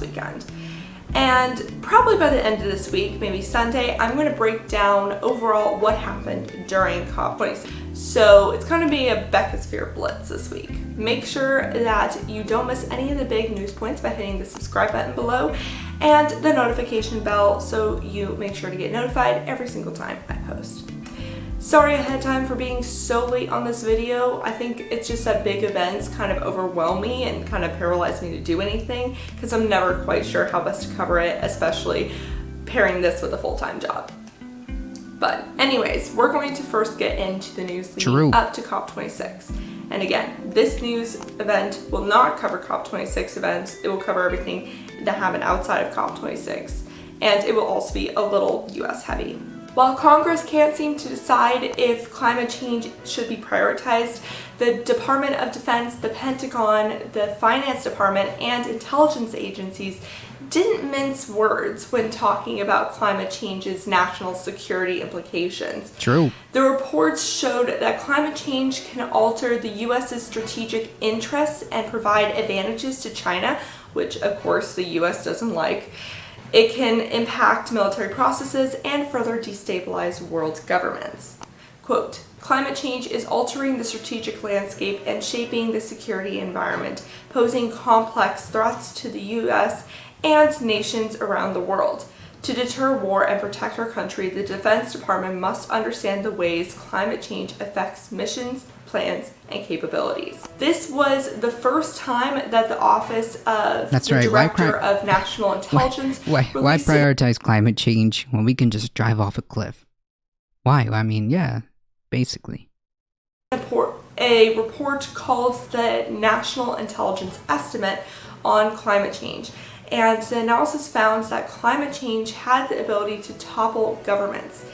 Weekend. And probably by the end of this week, maybe Sunday, I'm going to break down overall what happened during COP26. So it's going to be a Beckosphere Blitz this week. Make sure that you don't miss any of the big news points by hitting the subscribe button below and the notification bell so you make sure to get notified every single time I post. Sorry ahead of time for being so late on this video. I think it's just that big events kind of overwhelm me and kind of paralyze me to do anything because I'm never quite sure how best to cover it, especially pairing this with a full-time job. But anyways, we're going to first get into the news leading up to COP26. And again, this news event will not cover COP26 events. It will cover everything that happened outside of COP26. And it will also be a little US heavy. While Congress can't seem to decide if climate change should be prioritized, the Department of Defense, the Pentagon, the Finance Department, and intelligence agencies didn't mince words when talking about climate change's national security implications. True. The reports showed that climate change can alter the US's strategic interests and provide advantages to China, which of course the US doesn't like. It can impact military processes and further destabilize world governments. Quote, climate change is altering the strategic landscape and shaping the security environment, posing complex threats to the US and nations around the world. To deter war and protect our country, the Defense Department must understand the ways climate change affects missions, plans, and capabilities. This was the first time that the Office of Director of National Intelligence why prioritize climate change when we can just drive off a cliff? Why? I mean, yeah, basically. A report called the National Intelligence Estimate on Climate Change. And the analysis found that climate change had the ability to topple governments.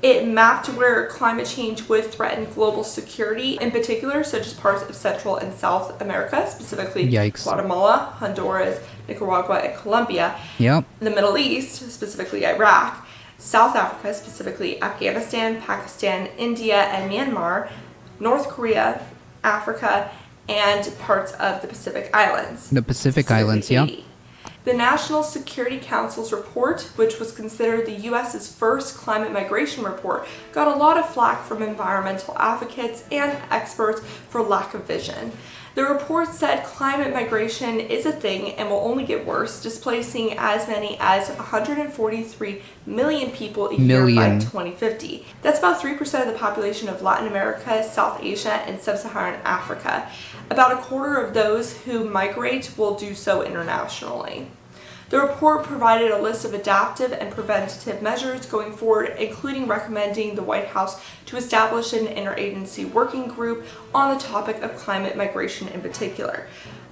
It mapped where climate change would threaten global security, in particular, such as parts of Central and South America, specifically Guatemala, Honduras, Nicaragua, and Colombia. Yep. The Middle East, specifically Iraq, South Africa, specifically Afghanistan, Pakistan, India, and Myanmar, North Korea, Africa, and parts of the Pacific Islands. The Pacific Islands, yeah. The National Security Council's report, which was considered the US's first climate migration report, got a lot of flack from environmental advocates and experts for lack of vision. The report said climate migration is a thing and will only get worse, displacing as many as 143 million people a year by 2050. That's about 3% of the population of Latin America, South Asia, and Sub-Saharan Africa. About a quarter of those who migrate will do so internationally. The report provided a list of adaptive and preventative measures going forward, including recommending the White House to establish an interagency working group on the topic of climate migration in particular.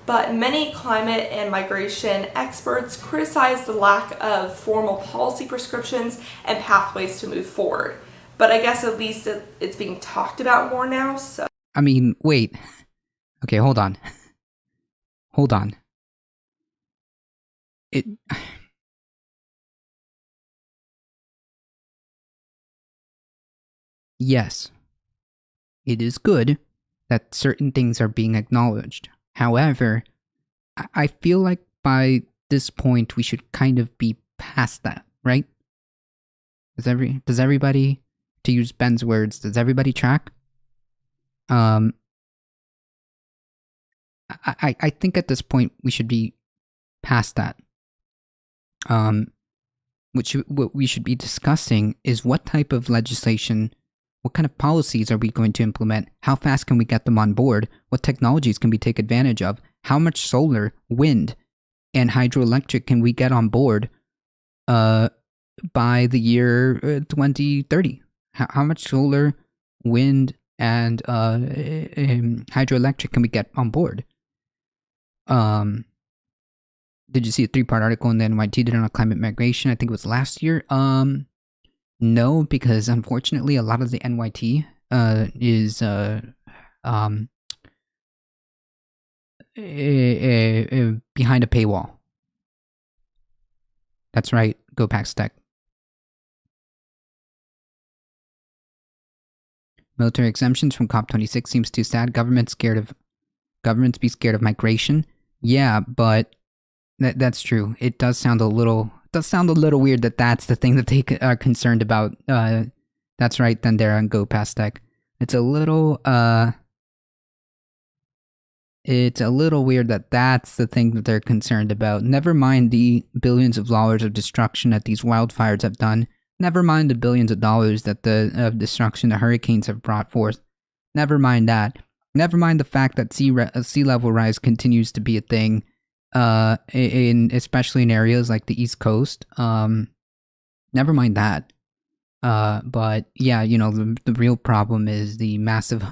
But many climate and migration experts criticize the lack of formal policy prescriptions and pathways to move forward. But I guess at least it's being talked about more now, so... I mean, wait. Okay, hold on. Hold on. Yes, it is good that certain things are being acknowledged. However, I feel like by this point we should kind of be past that, right? Does everybody, to use Ben's words, does everybody track? I think at this point we should be past that. What we should be discussing is what type of legislation, what kind of policies are we going to implement? How fast can we get them on board? What technologies can we take advantage of? How much solar, wind, and hydroelectric can we get on board by the year 2030? How much solar, wind, and hydroelectric can we get on board? Did you see a 3-part article in the NYT did on climate migration? I think it was last year. No, because unfortunately a lot of the NYT is behind a paywall. That's right, go Pax Tech. Military exemptions from COP26 seems too sad. Governments be scared of migration. Yeah, but that's true. It does sound a little weird that that's the thing that they are concerned about. That's right, Thundera and Go Past Tech. It's a little weird that that's the thing that they're concerned about. Never mind the billions of dollars of destruction that these wildfires have done. Never mind the billions of dollars that the destruction the hurricanes have brought forth. Never mind that. Never mind the fact that sea level rise continues to be a thing. Especially in areas like the East Coast. Never mind that. But yeah, the real problem is the massive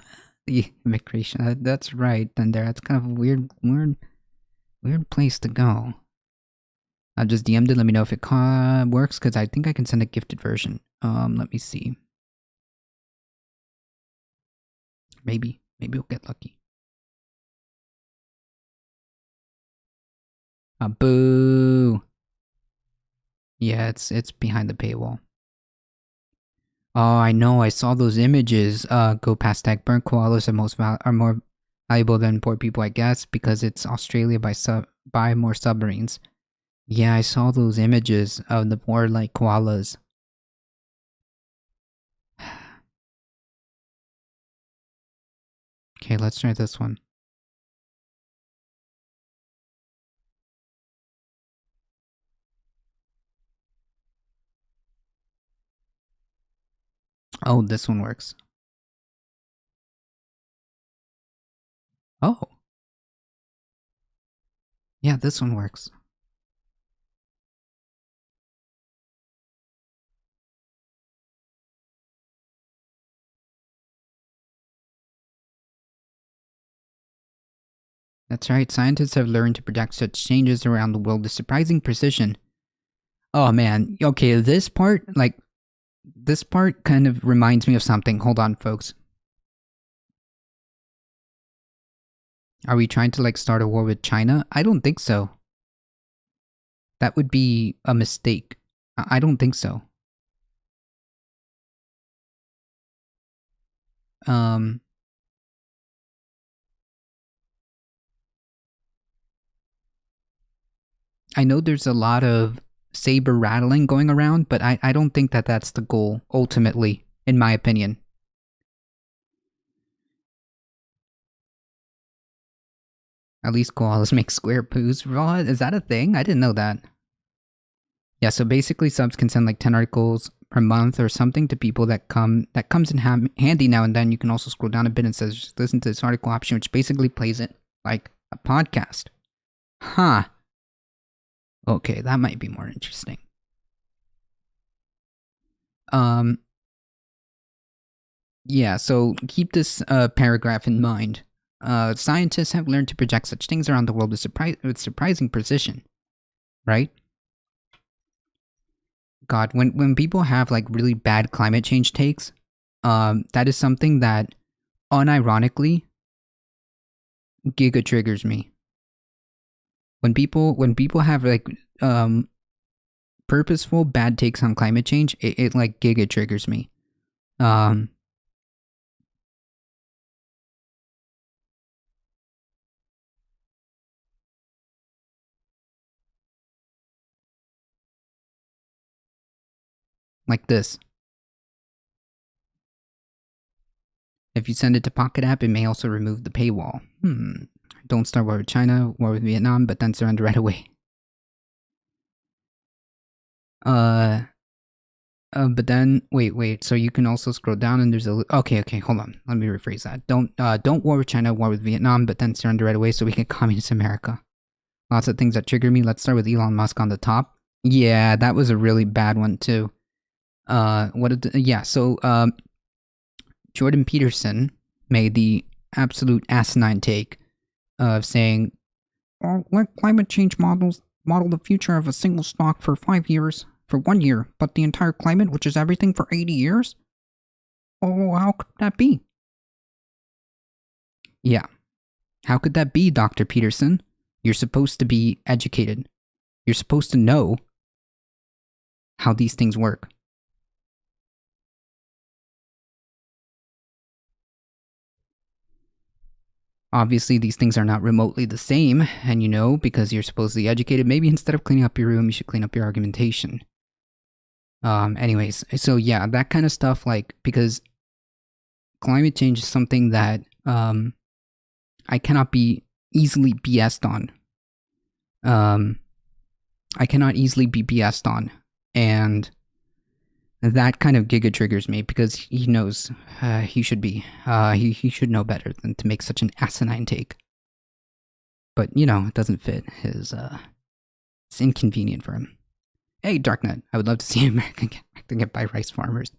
immigration. That's right, Thunder. That's kind of a weird place to go. I just DM'd it. Let me know if it works, because I think I can send a gifted version. Let me see. Maybe we'll get lucky. Boo. Yeah, it's behind the paywall. Oh, I know. I saw those images. Go past tech. Burnt koalas are more valuable than poor people, I guess, because it's Australia by more submarines. Yeah, I saw those images of the poor like koalas. Okay, let's try this one. Oh, this one works. Oh. Yeah, this one works. That's right, scientists have learned to predict such changes around the world with surprising precision. Oh man, okay, this part kind of reminds me of something. Hold on, folks. Are we trying to start a war with China? I don't think so. That would be a mistake. I don't think so. I know there's a lot of saber rattling going around, but I don't think that that's the goal, ultimately, in my opinion. At least koalas make square poos. What? Is that a thing? I didn't know that. Yeah, so basically subs can send like 10 articles per month or something to people that comes in handy now and then. You can also scroll down a bit and says, just listen to this article option, which basically plays it like a podcast. Huh. Okay, that might be more interesting. Yeah, so keep this paragraph in mind. Scientists have learned to project such things around the world with surprising precision, right? God, when people have like really bad climate change takes, that is something that unironically giga triggers me. When people have like purposeful bad takes on climate change, it like giga triggers me. Like this. If you send it to Pocket App, it may also remove the paywall. Don't start war with China, war with Vietnam, but then surrender right away. But then wait. So you can also scroll down and there's a okay. Hold on. Let me rephrase that. Don't war with China, war with Vietnam, but then surrender right away so we can communist America. Lots of things that trigger me. Let's start with Elon Musk on the top. Yeah, that was a really bad one too. Jordan Peterson made the absolute asinine take of saying, "Oh, let climate change models model the future of a single stock for 5 years, for 1 year, but the entire climate, which is everything, for 80 years? Oh, how could that be?" Yeah. How could that be, Dr. Peterson? You're supposed to be educated. You're supposed to know how these things work. Obviously, these things are not remotely the same, and you know, because you're supposedly educated, maybe instead of cleaning up your room, you should clean up your argumentation. Anyways, so yeah, that kind of stuff, like, because climate change is something that, I cannot be easily BS'd on. I cannot easily be BS'd on, and that kind of giga triggers me because he knows he should be. He should know better than to make such an asinine take. But, you know, it doesn't fit his, it's inconvenient for him. Hey, Darknet, I would love to see America get by rice farmers.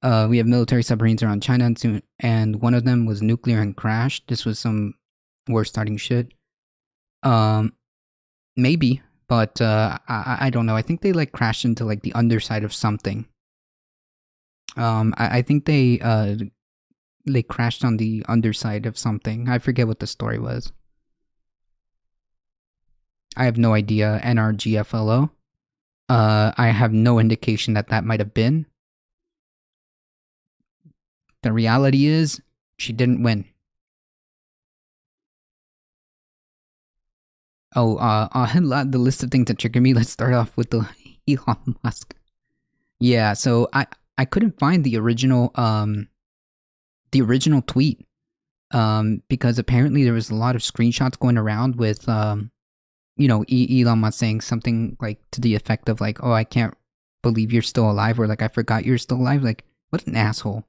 We have military submarines around China, and one of them was nuclear and crashed. This was some war-starting shit. Maybe, but I don't know. I think they like crashed into like the underside of something. I think they crashed on the underside of something. I forget what the story was. I have no idea. NRGFLO. I have no indication that that might have been. The reality is, she didn't win. Oh, the list of things that trigger me. Let's start off with the Elon Musk. Yeah, so I couldn't find the original tweet because apparently there was a lot of screenshots going around with you know, Elon Musk saying something like to the effect of like, "Oh, I can't believe you're still alive," or like, "I forgot you're still alive." Like, what an asshole.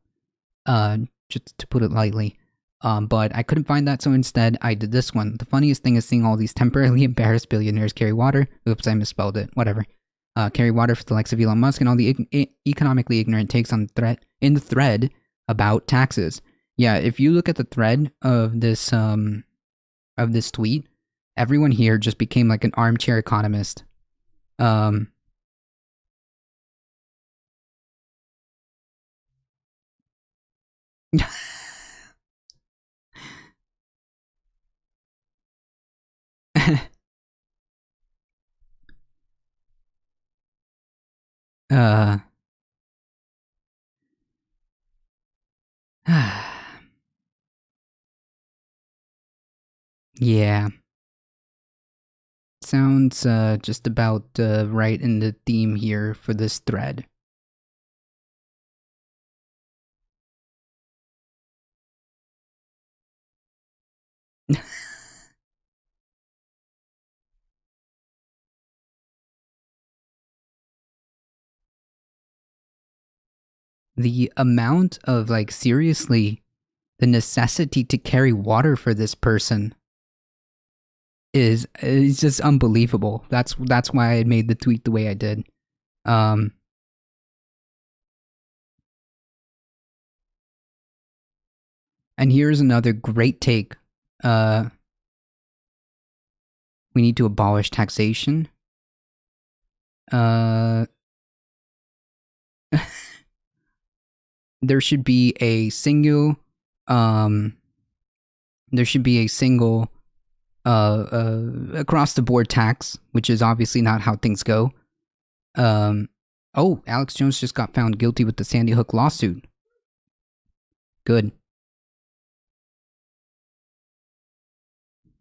Just to put it lightly. But I couldn't find that, so instead I did this one. The funniest thing is seeing all these temporarily embarrassed billionaires carry water. Oops, I misspelled it. Whatever. Carry water for the likes of Elon Musk and all the economically ignorant takes on the thread about taxes. Yeah, if you look at the thread of this tweet, everyone here just became like an armchair economist. Yeah. Sounds just about right in the theme here for this thread. The amount of, like, seriously, the necessity to carry water for this person is just unbelievable. That's why I made the tweet the way I did. And here's another great take. We need to abolish taxation. There should be a single across the board tax, which is obviously not how things go. Oh, Alex Jones just got found guilty with the Sandy Hook lawsuit. Good.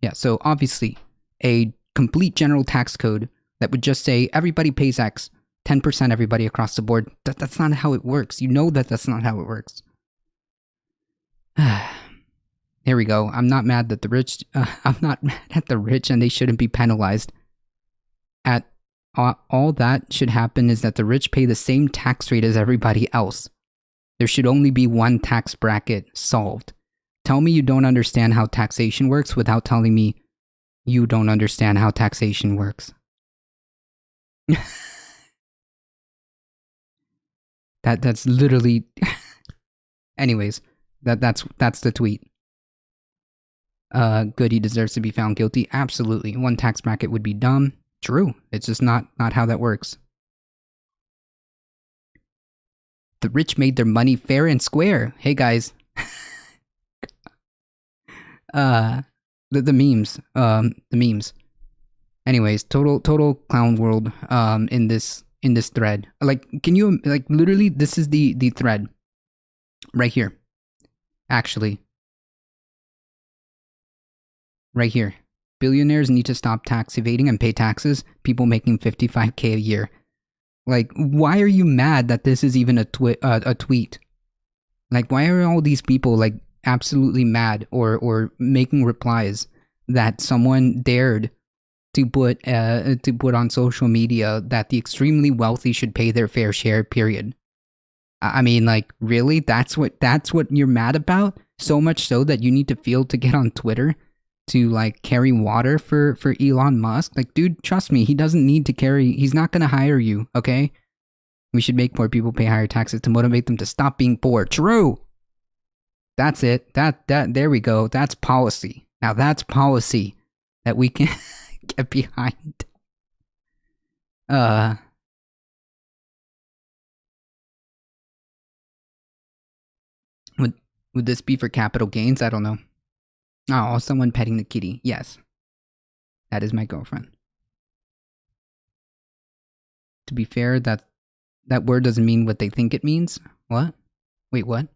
Yeah, so obviously a complete general tax code that would just say everybody pays X, 10% everybody across the board. That's not how it works. You know that's not how it works. Here we go. I'm not mad that the rich. I'm not mad at the rich, and they shouldn't be penalized. All that should happen is that the rich pay the same tax rate as everybody else. There should only be one tax bracket solved. Tell me you don't understand how taxation works without telling me you don't understand how taxation works. That's literally. Anyways, that's the tweet. Good, he deserves to be found guilty. Absolutely. One tax bracket would be dumb. True. It's just not how that works. The rich made their money fair and square. Hey guys. The memes. The memes. Anyways, total clown world in this thread. Like, can you, like, literally this is the thread right here. Actually. Right here. Billionaires need to stop tax evading and pay taxes. People making $55K a year. Like, why are you mad that this is even a tweet? Like, why are all these people, like, absolutely mad or making replies that someone dared to put on social media that the extremely wealthy should pay their fair share, period? I mean, like, really? That's what you're mad about? So much so that you need to feel to get on Twitter to, like, carry water for Elon Musk? Like, dude, trust me, he doesn't need to carry. He's not gonna hire you, okay? We should make more people pay higher taxes to motivate them to stop being poor. True. That's it. There we go. That's policy. Now that's policy that we can get behind. Would this be for capital gains? I don't know. Oh, someone petting the kitty. Yes. That is my girlfriend. To be fair, that word doesn't mean what they think it means. What? Wait, what?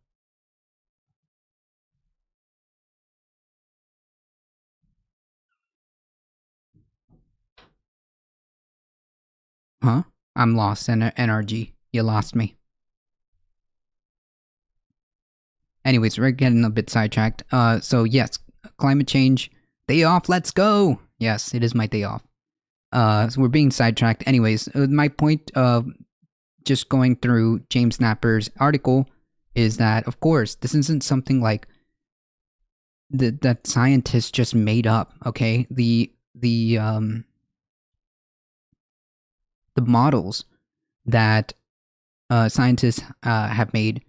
Huh? I'm lost, NRG. You lost me. Anyways, we're getting a bit sidetracked. So yes, climate change. Day off, let's go! Yes, it is my day off. So we're being sidetracked. Anyways, my point of just going through James Napper's article is that, of course, this isn't something like that scientists just made up, okay? The models that scientists have made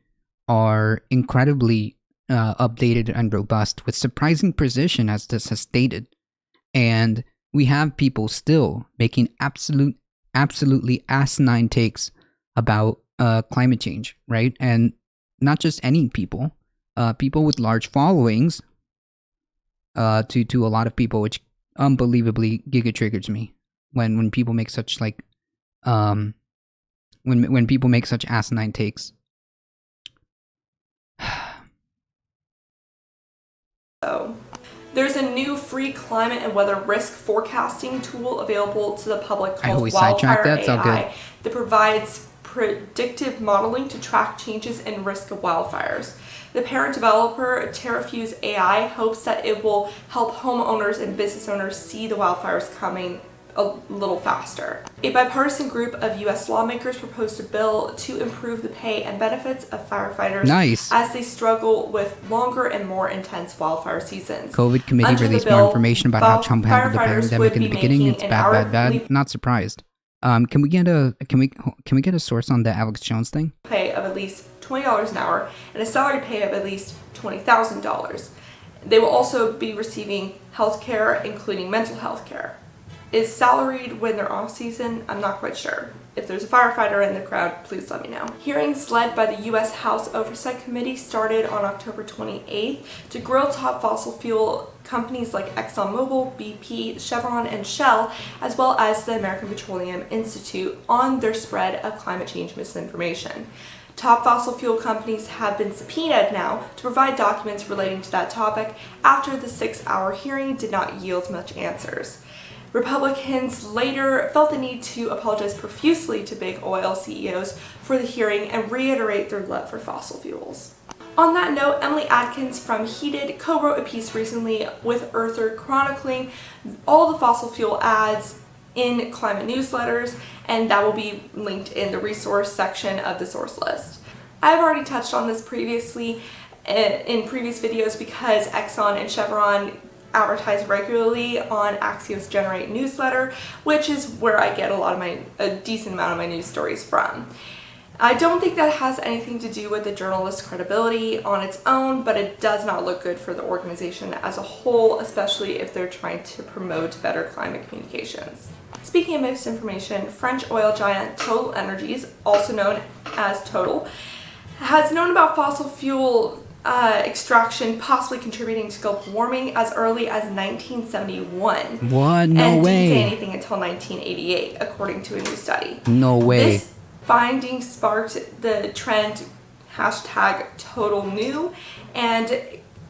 are incredibly updated and robust with surprising precision, as this has stated. And we have people still making absolutely asinine takes about climate change, right? And not just any people, people with large followings, to a lot of people, which unbelievably giga triggers me when people make such, like, when people make such asinine takes. So, there's a new free climate and weather risk forecasting tool available to the public called Wildfire AI that provides predictive modeling to track changes in risk of wildfires. The parent developer, Terrafuse AI, hopes that it will help homeowners and business owners see the wildfires coming a little faster. A bipartisan group of U.S. lawmakers proposed a bill to improve the pay and benefits of firefighters as they struggle with longer and more intense wildfire seasons. COVID committee released more information about how Trump handled the pandemic in the beginning. It's bad. Not surprised. Can we get a source on the Alex Jones thing? Pay of at least $20 an hour and a salary pay of at least $20,000. They will also be receiving health care, including mental health care. Is salaried when they're off season? I'm not quite sure. If there's a firefighter in the crowd, please let me know. Hearings led by the U.S. House Oversight Committee started on October 28th to grill top fossil fuel companies like ExxonMobil, BP, Chevron, and Shell, as well as the American Petroleum Institute on their spread of climate change misinformation. Top fossil fuel companies have been subpoenaed now to provide documents relating to that topic after the 6-hour hearing did not yield much answers. Republicans later felt the need to apologize profusely to big oil CEOs for the hearing and reiterate their love for fossil fuels. On that note, Emily Adkins from Heated co-wrote a piece recently with Earther chronicling all the fossil fuel ads in climate newsletters, and that will be linked in the resource section of the source list. I've already touched on this previously in previous videos because Exxon and Chevron advertise regularly on Axios Generate newsletter, which is where I get a decent amount of my news stories from. I don't think that has anything to do with the journalist's credibility on its own, but it does not look good for the organization as a whole, especially if they're trying to promote better climate communications. Speaking of misinformation, French oil giant Total Energies, also known as Total, has known about fossil fuel extraction possibly contributing to global warming as early as 1971. What? No and way. Didn't say anything until 1988, according to a new study. No way. This finding sparked the trend #TotalNew and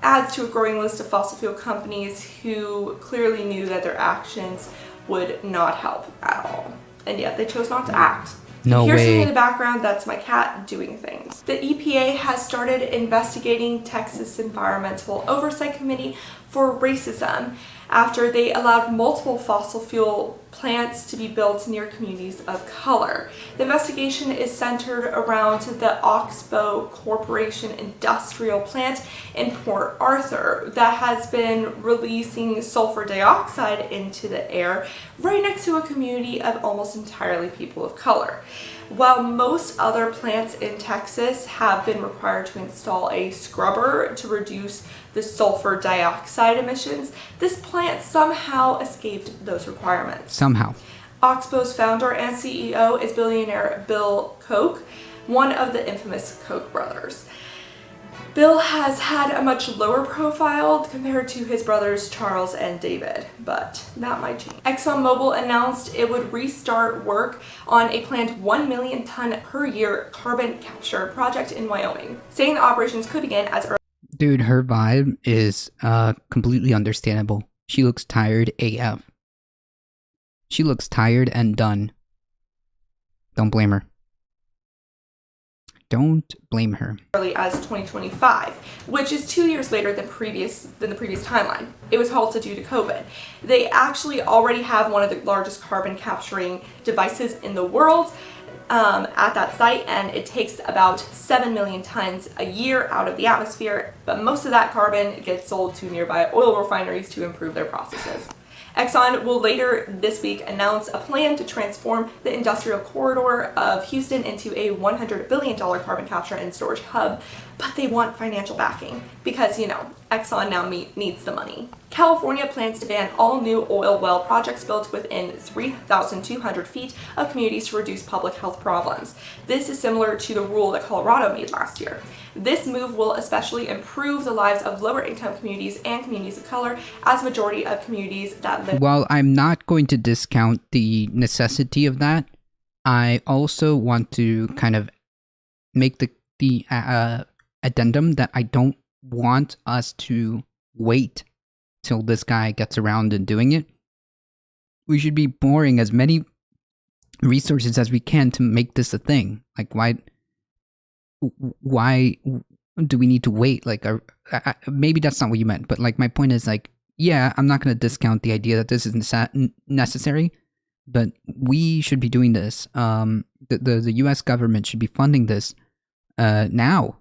adds to a growing list of fossil fuel companies who clearly knew that their actions would not help at all, and yet they chose not to act. No Here's way. something in the background, that's my cat doing things. The EPA has started investigating Texas Environmental Oversight Committee for racism after they allowed multiple fossil fuel plants to be built near communities of color. The investigation is centered around the Oxbow Corporation industrial plant in Port Arthur that has been releasing sulfur dioxide into the air right next to a community of almost entirely people of color. While most other plants in Texas have been required to install a scrubber to reduce the sulfur dioxide emissions, this plant somehow escaped those requirements. Somehow. Oxbow's founder and CEO is billionaire Bill Koch, one of the infamous Koch brothers. Bill has had a much lower profile compared to his brothers Charles and David, but that might change. ExxonMobil announced it would restart work on a planned 1 million ton per year carbon capture project in Wyoming, saying the operations could begin as early. Dude, her vibe is completely understandable. She looks tired AF. She looks tired and done. Don't blame her. Don't blame her. Early as 2025, which is 2 years later than the previous timeline. It was halted due to COVID. They actually already have one of the largest carbon capturing devices in the world at that site, and it takes about 7 million tons a year out of the atmosphere, but most of that carbon gets sold to nearby oil refineries to improve their processes. Exxon will later this week announce a plan to transform the industrial corridor of Houston into a $100 billion carbon capture and storage hub, but they want financial backing because, Exxon now needs the money. California plans to ban all new oil well projects built within 3,200 feet of communities to reduce public health problems. This is similar to the rule that Colorado made last year. This move will especially improve the lives of lower income communities and communities of color, as majority of communities that live. While I'm not going to discount the necessity of that, I also want to kind of make the addendum that I don't want us to wait till this guy gets around and doing it. We should be pouring as many resources as we can to make this a thing. Like, why do we need to wait? Like, maybe that's not what you meant, but like, my point is like, yeah, I'm not going to discount the idea that this is necessary, but we should be doing this. The U.S. government should be funding this now.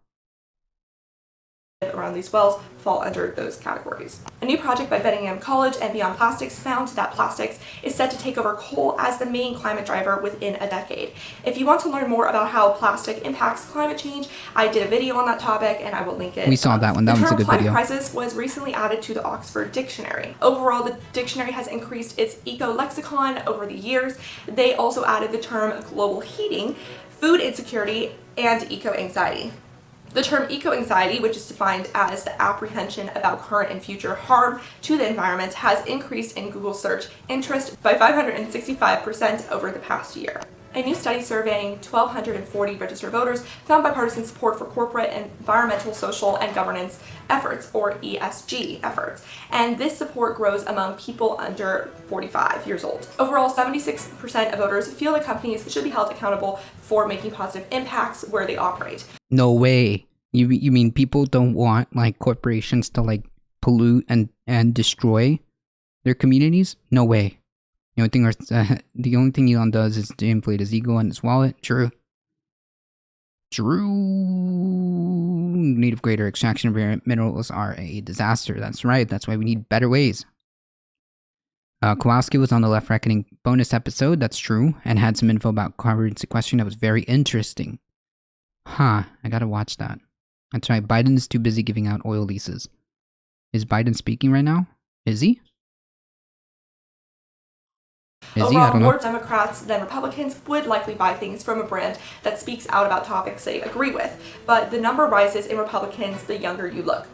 Around these wells fall under those categories. A new project by Bellingham College and Beyond Plastics found that plastics is set to take over coal as the main climate driver within a decade. If you want to learn more about how plastic impacts climate change, I did a video on that topic and I will link it. We saw that one. That was a good video. The term climate crisis was recently added to the Oxford Dictionary. Overall, the dictionary has increased its eco-lexicon over the years. They also added the term global heating, food insecurity, and eco-anxiety. The term eco-anxiety, which is defined as the apprehension about current and future harm to the environment, has increased in Google search interest by 565% over the past year. A new study surveying 1,240 registered voters found bipartisan support for corporate environmental, social, and governance efforts, or ESG efforts, and this support grows among people under 45 years old. Overall, 76% of voters feel that companies should be held accountable for making positive impacts where they operate. No way. You mean people don't want like corporations to like pollute and destroy their communities? No way. The only thing Elon does is to inflate his ego and his wallet. True. Need of greater extraction of rare minerals are a disaster. That's right. That's why we need better ways. Kowalski was on the Left Reckoning bonus episode. That's true. And had some info about carbon sequestration that was very interesting. Huh. I gotta watch that. That's right. Biden is too busy giving out oil leases. Is Biden speaking right now? Is he? Overall, more Democrats than Republicans would likely buy things from a brand that speaks out about topics they agree with, but the number rises in Republicans the younger you look.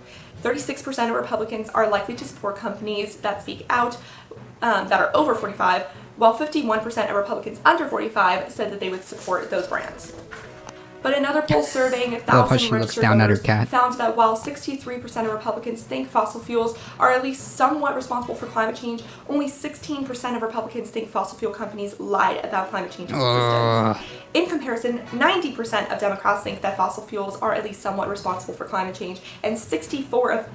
36% of Republicans are likely to support companies that speak out that are over 45, while 51% of Republicans under 45 said that they would support those brands. But another poll surveying 1,000 registered voters found that while 63% of Republicans think fossil fuels are at least somewhat responsible for climate change, only 16% of Republicans think fossil fuel companies lied about climate change's existence. In comparison, 90% of Democrats think that fossil fuels are at least somewhat responsible for climate change, and 64%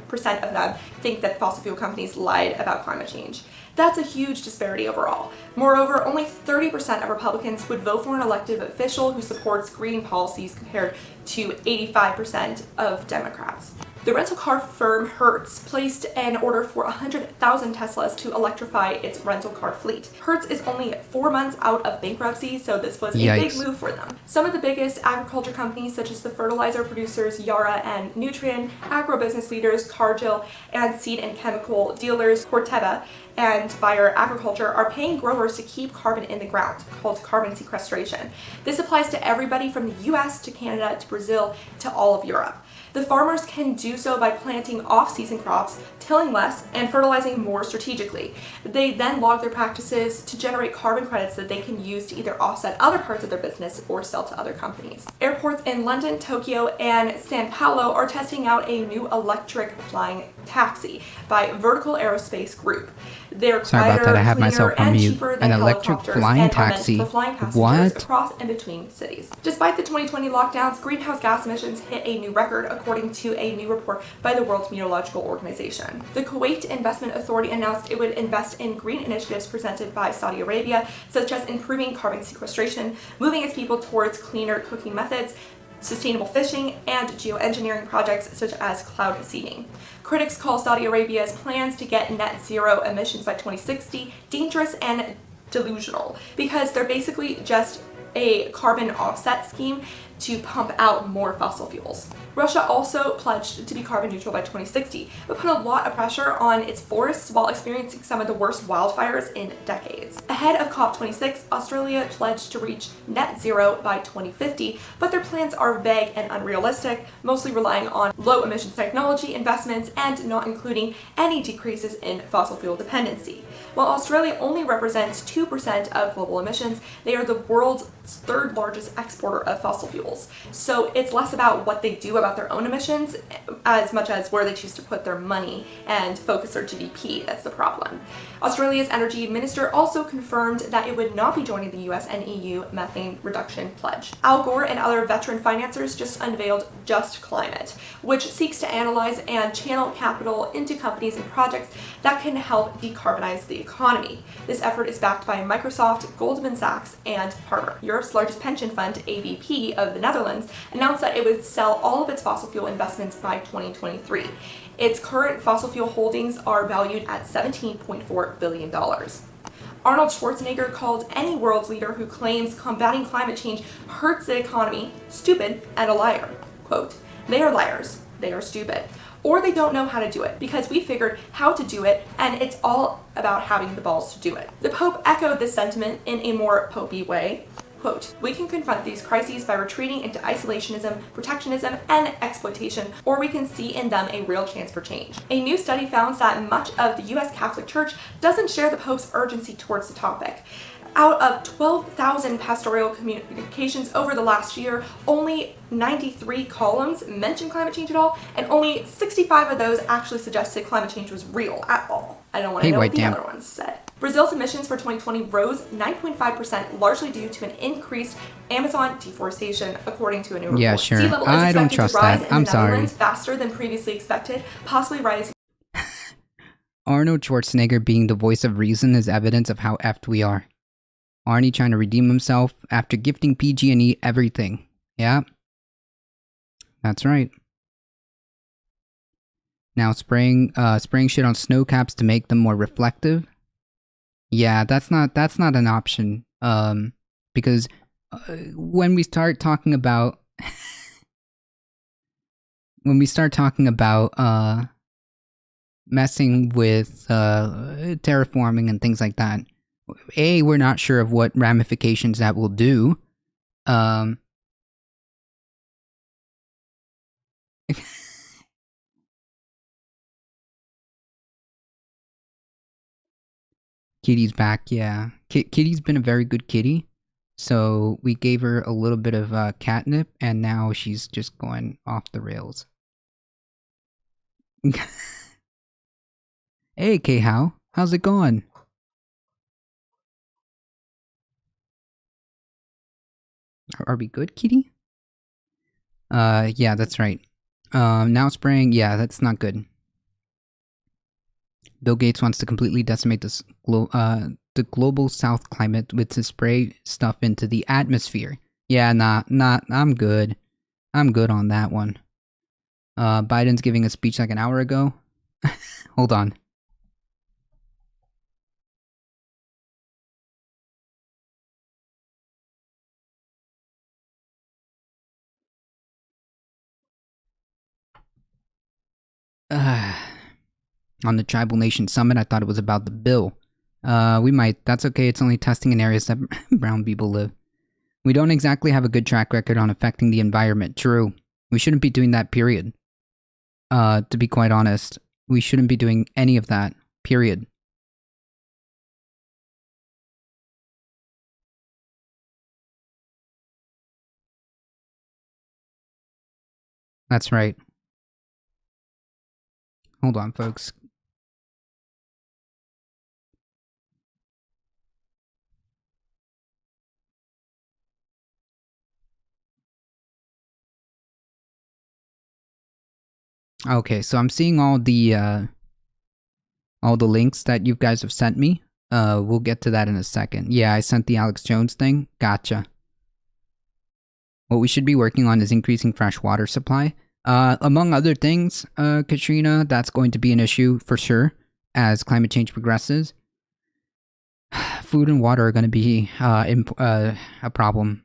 of them think that fossil fuel companies lied about climate change. That's a huge disparity overall. Moreover, only 30% of Republicans would vote for an elected official who supports green policies compared to 85% of Democrats. The rental car firm Hertz placed an order for 100,000 Teslas to electrify its rental car fleet. Hertz is only 4 months out of bankruptcy, so this was a big move for them. Some of the biggest agriculture companies, such as the fertilizer producers Yara and Nutrien, agribusiness leaders Cargill, and seed and chemical dealers Corteva and Bayer Agriculture, are paying growers to keep carbon in the ground, called carbon sequestration. This applies to everybody from the US to Canada to Brazil to all of Europe. The farmers can do so by planting off-season crops, tilling less, and fertilizing more strategically. They then log their practices to generate carbon credits that they can use to either offset other parts of their business or sell to other companies. Airports in London, Tokyo, and Sao Paulo are testing out a new electric flying taxi by Vertical Aerospace Group. They're quieter, cleaner, and cheaper than helicopters and are meant for flying passengers across and between cities. Despite the 2020 lockdowns, greenhouse gas emissions hit a new record, according to a new report by the World Meteorological Organization. The Kuwait Investment Authority announced it would invest in green initiatives presented by Saudi Arabia, such as improving carbon sequestration, moving its people towards cleaner cooking methods, sustainable fishing, and geoengineering projects such as cloud seeding. Critics call Saudi Arabia's plans to get net zero emissions by 2060 dangerous and delusional, because they're basically just a carbon offset scheme to pump out more fossil fuels. Russia also pledged to be carbon neutral by 2060, but put a lot of pressure on its forests while experiencing some of the worst wildfires in decades. Ahead of COP26, Australia pledged to reach net zero by 2050, but their plans are vague and unrealistic, mostly relying on low emissions technology investments and not including any decreases in fossil fuel dependency. While Australia only represents 2% of global emissions, they are the world's third largest exporter of fossil fuels. goals. So it's less about what they do about their own emissions as much as where they choose to put their money and focus their GDP. That's the problem. Australia's energy minister also confirmed that it would not be joining the US and EU methane reduction pledge. Al Gore and other veteran financiers just unveiled Just Climate, which seeks to analyze and channel capital into companies and projects that can help decarbonize the economy. This effort is backed by Microsoft, Goldman Sachs, and Harvard. Europe's largest pension fund, ADT of the Netherlands, announced that it would sell all of its fossil fuel investments by 2023. Its current fossil fuel holdings are valued at $17.4 billion. Arnold Schwarzenegger called any world leader who claims combating climate change hurts the economy stupid and a liar. Quote, "They are liars, they are stupid, or they don't know how to do it because we figured how to do it and it's all about having the balls to do it." The Pope echoed this sentiment in a more popey way. Quote, "We can confront these crises by retreating into isolationism, protectionism, and exploitation, or we can see in them a real chance for change." A new study found that much of the US Catholic Church doesn't share the Pope's urgency towards the topic. Out of 12,000 pastoral communications over the last year, only 93 columns mention climate change at all, and only 65 of those actually suggested climate change was real at all. I don't want to know what the other ones said. Brazil's emissions for 2020 rose 9.5%, largely due to an increased Amazon deforestation, according to a new report. Yeah, sure. Sea level is I don't expected trust to rise that. in I'm the sorry. Netherlands faster than previously expected, possibly rising. Arnold Schwarzenegger being the voice of reason is evidence of how effed we are. Arnie trying to redeem himself after gifting PG&E everything. Yeah. That's right. Now spraying shit on snow caps to make them more reflective. Yeah, that's not an option. Because when we start talking about messing with terraforming and things like that, A, we're not sure of what ramifications that will do. Kitty's back, yeah. Kitty's been a very good kitty. So we gave her a little bit of catnip, and now she's just going off the rails. Hey, K-How. How's it going? Are we good, kitty? Yeah, that's right. Now spraying, yeah, that's not good. Bill Gates wants to completely decimate this the global south climate with to spray stuff into the atmosphere. Yeah, I'm good. I'm good on that one. Biden's giving a speech like an hour ago. Hold on. On the Tribal Nation Summit, I thought it was about the bill. That's okay, it's only testing in areas that brown people live. We don't exactly have a good track record on affecting the environment, true. We shouldn't be doing that, period. To be quite honest, we shouldn't be doing any of that, period. That's right. Hold on, folks. Okay, so I'm seeing all the links that you guys have sent me. We'll get to that in a second. Yeah, I sent the Alex Jones thing. Gotcha. What we should be working on is increasing fresh water supply. Among other things, Katrina, that's going to be an issue for sure as climate change progresses. Food and water are going to be a problem.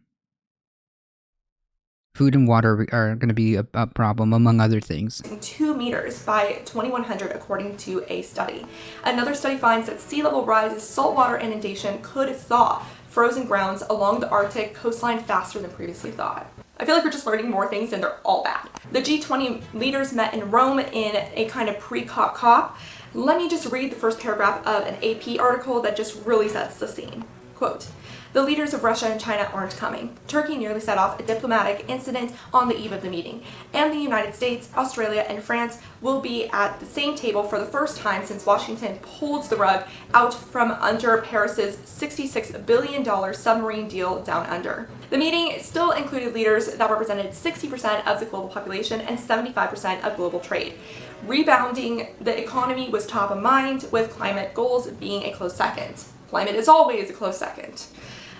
Food and water are going to be a problem, among other things. 2 meters by 2100, according to a study. Another study finds that sea level rises, saltwater inundation could thaw frozen grounds along the Arctic coastline faster than previously thought. I feel like we're just learning more things and they're all bad. The G20 leaders met in Rome in a kind of pre-COP COP. Let me just read the first paragraph of an AP article that just really sets the scene. Quote, The leaders of Russia and China aren't coming. Turkey nearly set off a diplomatic incident on the eve of the meeting, and the United States, Australia, and France will be at the same table for the first time since Washington pulled the rug out from under Paris's $66 billion submarine deal down under. The meeting still included leaders that represented 60% of the global population and 75% of global trade. Rebounding the economy was top of mind, with climate goals being a close second. Climate is always a close second.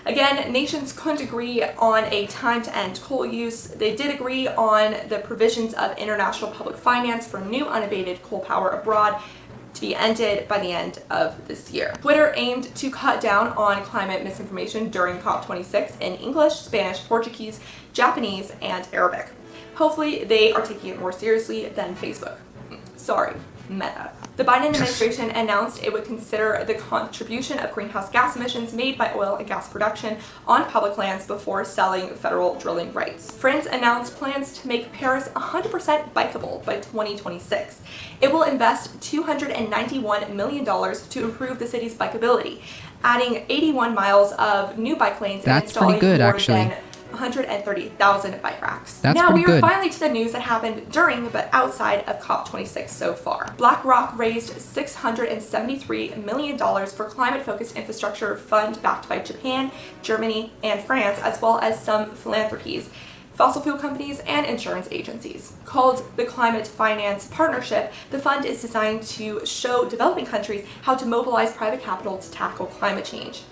Again, nations couldn't agree on a time to end coal use. They did agree on the provisions of international public finance for new unabated coal power abroad to be ended by the end of this year. Twitter aimed to cut down on climate misinformation during COP26 in English, Spanish, Portuguese, Japanese, and Arabic. Hopefully, they are taking it more seriously than Facebook. Sorry, Meta. The Biden administration announced it would consider the contribution of greenhouse gas emissions made by oil and gas production on public lands before selling federal drilling rights. France announced plans to make Paris 100% bikeable by 2026. It will invest $291 million to improve the city's bikeability, adding 81 miles of new bike lanes and installing more than 130,000 bike racks. Now we are finally to the news that happened during but outside of COP26 so far. BlackRock raised $673 million for climate-focused infrastructure fund backed by Japan, Germany, and France, as well as some philanthropies, fossil fuel companies, and insurance agencies. Called the Climate Finance Partnership, the fund is designed to show developing countries how to mobilize private capital to tackle climate change.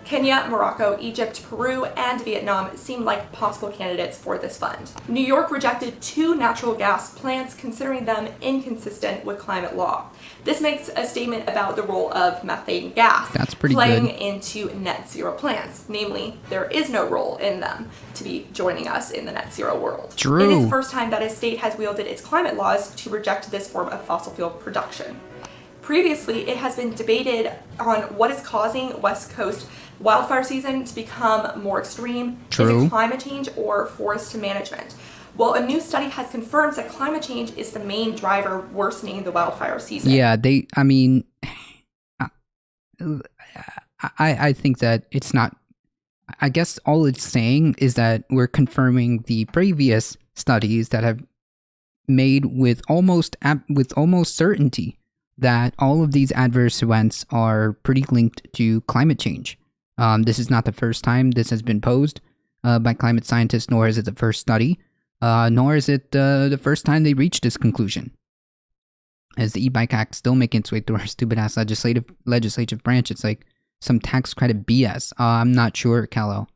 Kenya, Morocco, Egypt, Peru, and Vietnam seem like possible candidates for this fund. New York rejected 2 natural gas plants, considering them inconsistent with climate law. This makes a statement about the role of methane gas playing into net zero plans. Namely, there is no role in them to be joining us in the net zero world. True. It is the first time that a state has wielded its climate laws to reject this form of fossil fuel production. Previously, it has been debated on what is causing West Coast wildfire season to become more extreme. Is it climate change or forest management? Well, a new study has confirmed that climate change is the main driver worsening the wildfire season. Yeah, I think that it's not, I guess all it's saying is that we're confirming the previous studies that have made with almost certainty that all of these adverse events are pretty linked to climate change. This is not the first time this has been posed by climate scientists, nor is it the first study, nor is it the first time they reached this conclusion. As the e-bike act still making its way through our stupid-ass legislative branch, it's like some tax credit BS. I'm not sure, Callow.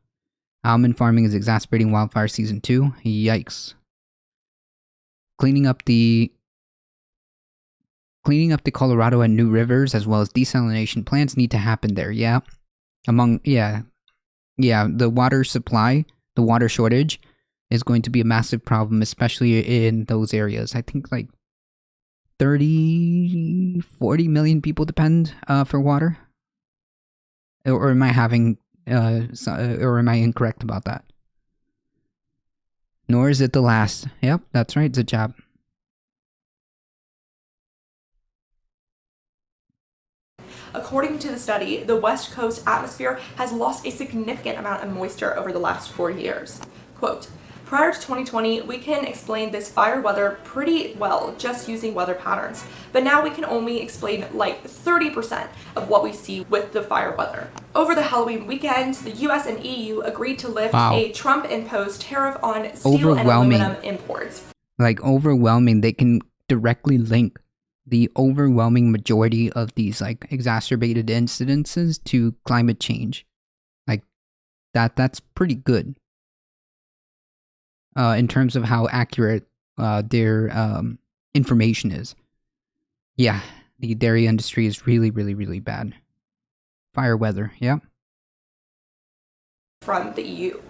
Almond farming is exacerbating wildfire season 2. Yikes. Cleaning up the Colorado and new rivers, as well as desalination plants, need to happen there. Yeah, the water supply, the water shortage, is going to be a massive problem, especially in those areas. I think like 40 million people depend for water. Or am I having, or am I incorrect about that? Nor is it the last. Yep, that's right. It's a job. According to the study, the West Coast atmosphere has lost a significant amount of moisture over the last 4 years. Quote, prior to 2020, we can explain this fire weather pretty well just using weather patterns, but now we can only explain like 30% of what we see with the fire weather. Over the Halloween weekend, the US and EU agreed to lift a Trump-imposed tariff on steel and aluminum imports. Like overwhelming, they can directly link the overwhelming majority of these like exacerbated incidences to climate change. Like that's pretty good in terms of how accurate their information is. Yeah, the dairy industry is really, really, really bad. Fire weather, yeah. From the EU.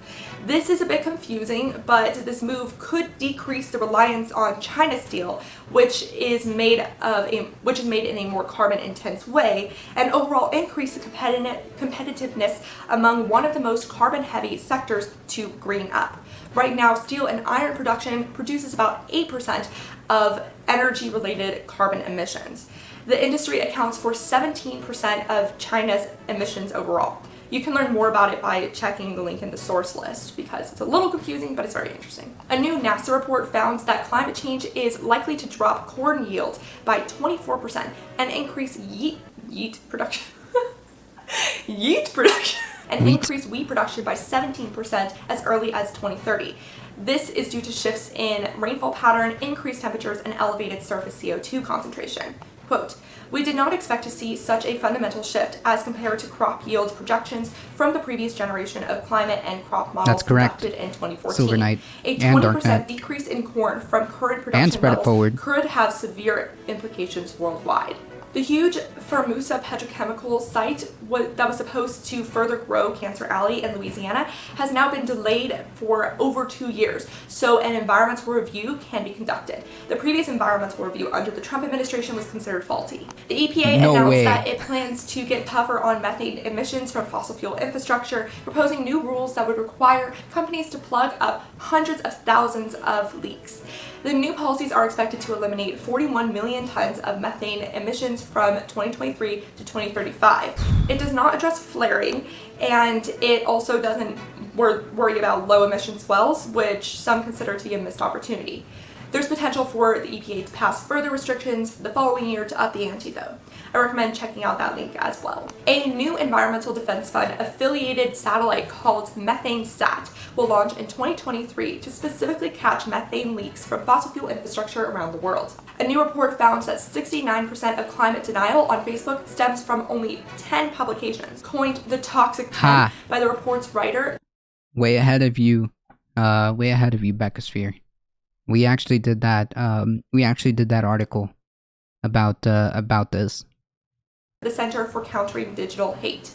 This is a bit confusing, but this move could decrease the reliance on China steel, which is made in a more carbon-intense way, and overall increase the competitiveness among one of the most carbon-heavy sectors to green up. Right now, steel and iron production produces about 8% of energy-related carbon emissions. The industry accounts for 17% of China's emissions overall. You can learn more about it by checking the link in the source list because it's a little confusing, but it's very interesting. A new NASA report found that climate change is likely to drop corn yield by 24% and increase yeast production. And increase wheat production by 17% as early as 2030. This is due to shifts in rainfall pattern, increased temperatures, and elevated surface CO2 concentration. Quote, "We did not expect to see such a fundamental shift as compared to crop yield projections from the previous generation of climate and crop models conducted in 2014. Silvernight A 20% decrease in corn from current production levels could have severe implications worldwide." The huge Formosa petrochemical site that was supposed to further grow Cancer Alley in Louisiana has now been delayed for over 2 years, so an environmental review can be conducted. The previous environmental review under the Trump administration was considered faulty. The EPA announced that it plans to get tougher on methane emissions from fossil fuel infrastructure, proposing new rules that would require companies to plug up hundreds of thousands of leaks. The new policies are expected to eliminate 41 million tons of methane emissions from 2023 to 2035. It does not address flaring, and it also doesn't worry about low emissions wells, which some consider to be a missed opportunity. There's potential for the EPA to pass further restrictions the following year to up the ante, though. I recommend checking out that link as well. A new Environmental Defense Fund affiliated satellite called MethaneSat will launch in 2023 to specifically catch methane leaks from fossil fuel infrastructure around the world. A new report found that 69% of climate denial on Facebook stems from only 10 publications, coined the Toxic 10 by the report's writer. Way ahead of you, Beccasphere. We actually did that. We actually did that article about this. The Center for Countering Digital Hate.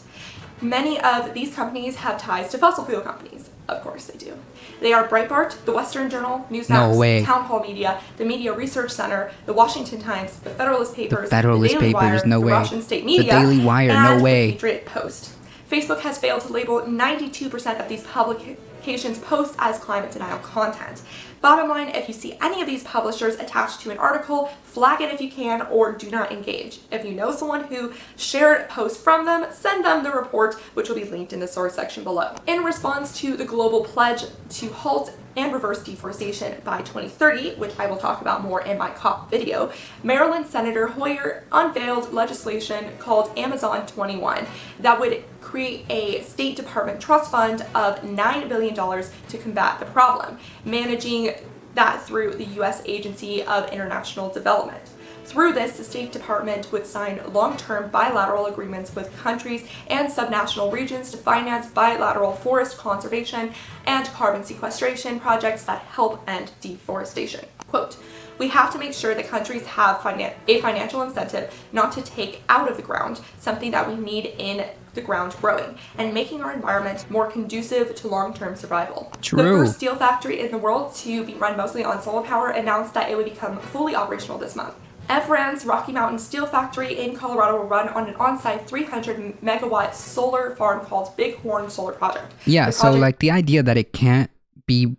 Many of these companies have ties to fossil fuel companies. Of course they do. They are Breitbart, the Western Journal, Newsmax, Town Hall Media, the Media Research Center, the Washington Times, the Federalist Papers, the Daily Wire, the Russian State Media, and the Patriot Post. Facebook has failed to label 92% of these publications' posts as climate denial content. Bottom line, if you see any of these publishers attached to an article, flag it if you can, or do not engage. If you know someone who shared posts from them, send them the report, which will be linked in the source section below. In response to the global pledge to halt and reverse deforestation by 2030, which I will talk about more in my COP video, Maryland Senator Hoyer unveiled legislation called Amazon 21 that would create a State Department trust fund of $9 billion to combat the problem, managing that through the U.S. Agency of International Development. Through this, the State Department would sign long-term bilateral agreements with countries and subnational regions to finance bilateral forest conservation and carbon sequestration projects that help end deforestation. Quote, "We have to make sure that countries have a financial incentive not to take out of the ground something that we need in the ground growing, and making our environment more conducive to long-term survival." True. The first steel factory in the world to be run mostly on solar power announced that it would become fully operational this month. Everand's Rocky Mountain Steel Factory in Colorado will run on an on-site 300 megawatt solar farm called Bighorn Solar Project. Yeah, so like the idea that it can't be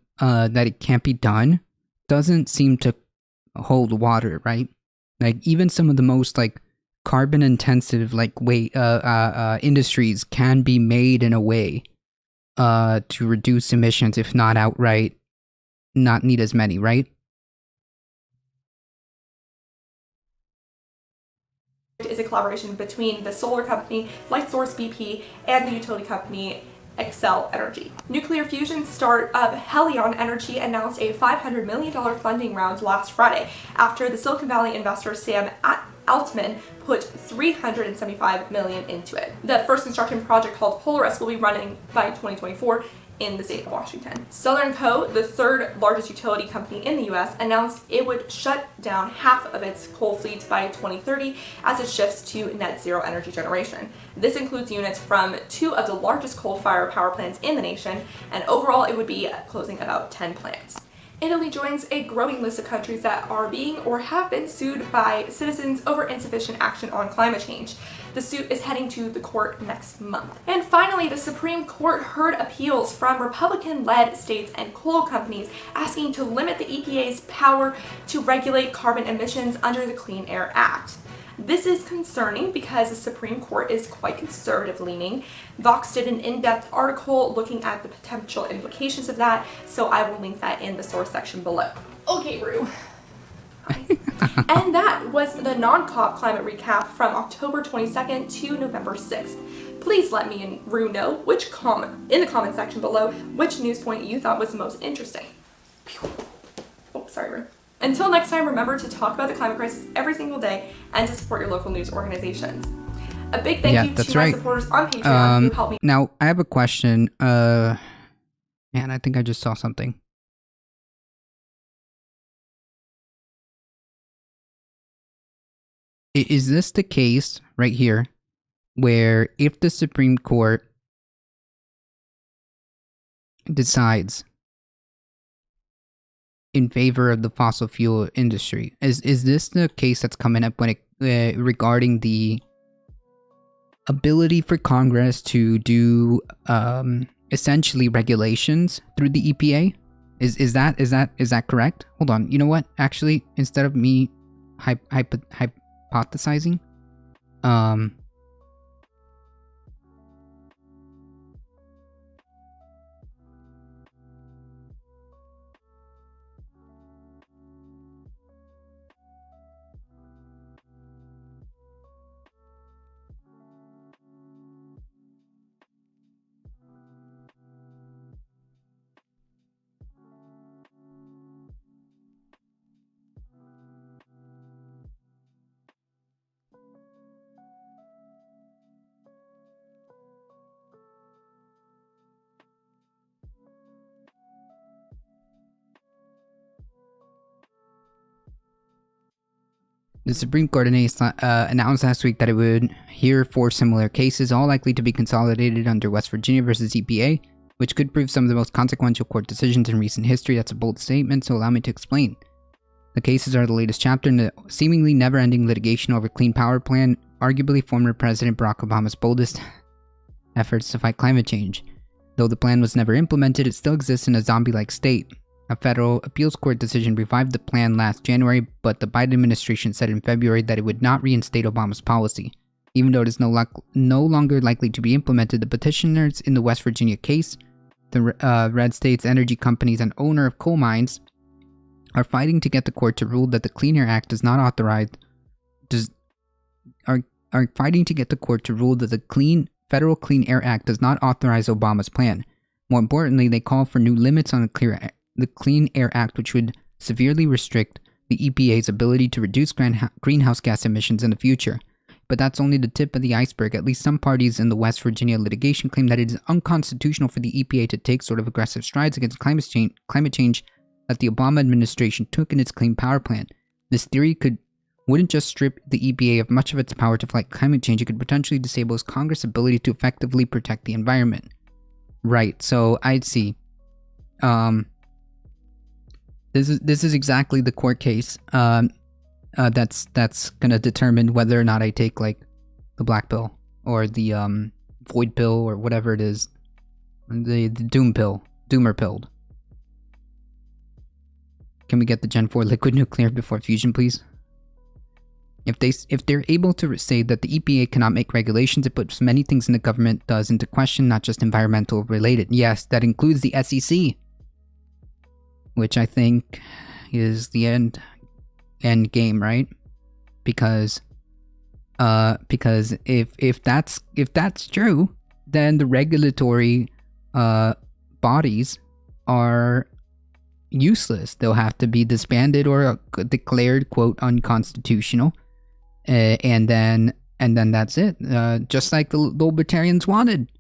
done doesn't seem to hold water, right? Like even some of the most like carbon intensive industries can be made in a way to reduce emissions, if not outright not need as many, right? Is a collaboration between the solar company Lightsource BP and the utility company Xcel Energy. Nuclear fusion startup Helion Energy announced a $500 million funding round last Friday after the Silicon Valley investor Sam Altman put $375 million into it. The first construction project called Polaris will be running by 2024 in the state of Washington. Southern Co., the third largest utility company in the US, announced it would shut down half of its coal fleet by 2030 as it shifts to net zero energy generation. This includes units from 2 of the largest coal-fired power plants in the nation, and overall it would be closing about 10 plants. Italy joins a growing list of countries that are being or have been sued by citizens over insufficient action on climate change. The suit is heading to the court next month. And finally, the Supreme Court heard appeals from Republican-led states and coal companies asking to limit the EPA's power to regulate carbon emissions under the Clean Air Act. This is concerning because the Supreme Court is quite conservative leaning. Vox did an in-depth article looking at the potential implications of that, so I will link that in the source section below. Okay, Rue. And that was the non-COP climate recap from October 22nd to November 6th. Please let me and Rue know in the comment section below which news point you thought was the most interesting. Oh, sorry, Rue. Until next time, remember to talk about the climate crisis every single day and to support your local news organizations. A big thank you to my supporters on Patreon who helped me. Now, I have a question. Man, I think I just saw something. Is this the case right here where if the Supreme Court decides in favor of the fossil fuel industry, is this the case that's coming up when it regarding the ability for Congress to do essentially regulations through the EPA? Is that correct? Hold on. You know what? Actually, instead of me hypothesizing, the Supreme Court announced last week that it would hear 4 similar cases, all likely to be consolidated under West Virginia versus EPA, which could prove some of the most consequential court decisions in recent history. That's a bold statement, so allow me to explain. The cases are the latest chapter in the seemingly never-ending litigation over Clean Power Plan, arguably former President Barack Obama's boldest efforts to fight climate change. Though the plan was never implemented, it still exists in a zombie-like state. A federal appeals court decision revived the plan last January, but the Biden administration said in February that it would not reinstate Obama's policy. Even though it is no longer likely to be implemented, the petitioners in the West Virginia case, the red state's energy companies and owner of coal mines, are fighting to get the court to rule that the Clean Air Act does not authorize Federal Clean Air Act does not authorize Obama's plan. More importantly, they call for new limits on the Clean Air Act, which would severely restrict the EPA's ability to reduce greenhouse gas emissions in the future. But that's only the tip of the iceberg. At least some parties in the West Virginia litigation claim that it is unconstitutional for the EPA to take sort of aggressive strides against climate change that the Obama administration took in its Clean Power Plan. This theory wouldn't just strip the EPA of much of its power to fight climate change, it could potentially disable Congress' ability to effectively protect the environment. Right, so I'd see. This is exactly the court case that's gonna determine whether or not I take like the black pill or the void pill or whatever it is, the doom pill, doomer pilled. Can we get the Gen 4 liquid nuclear before fusion, please? If they're able to say that the EPA cannot make regulations, it puts many things in the government does into question, not just environmental related. Yes, that includes the SEC, which I think is the end game, right? Because if that's true, then the regulatory bodies are useless. They'll have to be disbanded or declared, quote, unconstitutional, and then that's it. Just like the libertarians wanted.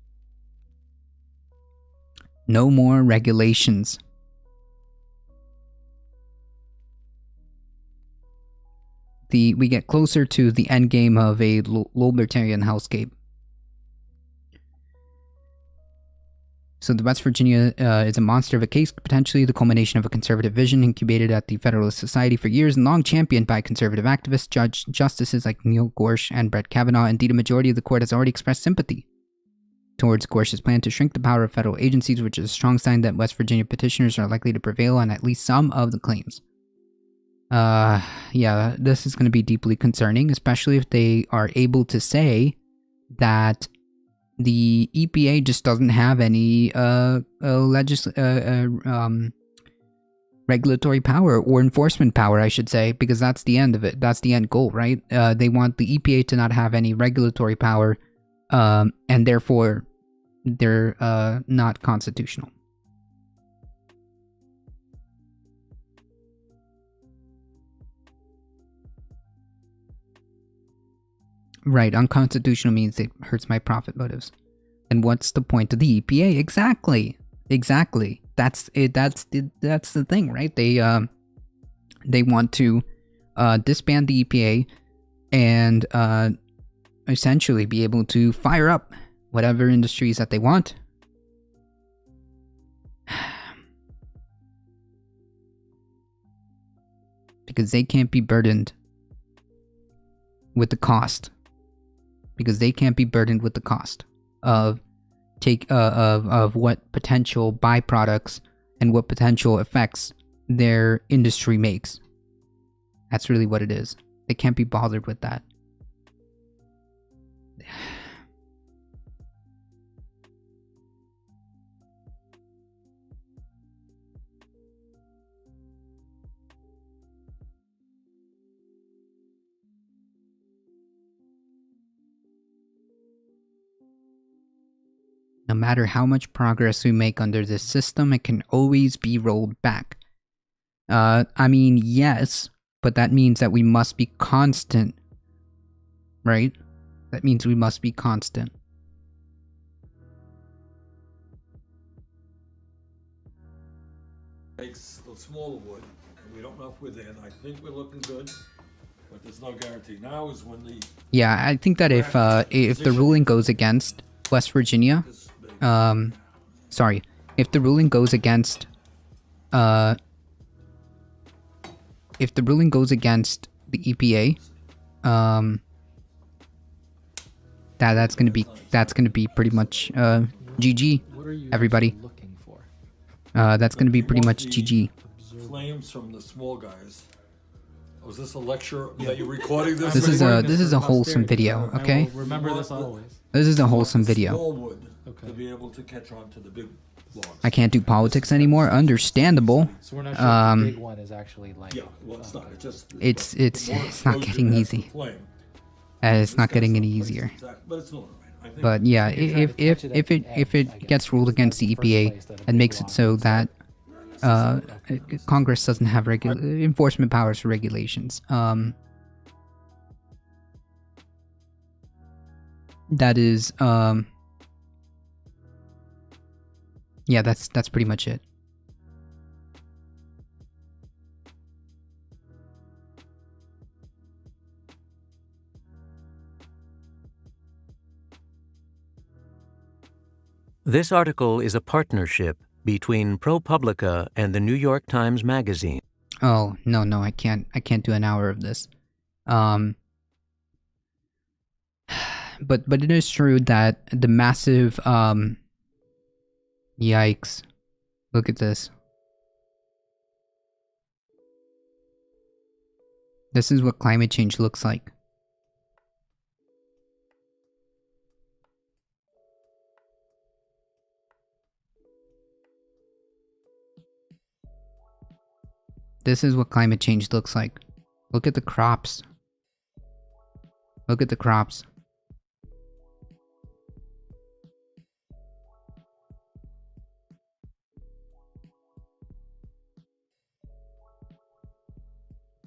No more regulations. We get closer to the end game of a libertarian hellscape. So the West Virginia is a monster of a case, potentially the culmination of a conservative vision incubated at the Federalist Society for years and long championed by conservative activists, justices like Neil Gorsuch and Brett Kavanaugh. Indeed, a majority of the court has already expressed sympathy towards Gorsuch's plan to shrink the power of federal agencies, which is a strong sign that West Virginia petitioners are likely to prevail on at least some of the claims. Yeah, this is going to be deeply concerning, especially if they are able to say that the EPA just doesn't have any regulatory power, or enforcement power, I should say, because that's the end of it. That's the end goal, right? They want the EPA to not have any regulatory power, and therefore they're not constitutional. Right, unconstitutional means it hurts my profit motives. And what's the point of the EPA? Exactly. That's it. That's the thing, right? They want to disband the EPA and essentially be able to fire up whatever industries that they want. Because they can't be burdened with the cost. Because they can't be burdened with the cost of what potential byproducts and what potential effects their industry makes. That's really what it is. They can't be bothered with that. No matter how much progress we make under this system, it can always be rolled back. I mean, yes, but that means that we must be constant, right? That means we must be constant. Takes the smaller wood, and we don't know if we're there. I think we're looking good, but there's no guarantee. Now is when the Yeah, I think that if the ruling goes against West Virginia, if the ruling goes against the EPA, that's gonna be pretty much GG, everybody. That's gonna be pretty much GG. flames from the small guys. Was this a lecture that you're recording this? This is a wholesome video, okay? Remember this always. This is a wholesome Small video. wood to be able to catch on to the big logs. I can't do politics anymore. Understandable. So we're not sure if the big one is actually like. Yeah, well, it's not. It's just It's not getting easy. It's not getting any easier. But it's not right. I think But yeah, if it gets ruled against the EPA and makes it so that Congress doesn't have enforcement powers for regulations, that is yeah, that's pretty much it. This article is a partnership between ProPublica and the New York Times Magazine. Oh, no, I can't do an hour of this. But it is true that the massive yikes. Look at this. This is what climate change looks like. This is what climate change looks like. Look at the crops. Look at the crops.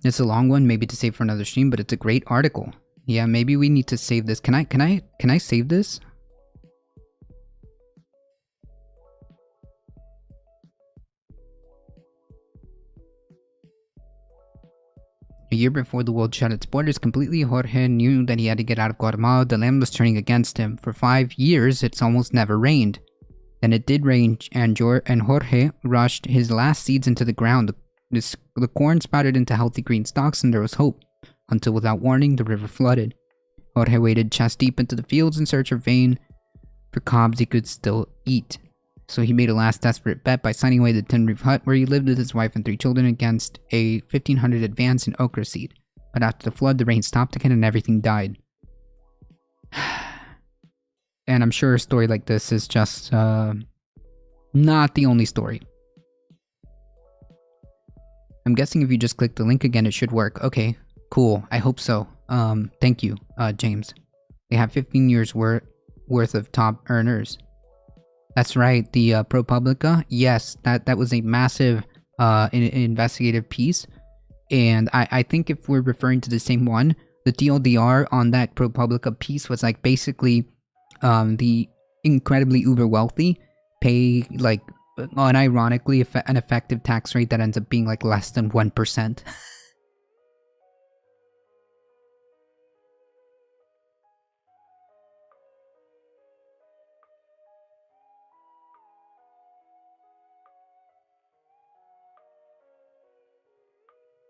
It's a long one, maybe to save for another stream, but it's a great article. Yeah, maybe we need to save this. Can I save this? A year before the world shut its borders completely, Jorge knew that he had to get out of Guatemala. The land was turning against him. For 5 years, it's almost never rained. Then it did rain, and Jorge rushed his last seeds into the ground. The corn sprouted into healthy green stalks, and there was hope. Until, without warning, the river flooded. Jorge waded chest deep into the fields in search of rain for cobs he could still eat. So he made a last desperate bet by signing away the tin roof hut where he lived with his wife and 3 children against a 1500 advance in okra seed. But after the flood, the rain stopped again and everything died. And I'm sure a story like this is just not the only story. I'm guessing if you just click the link again, it should work. Okay, cool. I hope so. Thank you, James. They have 15 years worth of top earners. That's right, the ProPublica. Yes, that was a massive investigative piece. And I think if we're referring to the same one, the TLDR on that ProPublica piece was like basically the incredibly uber wealthy pay like unironically an effective tax rate that ends up being like less than 1%.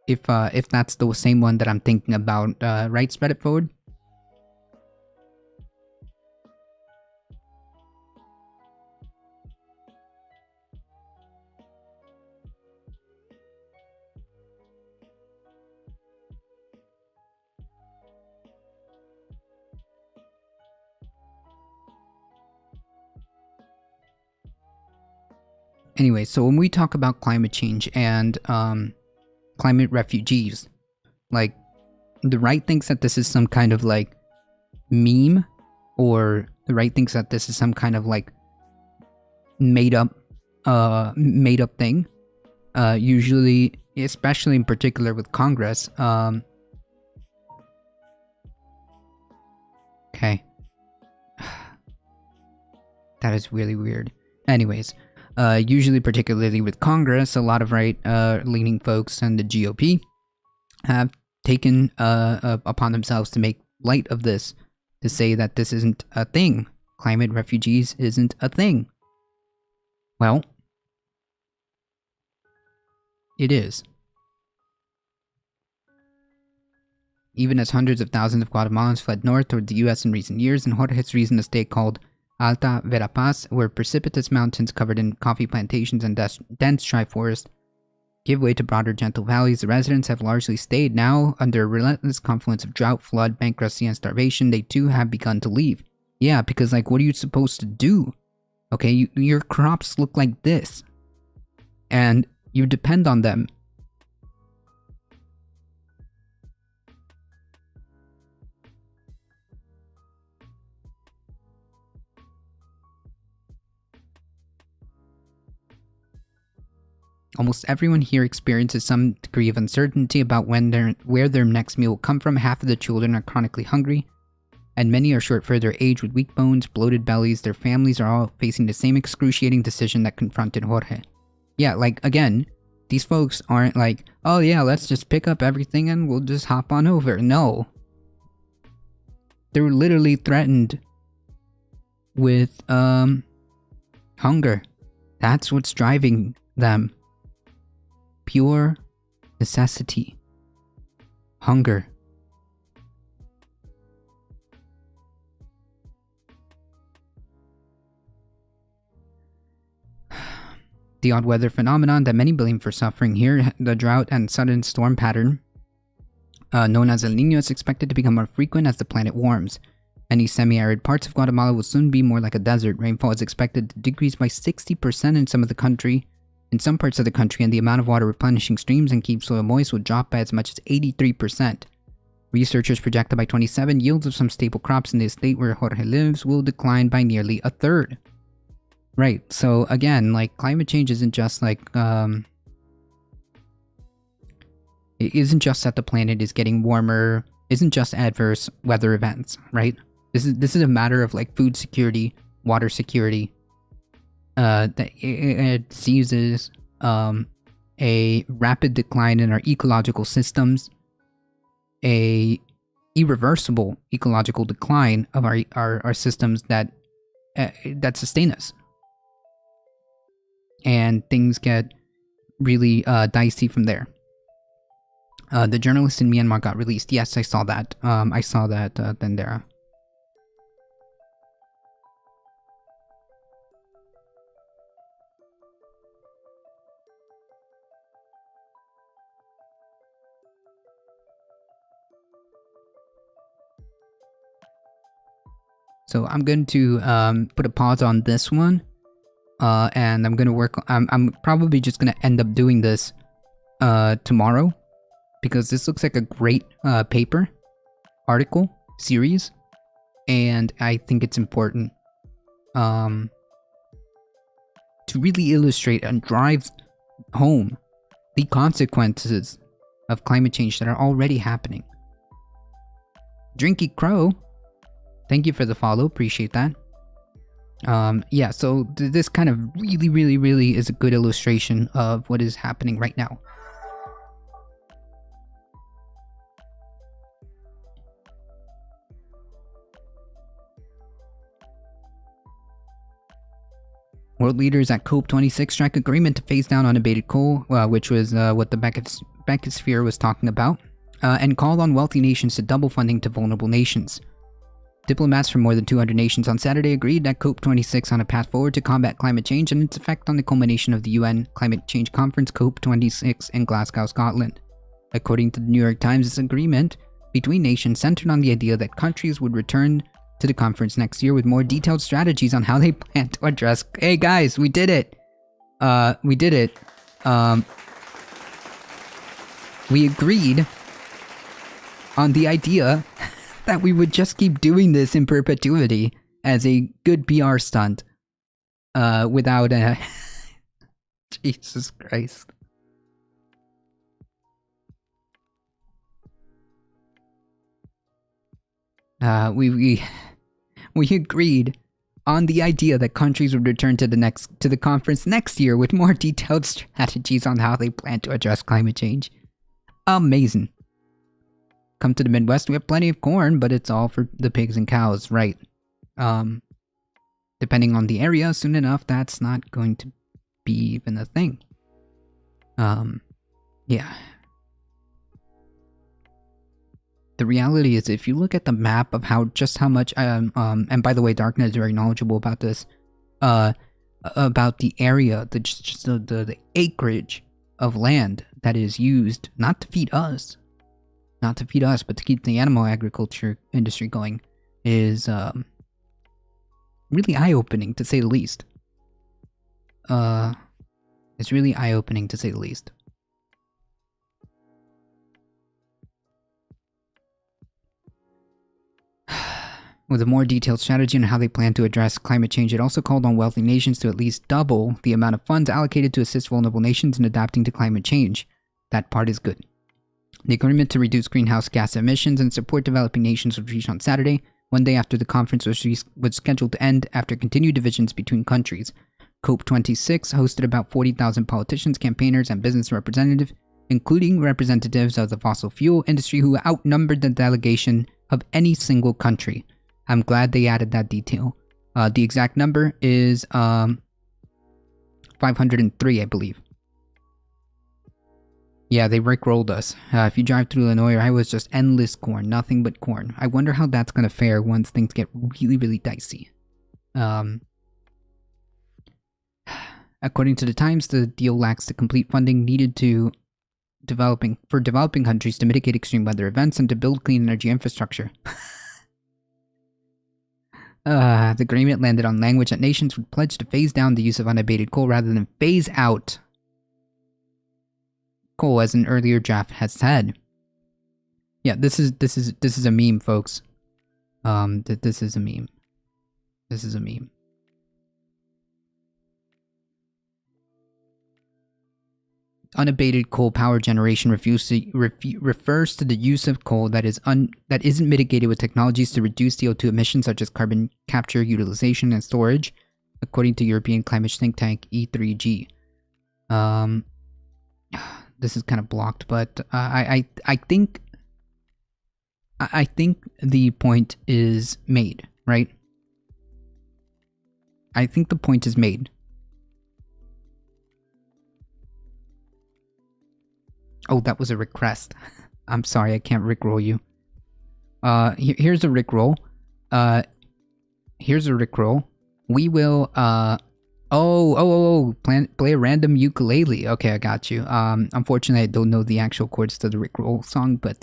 If that's the same one that I'm thinking about, right, spread it forward. Anyway, so when we talk about climate change and climate refugees, like, the right thinks that this is some kind of like meme, or the right thinks that this is some kind of like made up thing. Usually, especially in particular with Congress. Okay. That is really weird. Anyways, usually particularly with Congress, a lot of right-leaning folks and the GOP have taken upon themselves to make light of this, to say that this isn't a thing. Climate refugees isn't a thing. Well, it is. Even as hundreds of thousands of Guatemalans fled north toward the US in recent years, in Jorge's region, a state called Alta Verapaz, where precipitous mountains covered in coffee plantations and dense dry forest give way to broader gentle valleys, the residents have largely stayed. Now, under a relentless confluence of drought, flood, bankruptcy, and starvation, they too have begun to leave. Yeah, because like, what are you supposed to do? Okay, your crops look like this, and you depend on them. Almost everyone here experiences some degree of uncertainty about where their next meal will come from. Half of the children are chronically hungry, and many are short for their age with weak bones, bloated bellies. Their families are all facing the same excruciating decision that confronted Jorge. Yeah, like, again, these folks aren't like, oh yeah, let's just pick up everything and we'll just hop on over. No. They're literally threatened with, hunger. That's what's driving them. Pure necessity. Hunger. The odd weather phenomenon that many blame for suffering here, the drought and sudden storm pattern, known as El Niño, is expected to become more frequent as the planet warms. Many semi-arid parts of Guatemala will soon be more like a desert. Rainfall is expected to decrease by 60% in some parts of the country, and the amount of water replenishing streams and keep soil moist will drop by as much as 83%. Researchers project that by 27, yields of some staple crops in the estate where Jorge lives will decline by nearly a third. Right, so again, like, climate change isn't just like, it isn't just that the planet is getting warmer, isn't just adverse weather events, right? This is a matter of like food security, water security, diseases, a rapid decline in our ecological systems, a irreversible ecological decline of our systems that sustain us. And things get really dicey from there. The journalist in Myanmar got released. Yes, I saw that. Dendera. So I'm going to put a pause on this one, and I'm gonna work. I'm probably just gonna end up doing this tomorrow, because this looks like a great article, series, and I think it's important to really illustrate and drive home the consequences of climate change that are already happening. Drinky Crow, thank you for the follow, appreciate that. Yeah, so this kind of really is a good illustration of what is happening right now. World leaders at COP26 strike agreement to phase down unabated coal, which was what the Beckosphere was talking about, and called on wealthy nations to double funding to vulnerable nations. Diplomats from more than 200 nations on Saturday agreed at COP26 on a path forward to combat climate change and its effect on the culmination of the UN Climate Change Conference COP26 in Glasgow, Scotland. According to the New York Times, this agreement between nations centered on the idea that countries would return to the conference next year with more detailed strategies on how they plan to address— Hey guys, we did it! We did it. We agreed on the idea that we would just keep doing this in perpetuity as a good PR stunt, without a— Jesus Christ. We agreed on the idea that countries would return to the conference next year with more detailed strategies on how they plan to address climate change. Amazing. Come to the Midwest, we have plenty of corn, but it's all for the pigs and cows, right? Depending on the area, soon enough, that's not going to be even a thing. Yeah. The reality is, if you look at the map of how much, and by the way, Darknet is very knowledgeable about this, about the area, the acreage of land that is used not to feed us, but to keep the animal agriculture industry going, is really eye-opening, to say the least. It's really eye-opening, to say the least. With a more detailed strategy on how they plan to address climate change, it also called on wealthy nations to at least double the amount of funds allocated to assist vulnerable nations in adapting to climate change. That part is good. The agreement to reduce greenhouse gas emissions and support developing nations was reached on Saturday, one day after the conference was scheduled to end after continued divisions between countries. COP26 hosted about 40,000 politicians, campaigners, and business representatives, including representatives of the fossil fuel industry who outnumbered the delegation of any single country. I'm glad they added that detail. The exact number is 503, I believe. Yeah, they rickrolled us. If you drive through Illinois, I was just endless corn, nothing but corn. I wonder how that's gonna fare once things get really dicey. According to the Times, the deal lacks the complete funding needed for developing countries to mitigate extreme weather events and to build clean energy infrastructure. The agreement landed on language that nations would pledge to phase down the use of unabated coal rather than phase out coal, as an earlier draft has said. Yeah, this is a meme, folks. This is a meme. This is a meme. Unabated coal power generation refers to the use of coal that isn't mitigated with technologies to reduce CO2 emissions, such as carbon capture, utilization, and storage, according to European climate think tank E3G. This is kind of blocked, but I think the point is made, right? I think the point is made. Oh, that was a request. I'm sorry, I can't rickroll you. Here's a rickroll. Here's a rickroll. We will, play a random ukulele. Okay, I got you. Unfortunately, I don't know the actual chords to the rickroll song, but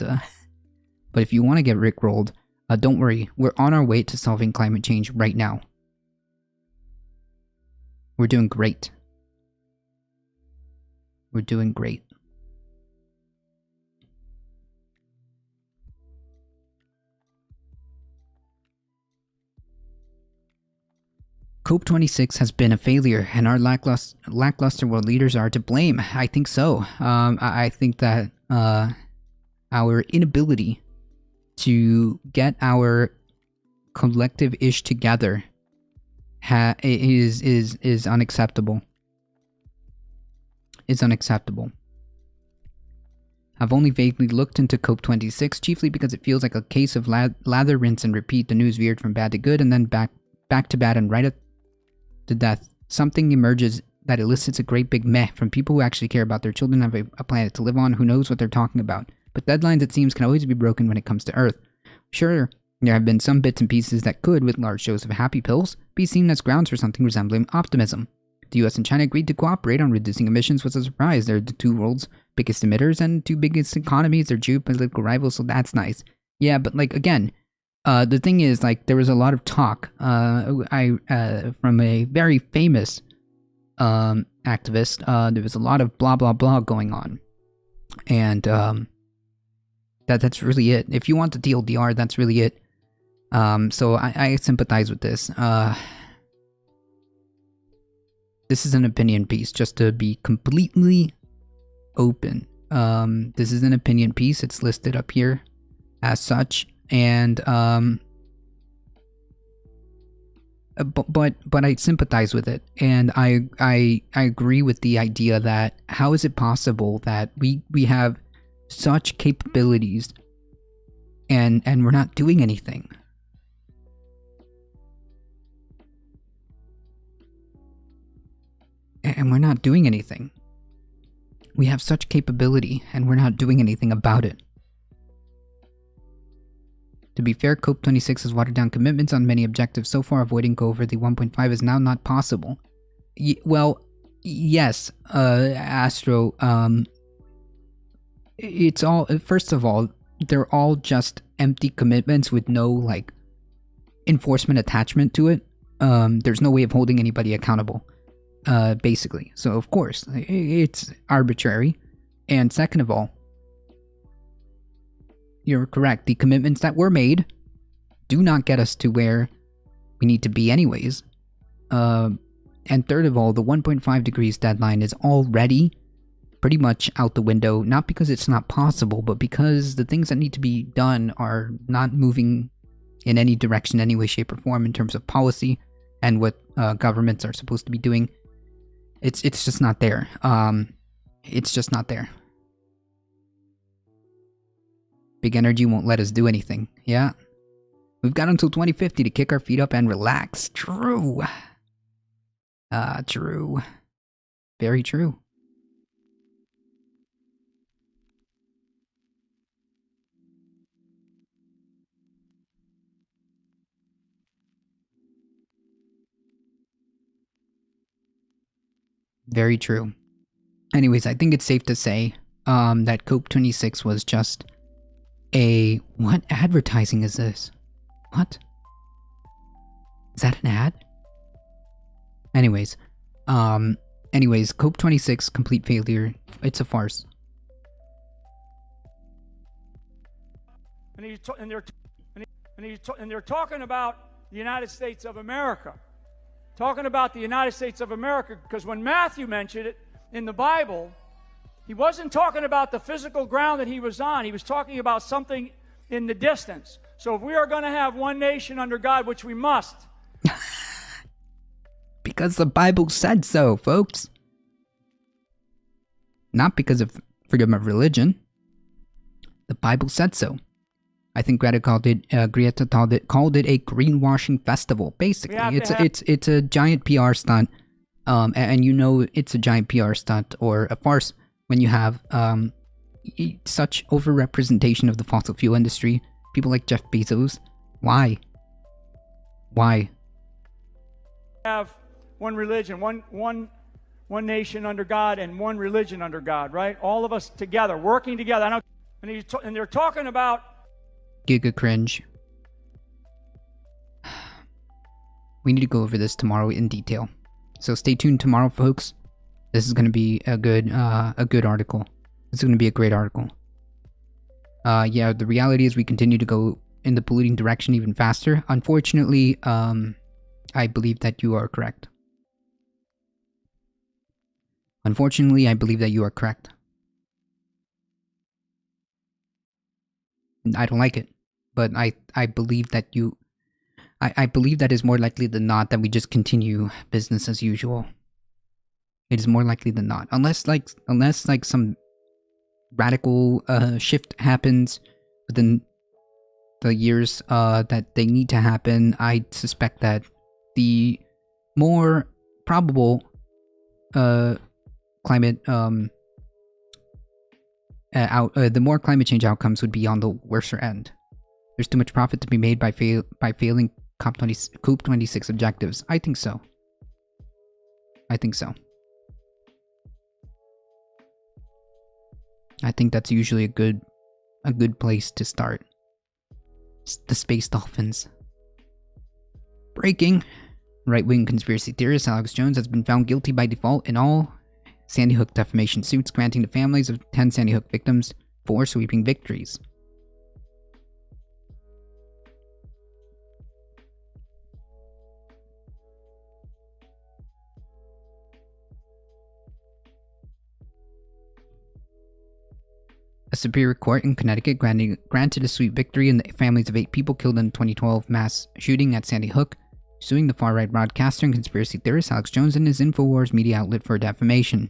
if you want to get rickrolled, Don't worry, we're on our way to solving climate change right now. We're doing great. We're doing great. COP26 has been a failure, and our lackluster world leaders are to blame. I think so. I think that our inability to get our collective ish together is unacceptable. Is unacceptable. I've only vaguely looked into COP26, chiefly because it feels like a case of lather, rinse, and repeat. The news veered from bad to good, and then back to bad, and right at to death. Something emerges that elicits a great big meh from people who actually care about their children have a planet to live on, who knows what they're talking about. But deadlines, it seems, can always be broken when it comes to Earth. Sure, there have been some bits and pieces that could, with large shows of happy pills, be seen as grounds for something resembling optimism. The US and China agreed to cooperate on reducing emissions was a surprise. They're the two world's biggest emitters and two biggest economies. They're geopolitical rivals, so that's nice. Yeah, but like, again, the thing is, like, there was a lot of talk from a very famous activist. There was a lot of blah blah blah going on, and that's really it. If you want the TLDR, that's really it. So I sympathize with this. This is an opinion piece, just to be completely open. This is an opinion piece. It's listed up here as such. And but I sympathize with it, and I agree with the idea that how is it possible that we have such capabilities and we're not doing anything? And we're not doing anything. We have such capability and we're not doing anything about it. To be fair, COP26 has watered down commitments on many objectives. So far, avoiding go over the 1.5 is now not possible. Well, yes, Astro, it's all, first of all, they're all just empty commitments with no, like, enforcement attachment to it. There's no way of holding anybody accountable, basically. So, of course, it's arbitrary. And second of all, you're correct. The commitments that were made do not get us to where we need to be anyways. And third of all, the 1.5 degrees deadline is already pretty much out the window, not because it's not possible, but because the things that need to be done are not moving in any direction, any way, shape, or form in terms of policy and what governments are supposed to be doing. It's just not there. It's just not there. Big energy won't let us do anything, yeah? We've got until 2050 to kick our feet up and relax. True. True. Very true. Very true. Anyways, I think it's safe to say that COP26 was just what advertising is this? What? Is that an ad? Anyways, COP26 complete failure. It's a farce. And they're talking about the United States of America. Talking about the United States of America, because when Matthew mentioned it in the Bible, he wasn't talking about the physical ground that he was on. He was talking about something in the distance. So if we are going to have one nation under God, which we must. Because the Bible said so, folks. Not because of freedom of religion. The Bible said so. I think Greta called it a greenwashing festival. Basically, it's a giant PR stunt, and you know it's a giant PR stunt or a farce when you have such overrepresentation of the fossil fuel industry. People like Jeff Bezos. Why? Have one religion, one nation under God, and one religion under God. Right? All of us together, working together. And they're talking about Giga cringe. We need to go over this tomorrow in detail. So stay tuned tomorrow, folks. This is going to be a good article. This is going to be a great article. Yeah, the reality is we continue to go in the polluting direction even faster. Unfortunately, I believe that you are correct. Unfortunately, I believe that you are correct. I don't like it, but I believe that you... I believe that is more likely than not that we just continue business as usual. It is more likely than not. Unless some radical shift happens within the years that they need to happen, I suspect that the more probable climate the more climate change outcomes would be on the worser end. There's too much profit to be made by failing COP26 objectives. I think so. I think so. I think that's usually a good place to start. The space dolphins. Breaking. Right-wing conspiracy theorist Alex Jones has been found guilty by default in all Sandy Hook defamation suits, granting the families of 10 Sandy Hook victims 4 sweeping victories. A Superior Court in Connecticut granted a sweep victory in the families of 8 people killed in the 2012 mass shooting at Sandy Hook, suing the far-right broadcaster and conspiracy theorist Alex Jones and his InfoWars media outlet for defamation.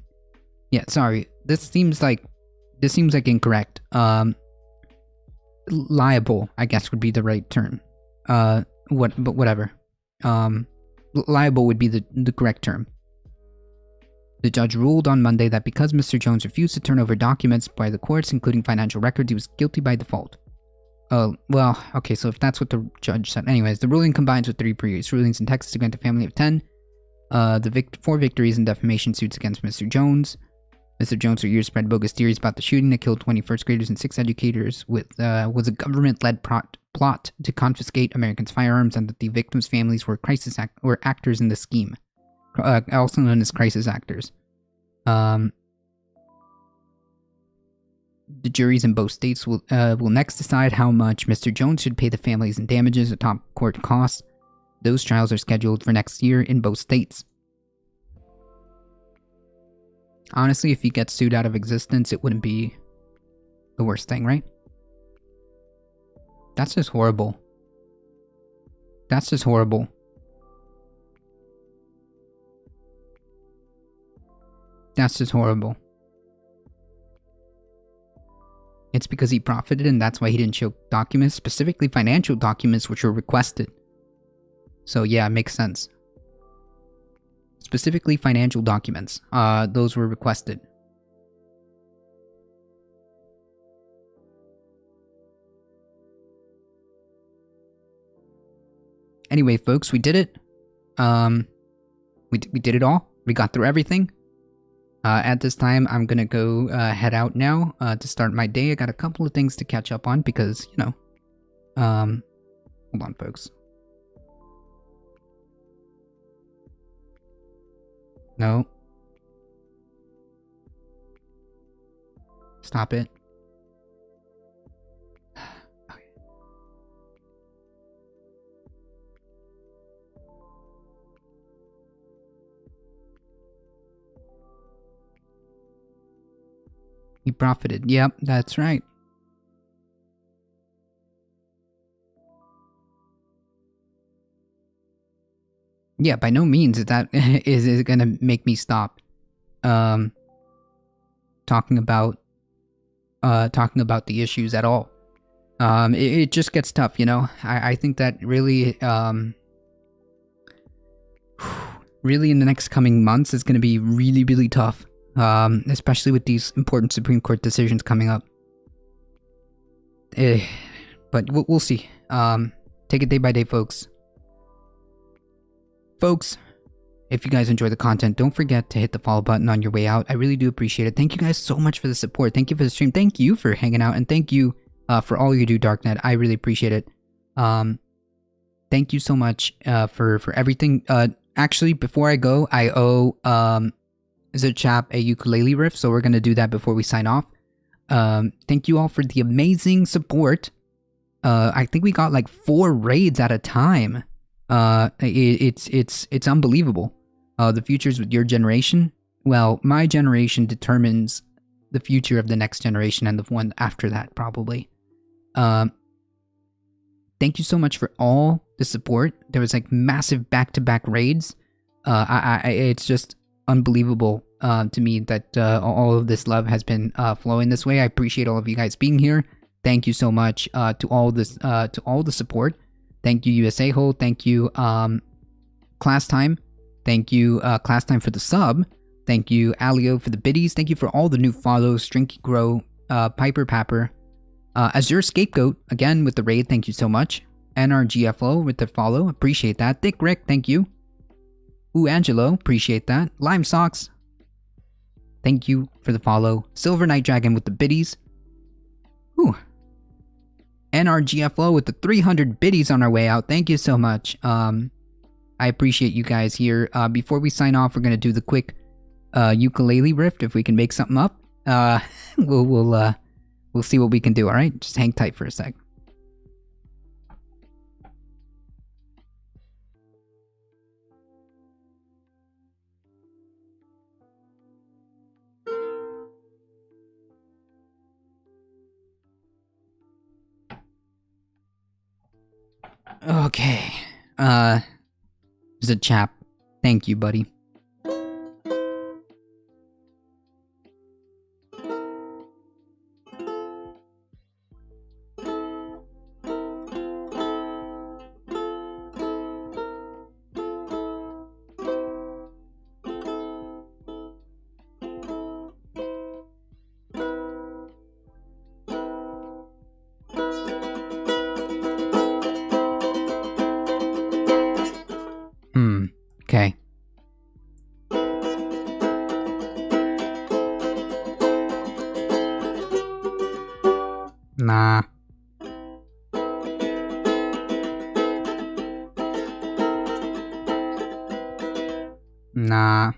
Yeah, sorry. This seems like incorrect. Liable, I guess, would be the right term. But whatever. Liable would be the correct term. The judge ruled on Monday that because Mr. Jones refused to turn over documents by the courts, including financial records, he was guilty by default. Well, okay, so if that's what the judge said. Anyways, the ruling combines with 3 previous rulings in Texas to grant a family of 10 4 victories in defamation suits against Mr. Jones. Mr. Jones for years spread bogus theories about the shooting that killed 20 first graders and 6 educators was a government-led plot to confiscate Americans' firearms, and that the victims' families were actors in the scheme. Also known as crisis actors. The juries in both states will next decide how much Mr. Jones should pay the families in damages at top court costs. Those trials are scheduled for next year in both states. Honestly, if he gets sued out of existence, it wouldn't be the worst thing, right? That's just horrible. That's just horrible. That's just horrible. It's because he profited, and that's why he didn't show documents, specifically financial documents, which were requested. So yeah, it makes sense. Specifically financial documents. Those were requested. Anyway, folks, we did it. We did it all. We got through everything. At this time, I'm gonna go head out now to start my day. I got a couple of things to catch up on because, you know, hold on, folks. No. Stop it. Okay. He profited. Yep, that's right. Yeah, by no means is that is it gonna make me stop talking about the issues at all. It just gets tough, you know. I think that really really in the next coming months is gonna be really, really tough. Especially with these important Supreme Court decisions coming up. But we'll see. Take it day by day, folks. Folks, if you guys enjoy the content, don't forget to hit the follow button on your way out. I really do appreciate it. Thank you guys so much for the support. Thank you for the stream. Thank you for hanging out. And thank you for all you do, Darknet. I really appreciate it. thank you so much for everything. Actually, before I go, I owe Chap a ukulele riff, so we're gonna do that before we sign off. Thank you all for the amazing support. I think we got like 4 raids at a time. It's unbelievable. The future's with your generation. Well, my generation determines the future of the next generation and the one after that, probably. Thank you so much for all the support. There was like massive back-to-back raids. It's just unbelievable to me that all of this love has been flowing this way. I appreciate all of you guys being here. Thank you so much to all the support. Thank you, USA Hole. Thank you, Class Time. Thank you, Class Time, for the sub. Thank you, Alio, for the biddies. Thank you for all the new follows, Strinky Grow, Piper Papper. Azure Scapegoat, again, with the raid, thank you so much. NRGFO with the follow, appreciate that. Thick Rick, thank you. Ooh, Angelo, appreciate that. Lime Socks, thank you for the follow. Silver Night Dragon with the biddies. Ooh. NRGFO with the 300 biddies on our way out, thank you so much. I appreciate you guys here. Before we sign off, we're gonna do the quick ukulele riff, if we can make something up. We'll see what we can do, alright? Just hang tight for a sec. Okay. There's a chap. Thank you, buddy. Okay. Nah. Nah.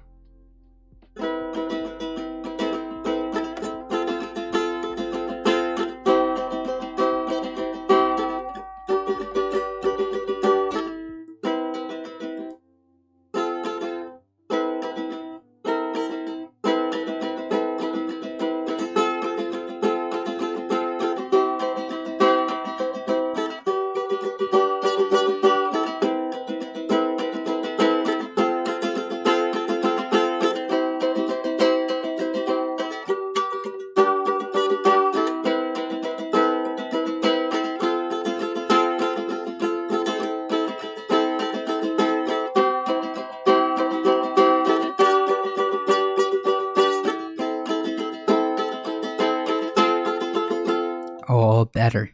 Oh, better.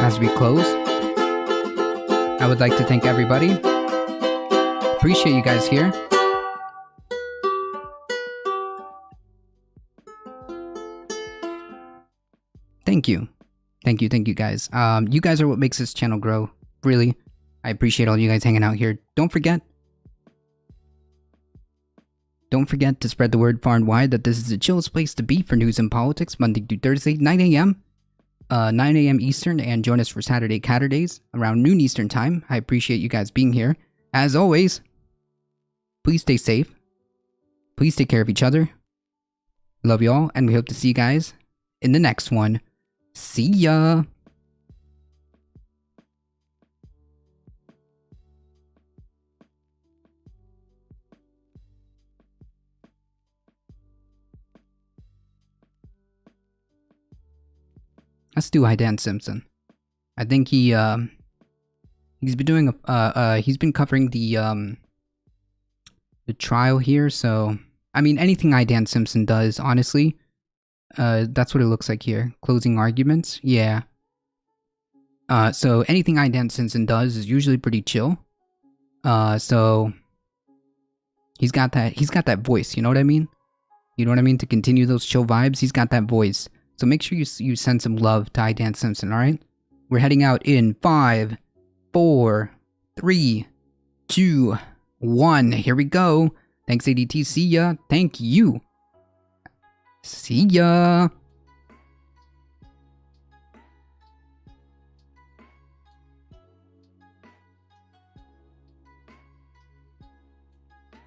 As we close, I would like to thank everybody. Appreciate you guys here. Thank you. Thank you guys. You guys are what makes this channel grow. Really. I appreciate all you guys hanging out here. Don't forget to spread the word far and wide that this is the chillest place to be for news and politics, Monday through Thursday, 9 a.m. 9 a.m. Eastern, and join us for Saturday Catterdays around noon Eastern time. I appreciate you guys being here. As always, please stay safe. Please take care of each other. Love you all, and we hope to see you guys in the next one. See ya! Let's do Dan Simpson. I think he He's been doing he's been covering the trial here, so I mean anything Dan Simpson does, honestly. That's what it looks like here. Closing arguments, yeah. So anything Dan Simpson does is usually pretty chill. So he's got that voice, you know what I mean? You know what I mean? To continue those chill vibes, he's got that voice. So make sure you send some love to Dan Simpson, alright? We're heading out in 5, 4, 3, 2, 1. Here we go. Thanks, ADT. See ya. Thank you. See ya.